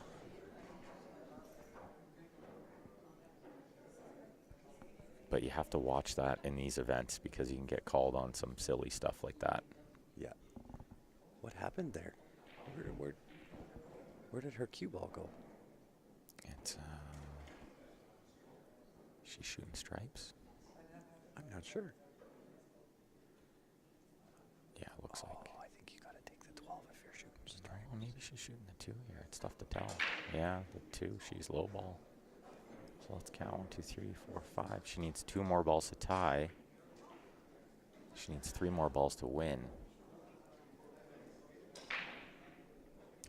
But you have to watch that in these events because you can get called on some silly stuff like that. Yeah. What happened there? Where did her cue ball go? It's she's shooting stripes. I'm not sure. Yeah, it looks like. I think you gotta take the 12 if you're shooting straight. Oh, maybe she's shooting the 2 here. It's tough to tell. Yeah, the 2. She's low ball. So let's count 1, 2, 3, 4, 5. She needs 2 more balls to tie. She needs 3 more balls to win.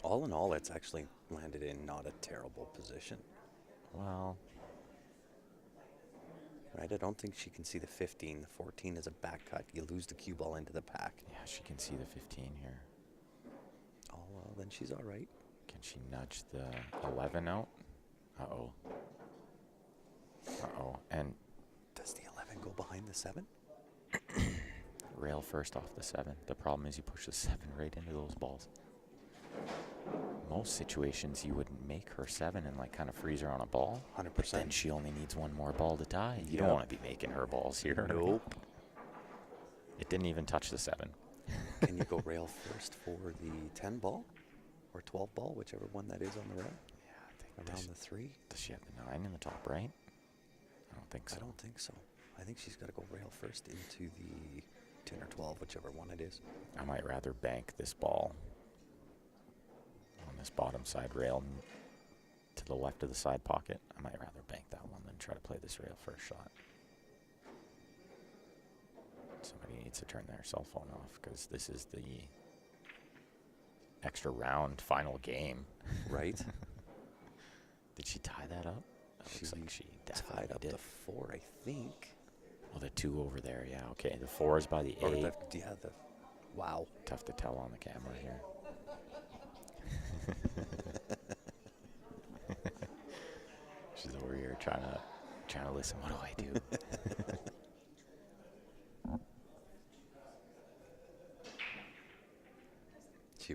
All in all, it's actually landed in not a terrible position. Well, Right? I don't think she can see the 15. The 14 is a back cut. You lose the cue ball into the pack. yeah, she can see the 15 here. Oh, well, then she's all right. Can she nudge the 11 out? Uh-oh. Uh-oh. And Does the 11 go behind the 7? rail first off the 7. The problem is you push the 7 right into those balls. Most situations you would make her 7 and like kind of freeze her on a ball. 100%. Then she only needs 1 more ball to tie. You Yep. don't want to be making her balls here. Nope. It didn't even touch the 7. Can you go rail first for the 10 ball or 12 ball, whichever one that is on the rail? Yeah, I think Around the 3? does she have the 9 in the top right? I don't think so. I don't think so. I think she's got to go rail first into the 10 or 12, whichever one it is. I might rather bank this ball on this bottom side rail to the left of the side pocket. I might rather bank that one than try to play this rail first shot. Somebody needs to turn their cell phone off because this is the extra round final game. Right? Did she tie that up? That looks like she definitely tied up did. the 4, I think. Oh, the 2 over there. Yeah, okay. The 4 is by the 8. Or the wow. Tough to tell on the camera here. She's over here trying to listen. What do I do?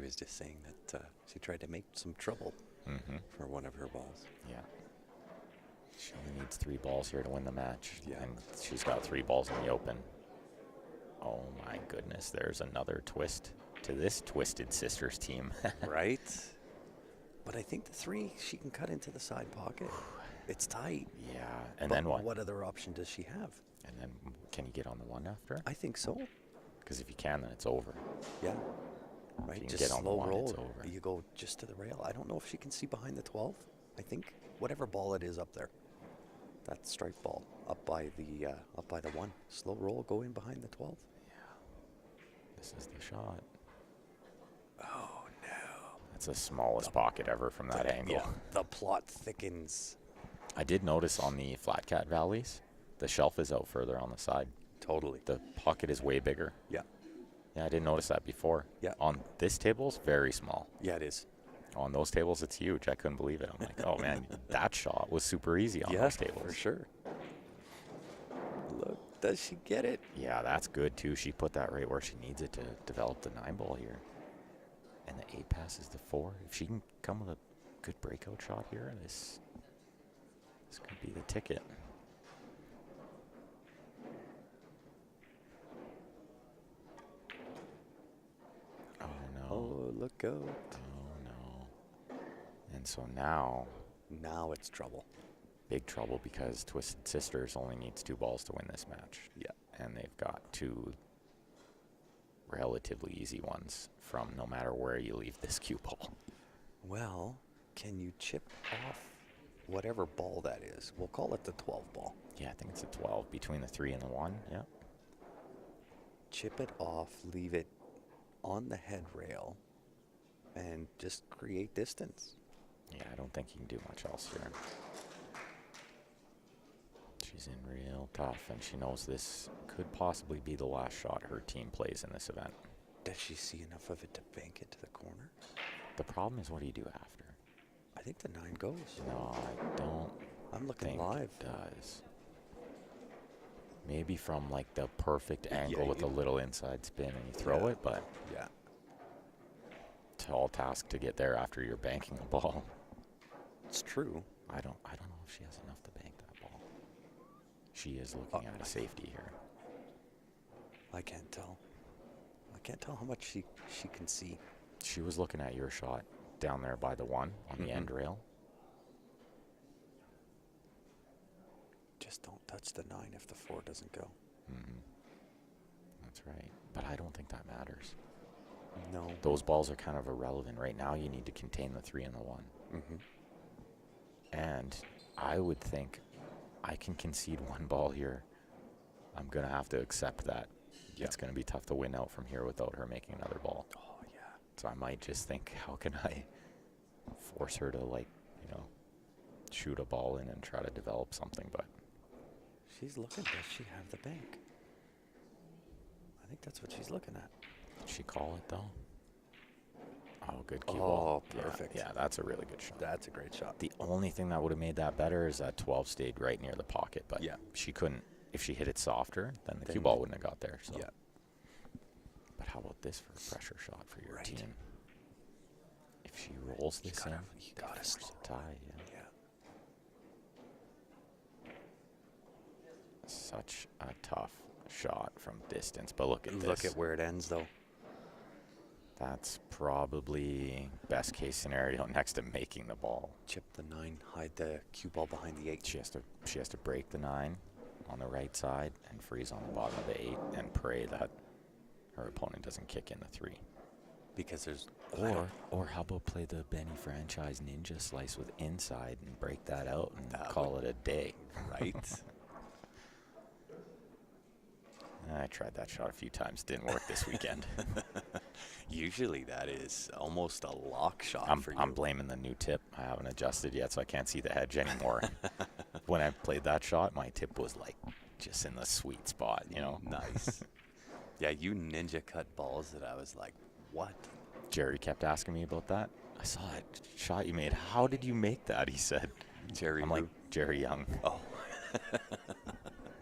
was just saying that she tried to make some trouble for one of her balls. Yeah. She only needs 3 balls here to win the match. Yeah. And she's got 3 balls in the open. Oh my goodness, there's another twist to this Twisted Sisters team. Right? But I think the 3 she can cut into the side pocket. It's tight. Yeah, and But then what? what other option does she have? And then can you get on the 1 after? I think so. Because if you can, then it's over. Yeah. you Right, can just get on the slow one, roll. it's over. You go just to the rail. I don't know if she can see behind the 12. I think whatever ball it is up there, that strike ball up by the 1. Slow roll, go in behind the 12. This is the shot. Oh no! That's the smallest pocket ever from that angle. Yeah, the plot thickens. I did notice on the Flat Cat Valleys, the shelf is out further on the side. Totally. The pocket is way bigger. Yeah. Yeah, I didn't notice that before. Yeah. On this table, it's very small. Yeah, it is. On those tables, it's huge. I couldn't believe it. I'm like, oh man, that shot was super easy on those tables. for sure. Look, does she get it? Yeah, that's good too. She put that right where she needs it to develop the 9 ball here. And the 8 passes the 4. If she can come with a good breakout shot here, this could be the ticket. Oh no. Oh, look out. Oh no. And so now, Now it's trouble. big trouble because Twisted Sisters only needs 2 balls to win this match. Yeah. And they've got 2 relatively easy ones from no matter where you leave this cue ball. Well, can you chip off whatever ball that is? We'll call it the 12 ball. Yeah, I think it's a 12 between the 3 and the 1. Yeah. Chip it off, leave it on the head rail, and just create distance. Yeah, I don't think you can do much else here. She's in real tough, and she knows this could possibly be the last shot her team plays in this event. Does she see enough of it to bank it to the corner? The problem is, what do you do after? I think the 9 goes. No, I don't I'm looking think live. it does. Maybe from like the perfect angle with a you- little inside spin and you throw Yeah. it, but Yeah. tall task to get there after you're banking a ball. It's true. I don't know if she has enough to bank that ball. She is looking at a safety here. I can't tell. I can't tell how much she can see. She was looking at your shot down there by the 1 on the end rail. Just don't touch the 9 if the 4 doesn't go. That's right. But I don't think that matters. No. Those balls are kind of irrelevant right now. You need to contain the 3 and the 1. And I would think I can concede 1 ball here. I'm going to have to accept that. Yeah. It's going to be tough to win out from here without her making another ball. Oh, yeah. So I might just think, how can I force her to, like, shoot a ball in and try to develop something? But She's looking. Does she have the bank? I think that's what she's looking at. did she call it, though? Oh, good cue Oh, ball. perfect. Yeah, that's a really good shot. That's a great shot. The only thing that would have made that better is that 12 stayed right near the pocket, but Yeah. she couldn't. If she hit it softer, then the Then cue ball wouldn't have got there. So. Yeah. But how about this for a pressure shot for your Right. team? If she rolls this in, You gotta force slow a tie. Yeah. Yeah. Such a tough shot from distance. But look at this. Look at where it ends, though. That's probably best case scenario next to making the ball. Chip the 9, hide the cue ball behind the 8. She has to break the 9 on the right side and freeze on the bottom of the 8 and pray that her opponent doesn't kick in the 3. Because there's... Or how about play the Benny franchise ninja slice with inside and break that out and That call it a day. Right? I tried that shot a few times. Didn't work this weekend. Usually that is almost a lock shot for you. I'm blaming the new tip. I haven't adjusted yet, so I can't see the hedge anymore. When I played that shot, my tip was like just in the sweet spot, Nice. Yeah, you ninja cut balls that I was like, what? Jerry kept asking me about that. I saw that shot you made. How did you make that? He said. Jerry I'm who? like, Jerry Young. Oh.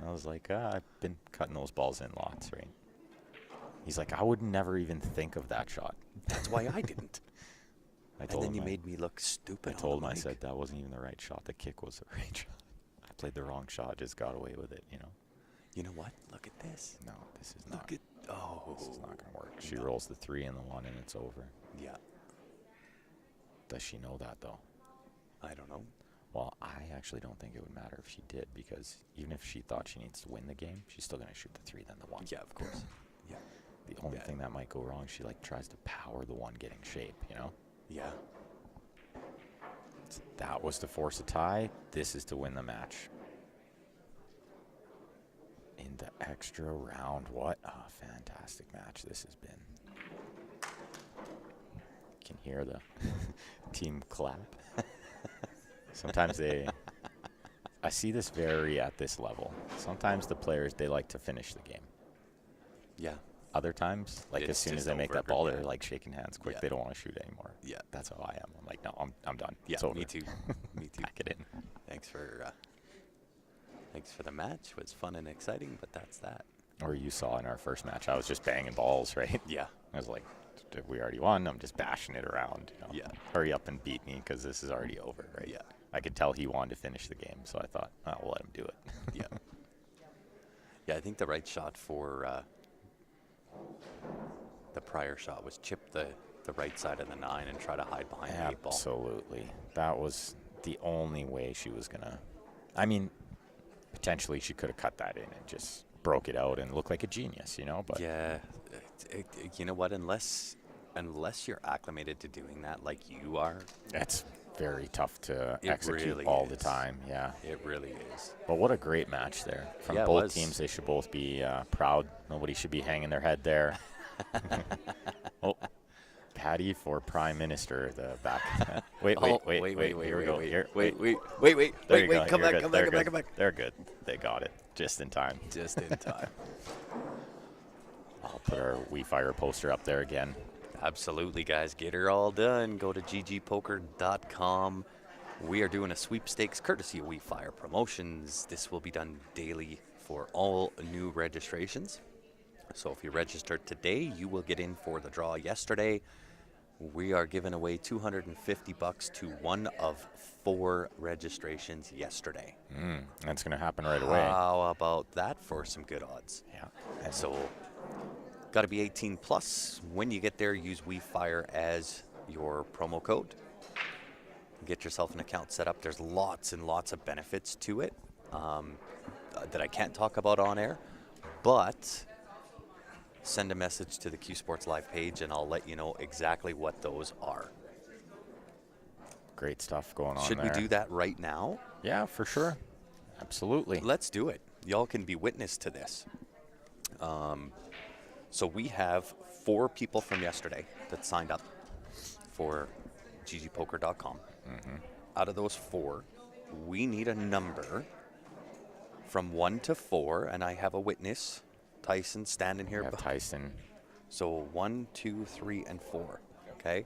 I was like, I've been cutting those balls in lots, right? He's like, I would never even think of that shot. That's why I didn't. I And told then him you I- made me look stupid. I on told the him, I mic. said that wasn't even the right shot. The kick was the right shot. I played the wrong shot, just got away with it, you know? You know what? Look at this. No, this is not. Look at. Oh. This is not going to work. She No. rolls the 3 and the 1, and it's over. Yeah. Does she know that, though? I don't know. Well, I actually don't think it would matter if she did, because even if she thought she needs to win the game, she's still going to shoot the 3, then the 1. Yeah, of course. Yeah. The only Yeah. thing that might go wrong, she like tries to power the 1 getting shape, you know? Yeah. That was to force a tie. This is to win the match. In the extra round, what a fantastic match this has been. You can hear the team clap. Sometimes I see this vary at this level. Sometimes the players, they like to finish the game. Yeah. Other times, like as It's soon as just they make over, that ball, yeah. they're like shaking hands quick. Yeah. They don't want to shoot anymore. Yeah. That's how I am. I'm like, no, I'm done. Yeah. It's over. Me too. Me too. Pack it in. Thanks for the match. It was fun and exciting, but that's that. Or you saw in our first match, I was just banging balls, right? Yeah. I was like, if we already won, I'm just bashing it around. You know? Yeah. Hurry up and beat me because this is already over, right? Yeah. I could tell he wanted to finish the game, so I thought, oh, we'll let him do it. Yeah. Yeah, I think the right shot for the prior shot was chip the right side of the 9 and try to hide behind the 8 ball. Absolutely. That was the only way she was going to. I mean, potentially she could have cut that in and just broke it out and looked like a genius, you know? But Yeah. You know what? Unless you're acclimated to doing that like you are, it's very tough to It execute really all the is. time. Yeah. it really is. But what a great match there. From Yeah, it both was. teams, they should both be proud. Nobody should be hanging their head there. Oh, Patty for Prime Minister, the back. Wait, Oh, wait. Here we go. Here, wait. There you go. Come You're back, good. come They're back, come back, good. come back. They're good. They got it just in time. Just in time. I'll put our We Fire poster up there again. Absolutely, guys. Get her all done. Go to ggpoker.com. We are doing a sweepstakes courtesy of We Fire Promotions. This will be done daily for all new registrations. So if you registered today, you will get in for the draw yesterday. We are giving away $250 to one of 4 registrations yesterday. That's going to happen right away. How about that for some good odds? Yeah. And so, got to be 18 plus. When you get there, use WeFire as your promo code. Get yourself an account set up. There's lots and lots of benefits to it that I can't talk about on air, but send a message to the Q Sports Live page and I'll let you know exactly what those are. Great stuff going on Should there. we do that right now? Yeah, for sure. Absolutely. Let's do it. Y'all can be witness to this. So we have 4 people from yesterday that signed up for ggpoker.com. Out of those 4, we need a number from 1 to 4, and I have a witness, Tyson, standing here. We have Tyson. So 1, 2, 3, and 4. Okay.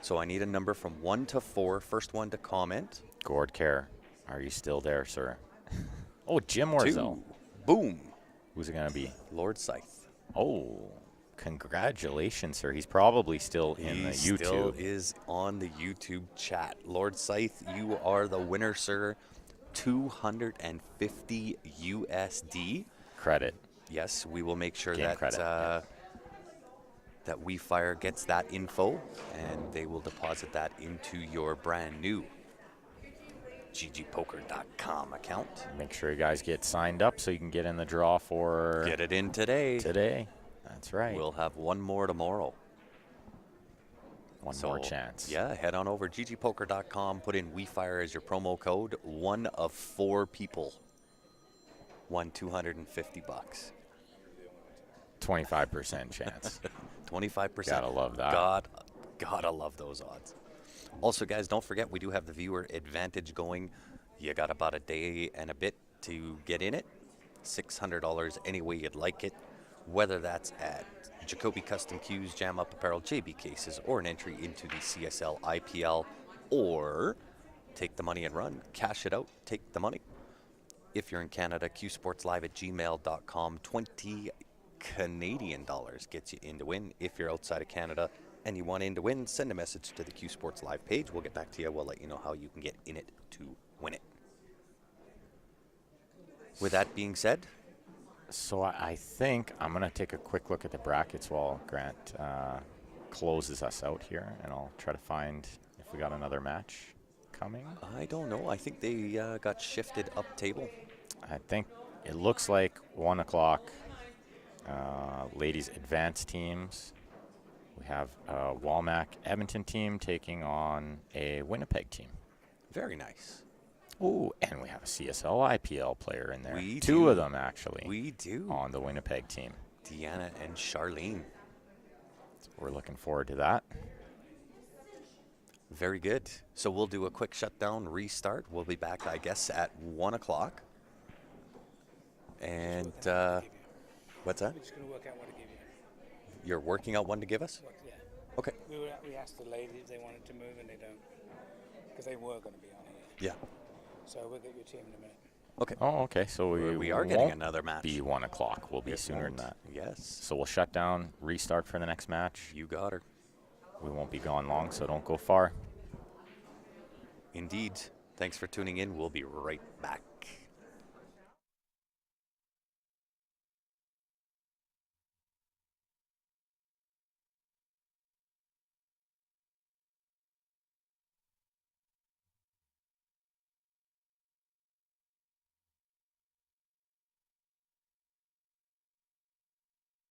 So I need a number from 1 to 4. First one to comment. Gord Care. Are you still there, sir? Oh, Jim 2. Orzo. Boom. Who's it going to be? Lord Scythe. Oh, congratulations, sir. He's probably still in He the still YouTube. is on the YouTube chat. Lord Scythe, you are the winner, sir. 250 USD. Credit. Yes, we will make sure Game that credit, yeah. that WeFire gets that info, and they will deposit that into your brand new ggpoker.com account. Make sure you guys get signed up so you can get in the draw for Get it in today. today. That's right. We'll have one more tomorrow. One more chance. Yeah, head on over ggpoker.com, put in WeFire as your promo code. One of 4 people won $250. 25% chance. 25%. Gotta love that. Gotta love those odds. Also, guys, don't forget we do have the viewer advantage going. You got about a day and a bit to get in it. $600 any way you'd like it, whether that's at Jacoby Custom Cues, Jam Up Apparel, JB Cases, or an entry into the CSL IPL, or take the money and run. Cash it out, take the money. If you're in Canada, qsportslive@gmail.com. 20 Canadian dollars gets you in to win. If you're outside of Canada, and you want in to win, send a message to the Q Sports Live page. We'll get back to you. We'll let you know how you can get in it to win it. With that being said, So I think I'm going to take a quick look at the brackets while Grant closes us out here, and I'll try to find if we got another match coming. I don't know. I think they got shifted up table. I think it looks like 1 o'clock. Ladies advanced teams. We have a Walmack Edmonton team taking on a Winnipeg team. Very nice. Ooh, and we have a CSL IPL player in there. We Two do. of them, actually. We do. On the Winnipeg team. Deanna and Charlene. So we're looking forward to that. Very good. So we'll do a quick shutdown restart. We'll be back, I guess, at 1 o'clock. And what's that? We're just going to work out what to give you. You're working out one to give us? Yeah. Okay. We asked the ladies if they wanted to move, and they don't. Because they were going to be on here. Yeah. So we'll get your team in a minute. Okay. Oh, okay. So We are getting won't another match. be 1 o'clock. We'll be It sooner won't. than that. Yes. So we'll shut down, restart for the next match. You got her. We won't be gone long, so don't go far. Indeed. Thanks for tuning in. We'll be right back.